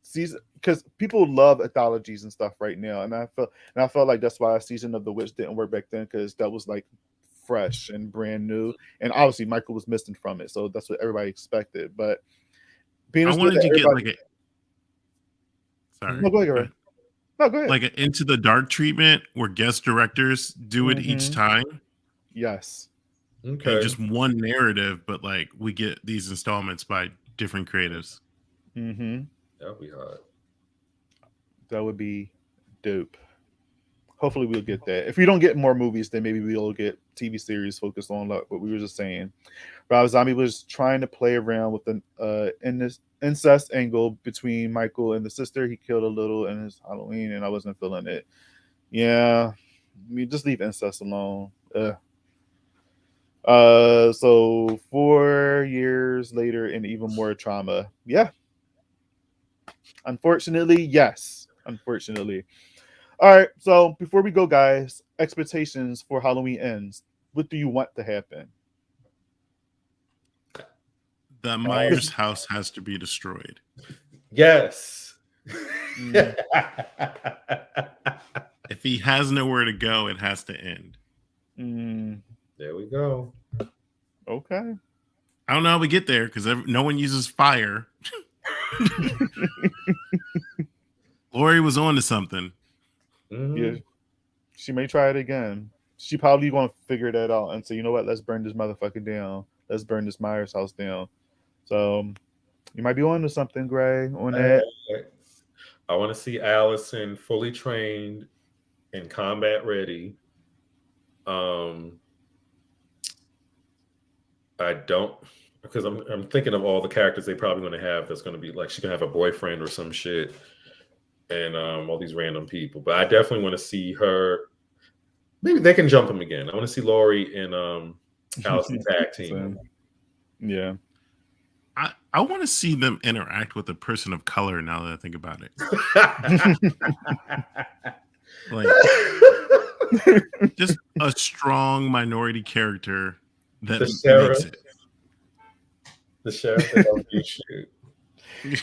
season, because people love anthologies and stuff right now, and I felt like that's why a season of the Witch didn't work back then, because that was like fresh and brand new, and obviously Michael was missing from it, so that's what everybody expected. But I wanted to get like a No, go ahead. Like an Into the Dark treatment where guest directors do it each time. Yes. Okay. And just one narrative, but like we get these installments by different creatives. Mm-hmm. That'd be hot. That would be dope. Hopefully we'll get that. If we don't get more movies, then maybe we'll get TV series focused on like what we were just saying. Rob Zombie was trying to play around with an incest angle between Michael and the sister. He killed a little in his Halloween, and I wasn't feeling it. Yeah, I mean, just leave incest alone. So 4 years later and even more trauma. Yeah. Unfortunately, yes. Unfortunately. All right. So before we go, guys, expectations for Halloween Ends. What do you want to happen? The Myers house has to be destroyed. Yes. If he has nowhere to go, it has to end. There we go. Okay. I don't know how we get there because no one uses fire. Lori was on to something. Yeah. She may try it again. She probably gonna figure that out and say, you know what, let's burn this motherfucker down. Let's burn this Myers house down. So you might be on to something, Grae, on that. I want to see Allison fully trained and combat ready. I don't, because I'm thinking of all the characters they probably going to have. That's going to be like she's gonna have a boyfriend or some shit, and all these random people. But I definitely want to see her. Maybe they can jump them again. I want to see Lori and Allison tag team. Yeah. I want to see them interact with a person of color now that I think about it. Like, just a strong minority character that makes it. The sheriff.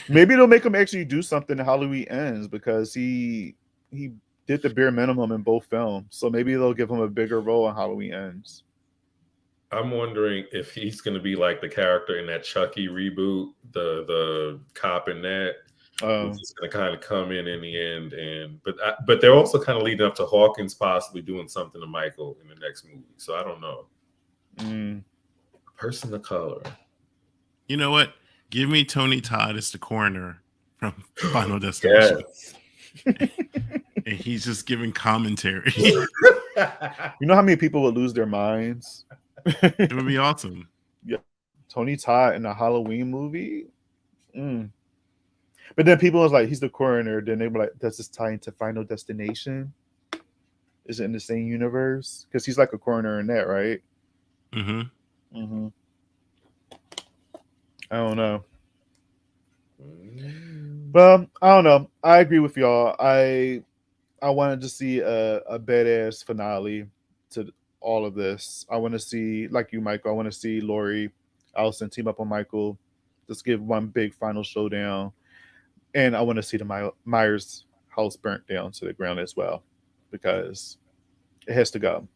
Maybe they'll make him actually do something in Halloween Ends because he did the bare minimum in both films. So maybe they'll give him a bigger role in Halloween Ends. I'm wondering if he's going to be like the character in that Chucky reboot, the cop in that. He's going to kind of come in the end, but they're also kind of leading up to Hawkins possibly doing something to Michael in the next movie. So I don't know. Person of color. You know what? Give me Tony Todd as the coroner from Final Destination. Yes. And he's just giving commentary. You know how many people would lose their minds? It would be awesome. Yeah, Tony Todd in a Halloween movie. But then people was like, he's the coroner. Then they were like, does this tie into Final Destination? Is it in the same universe? Because he's like a coroner in that, right? I don't know. Well, I don't know. I agree with y'all. I wanted to see a badass finale to all of this. I want to see, like you, Michael, I want to see Lori, Allison team up on Michael. Just give one big final showdown. And I want to see the Myers house burnt down to the ground as well, because it has to go.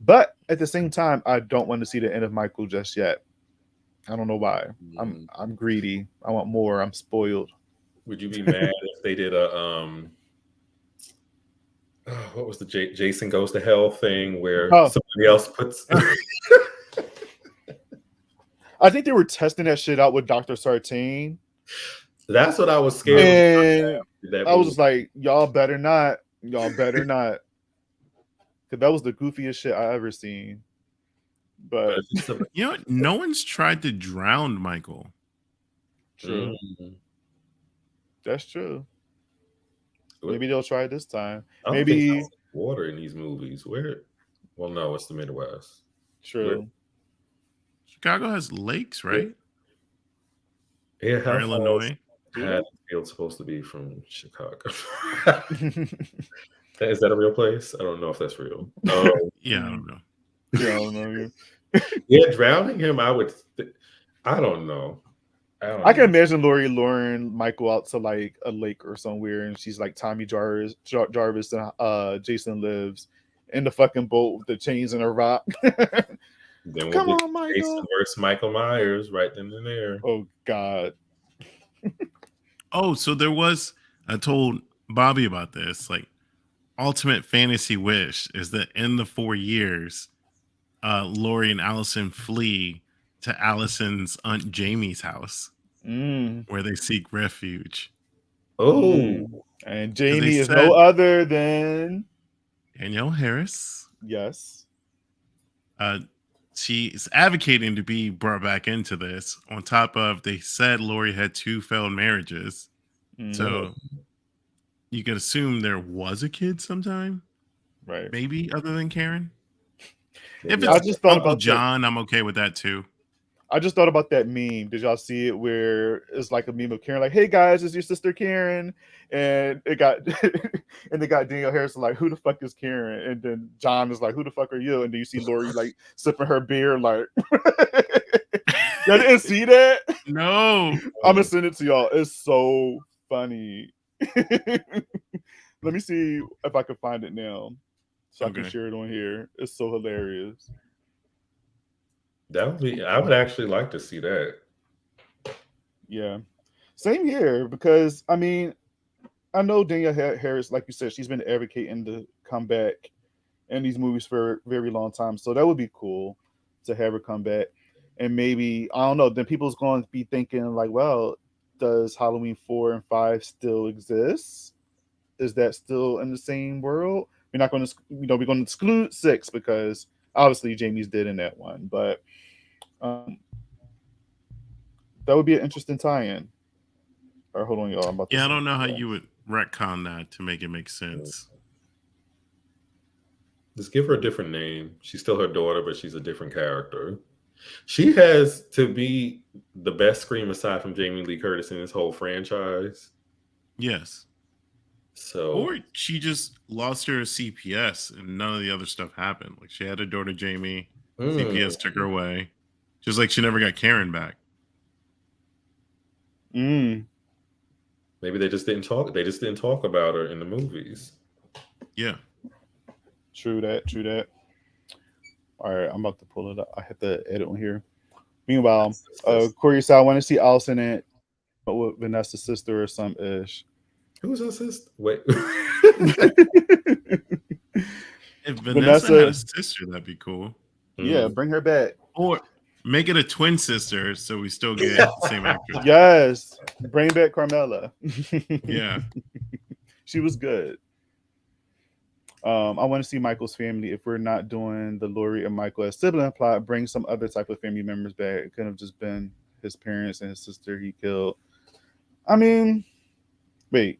But at the same time, I don't want to see the end of Michael just yet. I don't know why. I'm greedy. I want more. I'm spoiled. Would you be mad if they did a what was the Jason Goes to Hell thing where somebody else puts? I think they were testing that shit out with Dr. Sartain. That's what I was scared of. I was just like, y'all better not. Y'all better not. Because that was the goofiest shit I ever seen. But you know what? No one's tried to drown Michael. True. That's true. Maybe they'll try it this time. Maybe water in these movies. Where? Well, no, it's the Midwest. True. Chicago has lakes, right? Yeah, or Illinois. Haddonfield's supposed to be from Chicago. Is that a real place? I don't know if that's real. Yeah, I don't know. Yeah, I don't know. Yeah, drowning him, I would. I don't know. I can imagine Lori luring Michael out to like a lake or somewhere, and she's like Tommy Jarvis and Jason Lives in the fucking boat with the chains and a rock. Then come on, Michael. Jason versus Michael Myers right then and there. Oh God. So there was. I told Bobby about this. Like, ultimate fantasy wish is that in the 4 years, Lori and Allison flee to Allison's Aunt Jamie's house, where they seek refuge. And Jamie is no other than Danielle Harris. Yes. She is advocating to be brought back into this. On top of, they said Lori had 2 failed marriages, so you could assume there was a kid sometime, right? Maybe other than Karen. If I it's just thought Uncle about John, I'm okay with that too. I just thought about that meme. Did y'all see it where it's like a meme of Karen, like, "Hey guys, it's your sister Karen," and it got and they got Danielle Harrison like, "Who the fuck is Karen?" And then John is like, "Who the fuck are you?" And then you see Lori like sipping her beer, like, y'all didn't see that? No, I'm gonna send it to y'all. It's so funny. Let me see if I can find it now, so I can share it on here. It's so hilarious. That would be. I would actually like to see that. Yeah, same here, because I mean, I know Danielle Harris, like you said, she's been advocating to come back in these movies for a very long time. So that would be cool to have her come back. And maybe, I don't know, then people's going to be thinking like, well, does Halloween 4 and 5 still exist? Is that still in the same world? We're not going to, we're going to exclude 6 because obviously Jamie's dead in that one. But that would be an interesting tie-in. All right, hold on, y'all. I'm about to I don't know how you would retcon that to make it make sense. Just give her a different name. She's still her daughter, but she's a different character. She has to be the best Scream aside from Jamie Lee Curtis in this whole franchise. Yes. So, or she just lost her CPS and none of the other stuff happened. Like she had a daughter, Jamie. CPS took her away, just like she never got Karen back. Mm. Maybe they just didn't talk. They just didn't talk about her in the movies. Yeah. True that. True that. All right, I'm about to pull it up. I have to edit on here. Meanwhile, Corey said I want to see Allison and with Vanessa's sister or some ish. Who's her sister? Wait. If Vanessa had a sister, that'd be cool. Yeah, bring her back. Or make it a twin sister so we still get the same actress. Yes. Bring back Carmela. Yeah. She was good. I want to see Michael's family. If we're not doing the Lori and Michael as sibling plot, bring some other type of family members back. It could have just been his parents and his sister he killed. I mean, wait.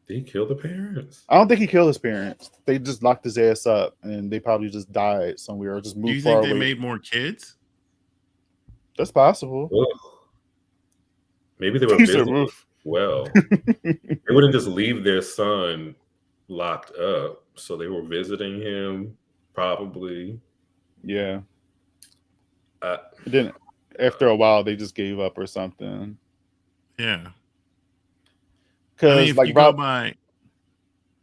Did he kill the parents? I don't think he killed his parents. They just locked his ass up and they probably just died somewhere or just moved far away. Do you think they made more kids? That's possible. Maybe they were visiting. Well, they wouldn't just leave their son locked up, so they were visiting him probably. Yeah. Then after a while they just gave up or something. Yeah. Because I mean, if like you Rob, go by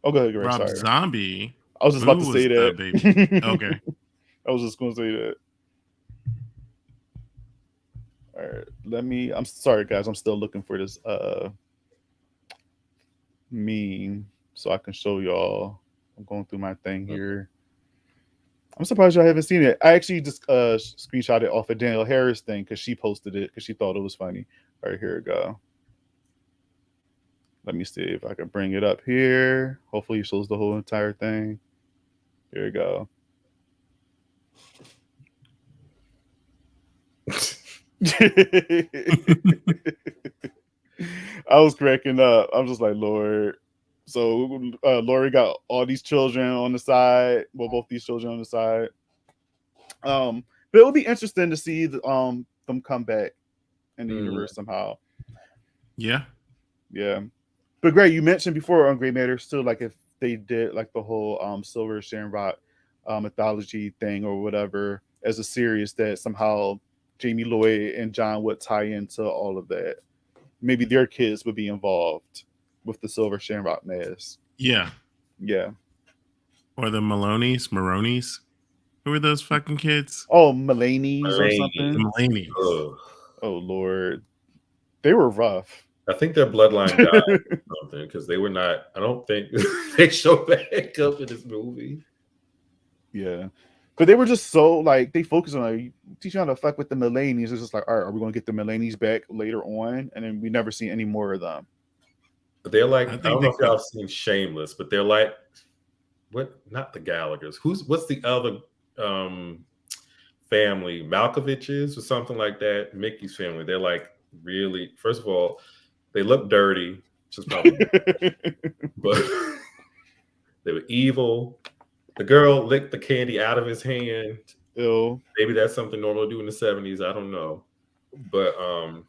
go ahead, Greg, Rob sorry. Zombie, I was just about to say that. Baby. Okay. I was just going to say that. All right, I'm sorry guys, I'm still looking for this meme so I can show y'all. I'm going through my thing here. I'm surprised y'all haven't seen it. I actually just screenshot it off of Danielle Harris thing because she posted it because she thought it was funny. All right, here we go. Let me see if I can bring it up here. Hopefully it shows the whole entire thing. Here we go. I was cracking up. I'm just like, Lord. So Lori got all these children on the side. Well, both these children on the side. But it would be interesting to see them come back in the universe somehow. Yeah. Yeah. But Grae, you mentioned before on Grey Matter still, like if they did like the whole Silver Shamrock mythology thing or whatever as a series that somehow Jamie Lloyd and John would tie into all of that. Maybe their kids would be involved with the Silver Shamrock mask. Yeah. Yeah. Or the Maronis. Who are those fucking kids? Oh, Mulaney's or something. The Mulaney's. Oh Lord. They were rough. I think their bloodline died or something because they were not. I don't think they show back up in this movie. Yeah, but they were just so like they focused on like teaching how to fuck with the Mulaney's. It's just like, all right, are we going to get the Mulaney's back later on? And then we never see any more of them. But they're like, I don't know if y'all have seen Shameless, but they're like, what? Not the Gallaghers. What's the other family? Malkovich's or something like that. Mickey's family. They're like really. First of all, they look dirty, which is probably, but they were evil. The girl licked the candy out of his hand. Ew. Maybe that's something normal to do in the 70s. I don't know. But I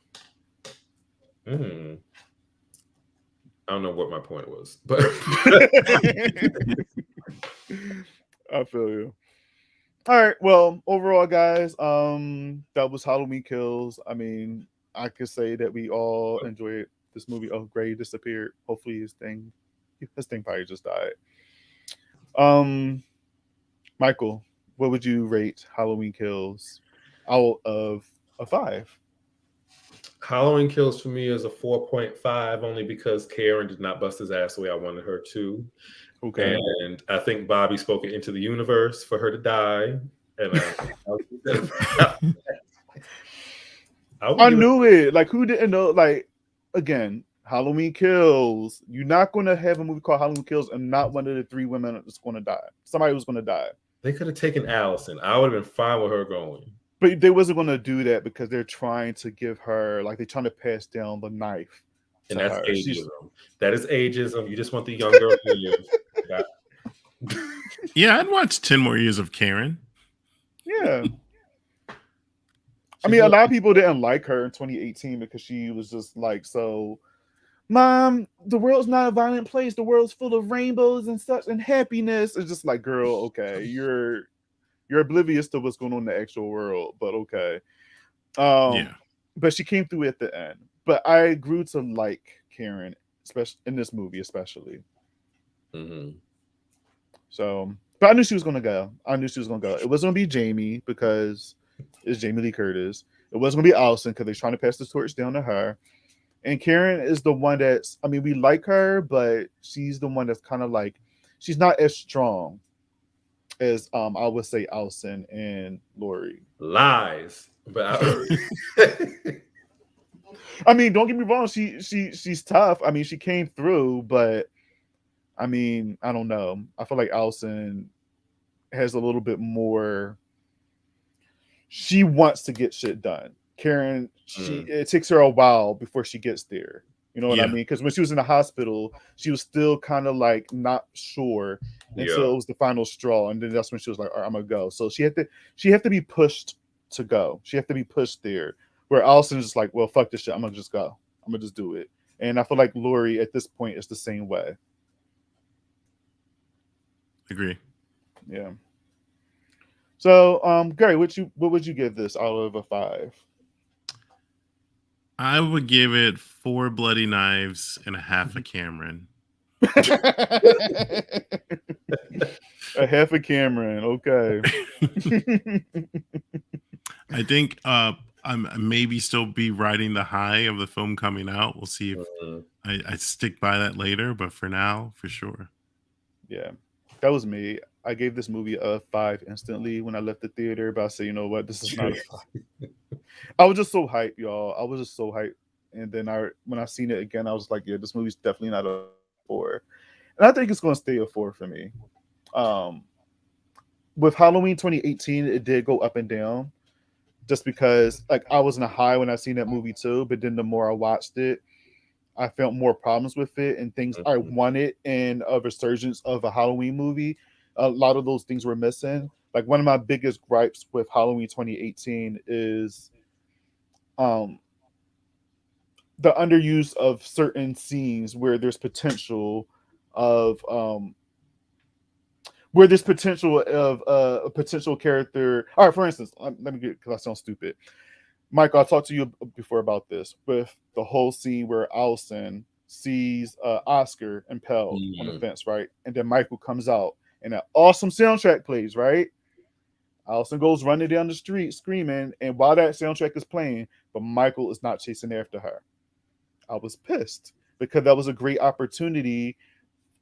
don't know what my point was. But I feel you. All right. Well, overall, guys, that was Halloween Kills. I mean, I could say that we all enjoyed this movie. Oh, Grae disappeared. Hopefully his thing probably just died. Michael, what would you rate Halloween Kills out of a 5? Halloween Kills for me is a 4.5, only because Karen did not bust his ass the way I wanted her to. Okay. And I think Bobby spoke it into the universe for her to die. And I knew it. Like, who didn't know? Like, again, Halloween Kills. You're not going to have a movie called Halloween Kills and not one of the 3 women that's going to die. Somebody was going to die. They could have taken Allison. I would have been fine with her going. But they wasn't going to do that because they're trying to give her, like, they're trying to pass down the knife. And that's her. Ageism. That is ageism. You just want the young girl to live. Yeah, I'd watch 10 more years of Karen. Yeah. I mean, a lot of people didn't like her in 2018 because she was just like, so, Mom, the world's not a violent place. The world's full of rainbows and such and happiness. It's just like, girl, okay, you're oblivious to what's going on in the actual world, but okay. Yeah. But she came through at the end. But I grew to like Karen, especially in this movie, especially. Mm-hmm. So, but I knew she was gonna go. It wasn't gonna be Jamie because it's Jamie Lee Curtis. It wasn't gonna be Allison because they're trying to pass the torch down to her. And Karen is the one that's, I mean, we like her, but she's the one that's kind of like, she's not as strong as I would say Allison and Lori. Lies. But I mean, don't get me wrong, she's tough. I mean, she came through, but I mean, I don't know. I feel like Allison has a little bit more. She wants to get shit done. Karen, it takes her a while before she gets there. You know what I mean? Because when she was in the hospital, she was still kind of like not sure until it was the final straw, and then that's when she was like, "All right, I'm gonna go." So she had to be pushed to go. She had to be pushed there. Where Allison is just like, "Well, fuck this shit. I'm gonna just go. I'm gonna just do it." And I feel like Lori at this point is the same way. Agree. Yeah. So, Gary, what would you give this out of a 5? I would give it 4 bloody knives and a half a Cameron. A half a Cameron, okay. I think I'm maybe still be riding the high of the film coming out. We'll see if I stick by that later, but for now, for sure. Yeah, that was me. I gave this movie a 5 instantly when I left the theater, but I said, you know what, this is not a 5. I was just so hyped, y'all. I was just so hyped. And then when I seen it again, I was like, yeah, this movie's definitely not a 4. And I think it's going to stay a 4 for me. With Halloween 2018, it did go up and down just because like I was in a high when I seen that movie too. But then the more I watched it, I felt more problems with it and things I wanted in a resurgence of a Halloween movie. A lot of those things were missing. Like one of my biggest gripes with Halloween 2018 is the underuse of certain scenes where there's potential of a potential character. All right, for instance, let me get, because I sound stupid. Michael, I talked to you before about this with the whole scene where Allison sees Oscar impaled on the fence, right? And then Michael comes out and that awesome soundtrack plays, right? Allison goes running down the street screaming, and while that soundtrack is playing, but Michael is not chasing after her. I was pissed because that was a great opportunity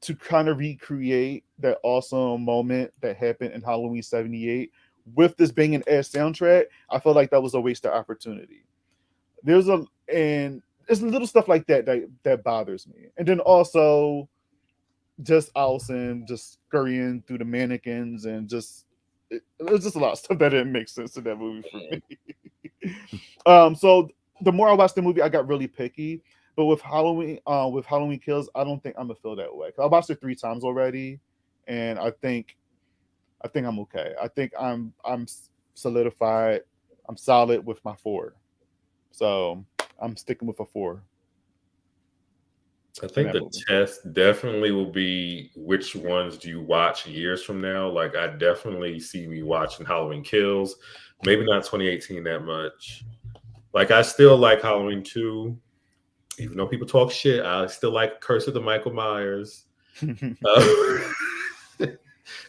to kind of recreate that awesome moment that happened in Halloween 78 with this banging ass soundtrack. I felt like that was a wasted opportunity. And it's little stuff like that bothers me. And then also just Allison just scurrying through the mannequins and just it was just a lot of stuff that didn't make sense in that movie for me. So the more I watched the movie, I got really picky. But with Halloween Kills, I don't think I'm gonna feel that way. I watched it 3 times already, and I think I think I'm okay. I think I'm solidified. I'm solid with my 4. So I'm sticking with a 4. I think the test definitely will be which ones do you watch years from now. Like I definitely see me watching Halloween Kills. Maybe not 2018 that much. Like I still like Halloween 2. Even though people talk shit, I still like Curse of the Michael Myers.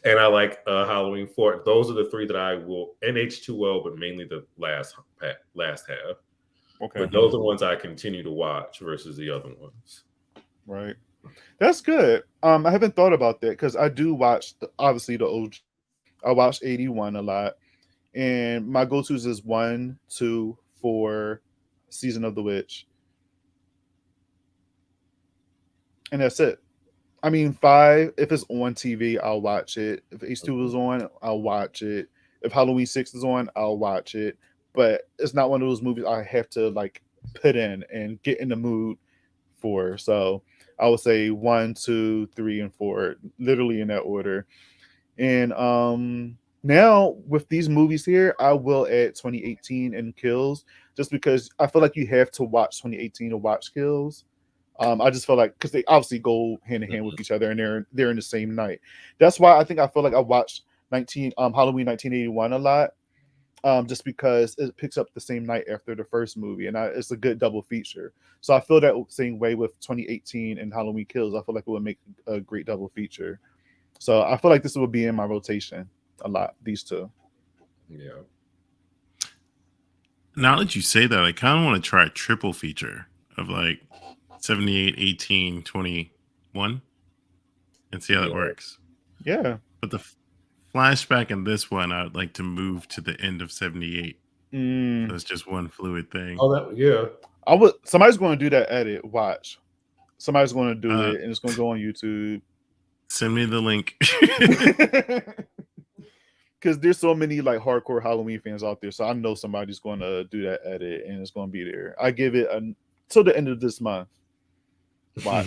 And I like Halloween 4. Those are the 3 that I will, and H2O, but mainly the last half. Okay. But those are the ones I continue to watch versus the other ones. Right. That's good. I haven't thought about that because I do watch, obviously, the OG. I watch 81 a lot. And my go-tos is 1, 2, 4, Season of the Witch. And that's it. I mean, 5, if it's on TV, I'll watch it. If H2 is on, I'll watch it. If Halloween 6 is on, I'll watch it. But it's not one of those movies I have to like put in and get in the mood for. So I would say 1, 2, 3, and 4, literally in that order. And now with these movies here, I will add 2018 and Kills, just because I feel like you have to watch 2018 to watch Kills. I just feel like because they obviously go hand in hand with each other, and they're in the same night. That's why I feel like I watched Halloween 1981 a lot, just because it picks up the same night after the first movie, and it's a good double feature. So I feel that same way with 2018 and Halloween Kills. I feel like it would make a great double feature. So I feel like this will be in my rotation a lot. These 2. Yeah. Now that you say that, I kind of want to try a triple feature of like 78, 18, 21 and see how it works. Yeah. But the flashback in this one, I would like to move to the end of 78. So it's just one fluid thing. Oh, yeah. Somebody's going to do that edit. Watch. Somebody's going to do it, and it's going to go on YouTube. Send me the link. Because there's so many like hardcore Halloween fans out there, so I know somebody's going to do that edit, and it's going to be there. I give it till the end of this month. Watch.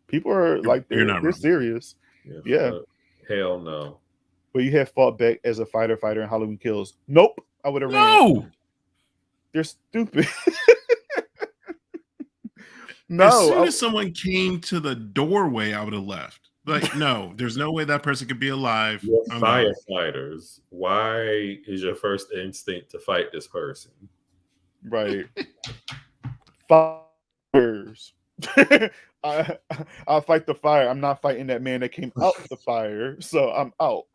People are like they're serious. Yeah. Hell no. But you have fought back as a fighter in Halloween Kills. Nope. I would have ran. No. They're stupid. No. As soon as someone came to the doorway, I would have left. Like, no, there's no way that person could be alive. Firefighters. Why is your first instinct to fight this person? Right. Fires. I'll fight the fire. I'm not fighting that man that came out the fire. So I'm out.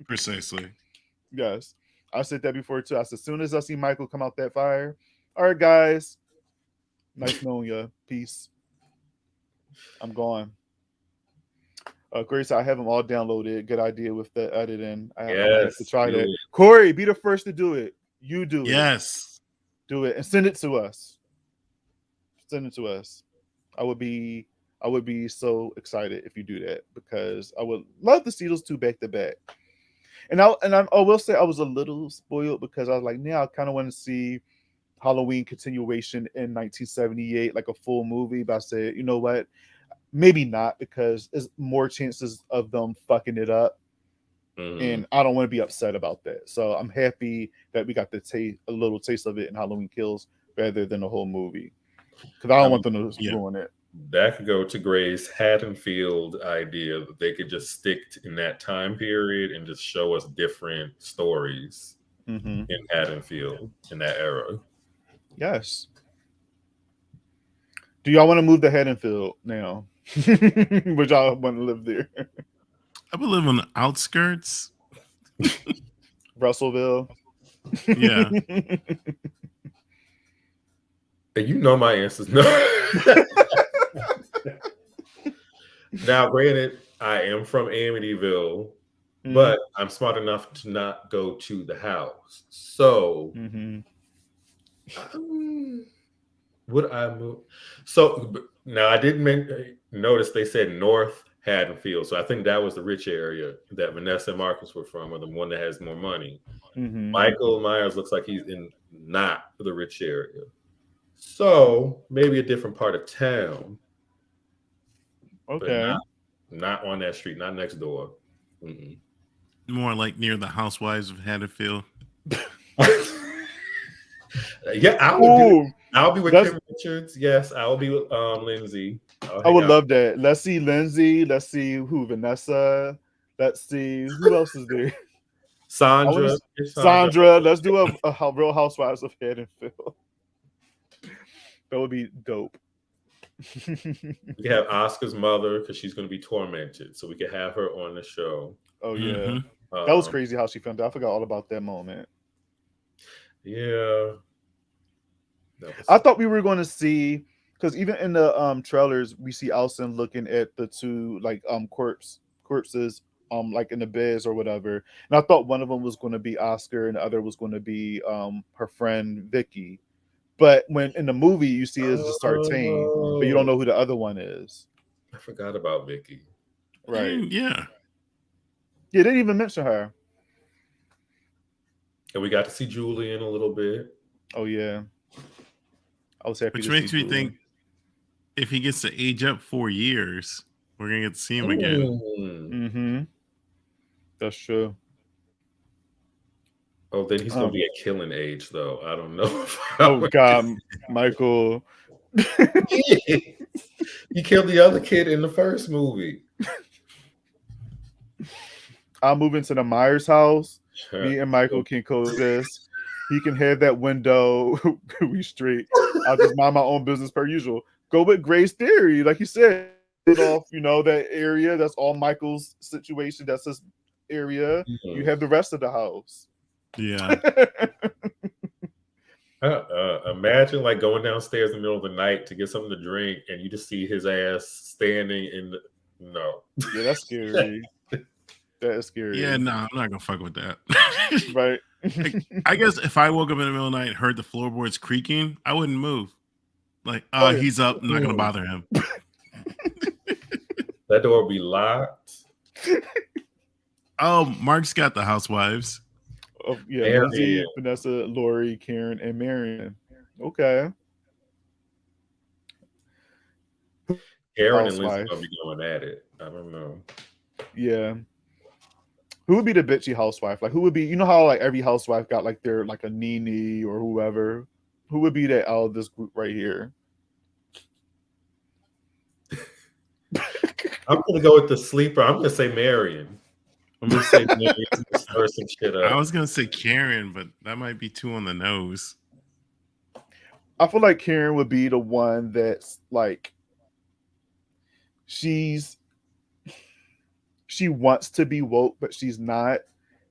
Precisely. Yes. I said that before too. I said, as soon as I see Michael come out that fire, all right, guys. Nice knowing you. Peace. I'm gone. Grace, I have them all downloaded. Good idea with the editing. I have to try that. Corey, be the first to do it. You do it. Yes. Do it and send it to us. Send it to us. I would be so excited if you do that, because I would love to see those 2 back to back. And I will say I was a little spoiled because I was like, I kind of want to see Halloween continuation in 1978, like a full movie. But I said, you know what? Maybe not, because there's more chances of them fucking it up. And I don't want to be upset about that. So I'm happy that we got a little taste of it in Halloween Kills rather than the whole movie. Because I don't want them to ruin it. That could go to Grae's Haddonfield idea that they could just stick in that time period and just show us different stories in Haddonfield in that era. Yes. Do y'all want to move to Haddonfield now? Would y'all want to live there? I would live on the outskirts. Russellville. Yeah. You know my answer's no. Now, granted, I am from Amityville, but I'm smart enough to not go to the house. So, would I move? So now I didn't notice they said North Haddonfield, so I think that was the rich area that Vanessa and Marcus were from, or the one that has more money. Michael Myers looks like he's in not the rich area. So maybe a different part of town. Okay. Not on that street, not next door. More like near the Housewives of Haddonfield. Yeah, I'll be with Kim Richards. Yes, I'll be with Lindsay. I would love that. Let's see Lindsay. Let's see who Vanessa. Let's see who else is there. Sandra. Let's do a Real Housewives of Haddonfield. That would be dope. We can have Oscar's mother because she's going to be tormented, so we can have her on the show. Oh yeah, that was crazy how she filmed. I forgot all about that moment. Yeah, I thought we were going to see, because even in the trailers we see Alison looking at the two like corpses like in the beds or whatever, and I thought one of them was going to be Oscar and the other was going to be her friend Vicky. But when in the movie you see it's just Sartain, but you don't know who the other one is. I forgot about Vicky. Right? Yeah. They didn't even mention her. And we got to see Julian a little bit. Oh yeah, I was happy. Which makes me think if he gets to age up 4 years, we're gonna get to see him again. Mm-hmm. That's true. Oh, then he's gonna be at killing age, though. I don't know. Oh God, Michael! He killed the other kid in the first movie. I'll move into the Myers house. Me and Michael can coexist. He can have that window. We straight. I'll just mind my own business per usual. Go with Grae's theory, like you said. Off, that area. That's all Michael's situation. That's his area. Mm-hmm. You have the rest of the house. Yeah. Imagine like going downstairs in the middle of the night to get something to drink, and you just see his ass standing in the. No. Yeah, that's scary. That is scary. Yeah, no, I'm not gonna fuck with that. Right. I guess if I woke up in the middle of the night and heard the floorboards creaking, I wouldn't move. Like, he's up. I'm not gonna bother him. That door will be locked. Oh, Mark's got the housewives. Oh, yeah, Lindsay, Vanessa, Lori, Karen, and Marion. Okay. Karen and Lindsay gonna be going at it. I don't know. Yeah. Who would be the bitchy housewife? Like, who would be? How like every housewife got like their like a Nene or whoever. Who would be that out of this group right here? I'm gonna go with the sleeper. I'm gonna say Marion. I'm gonna say Marion to stir some shit up. I was gonna say Karen, but that might be too on the nose. I feel like Karen would be the one that's like she wants to be woke, but she's not.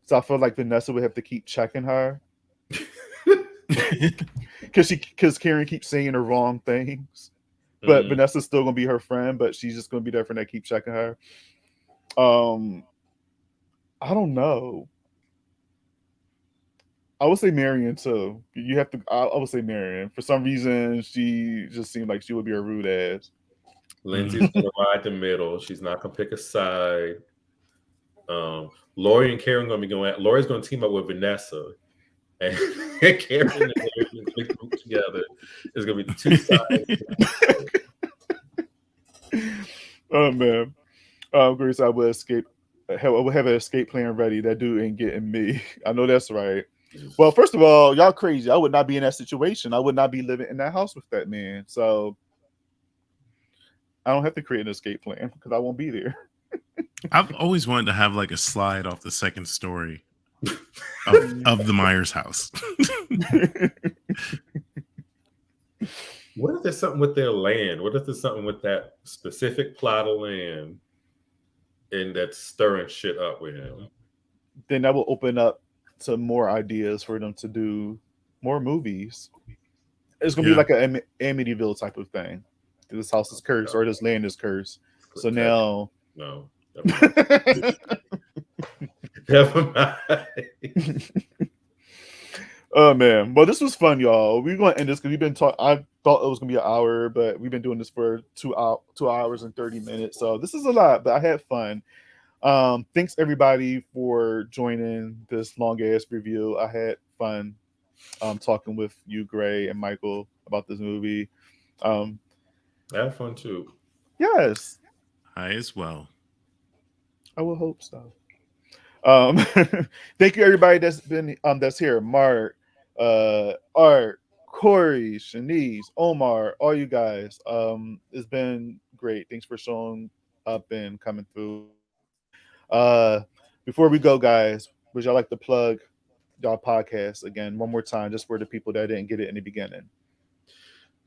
So I feel like Vanessa would have to keep checking her. Because Karen keeps saying the wrong things. But Vanessa's still gonna be her friend, but she's just gonna be there for that, keep checking her. I don't know. I would say Marion too. You have to. I would say Marion. For some reason, she just seemed like she would be a rude ass. Lindsay's gonna ride the middle. She's not gonna pick a side. Lori and Karen gonna be going. Lori's gonna team up with Vanessa, and Karen and Lori gonna be grouped together. It's gonna be the two sides. Oh man, Grace, I would escape. I would have an escape plan ready. That dude ain't getting me. I know that's right. Well, first of all, y'all crazy. I would not be in that situation. I would not be living in that house with that man. So I don't have to create an escape plan because I won't be there. I've always wanted to have like a slide off the second story of the Myers house. What if there's something with their land? What if there's something with that specific plot of land and that's stirring shit up with him? Then that will open up to more ideas for them to do more movies. It's gonna be like an Amityville type of thing. This house is cursed or this land is cursed. So now, no. Never mind. Oh man, well this was fun, y'all. We're gonna end this because we've been talking. I thought it was gonna be an hour, but we've been doing this for 2 hours and 30 minutes. So this is a lot, but I had fun. Thanks everybody for joining this long ass review. I had fun talking with you, Grae and Michael, about this movie. I had fun too. Yes, I as well. I will hope so. Thank you everybody that's been that's here. Mark, Art, Corey, Shanice, Omar, all you guys. It's been great. Thanks for showing up and coming through. Before we go, guys, would y'all like to plug y'all podcast again one more time, just for the people that didn't get it in the beginning?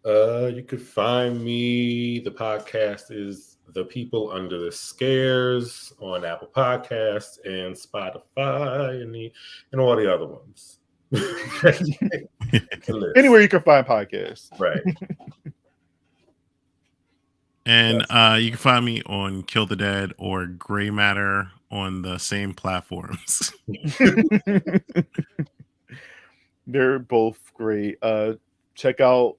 You could find me. The podcast is The People Under the Scares on Apple Podcasts and Spotify and all the other ones. Anywhere you can find podcasts. Right. And you can find me on Kill the Dead or Gray Matter on the same platforms. They're both great. Check out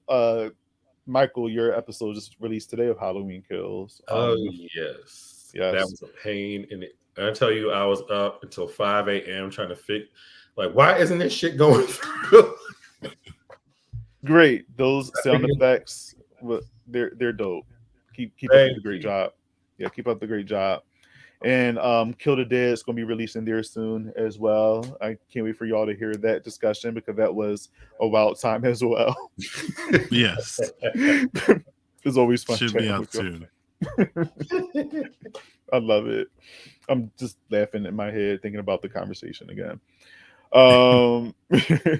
Michael, your episode just released today of Halloween Kills. Yes. That was a pain. And I tell you, I was up until 5 a.m. trying to fix, like, why isn't this shit going through? Great. Those sound effects, they're dope. Keep up the great job. Yeah, keep up the great job. And Kill the Dead is going to be releasing there soon as well. I can't wait for y'all to hear that discussion, because that was a wild time as well. Yes. It's always fun. Should be out soon. I love it. I'm just laughing in my head thinking about the conversation again.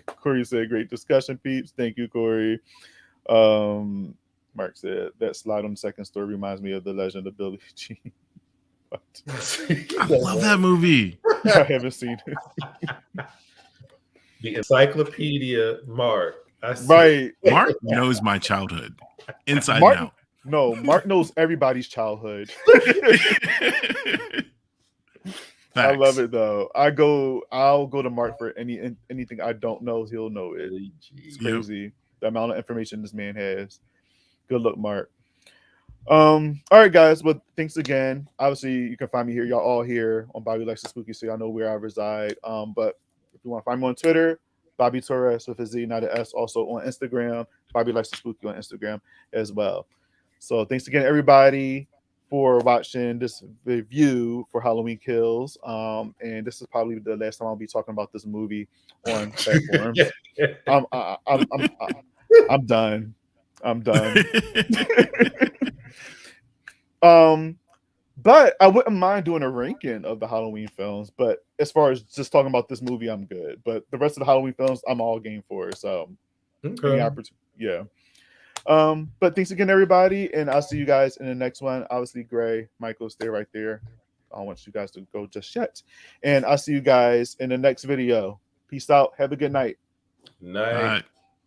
Corey said, great discussion, peeps. Thank you, Corey. Mark said, that slide on the second story reminds me of The Legend of Billie Jean. I love that movie. I haven't seen it. The encyclopedia, Mark. Right. Mark knows my childhood inside and out. No, Mark knows everybody's childhood. I love it though. I'll go to Mark for anything I don't know. He'll know it. It's crazy the amount of information this man has. Good luck, Mark. All right, guys. Well, thanks again. Obviously, you can find me here. Y'all all here on Bobby Likes the Spooky, so y'all know where I reside. But if you want to find me on Twitter, Bobby Torres with a Z, not an S. Also on Instagram, Bobby Likes the Spooky on Instagram as well. So thanks again, everybody, for watching this review for Halloween Kills. And this is probably the last time I'll be talking about this movie on platforms. I'm done. I'm done. But I wouldn't mind doing a ranking of the Halloween films. But as far as just talking about this movie, I'm good. But the rest of the Halloween films, I'm all game for. So, yeah. But thanks again, everybody, and I'll see you guys in the next one. Obviously, Grae, Michael, stay right there. I don't want you guys to go just yet. And I'll see you guys in the next video. Peace out. Have a good night. Night.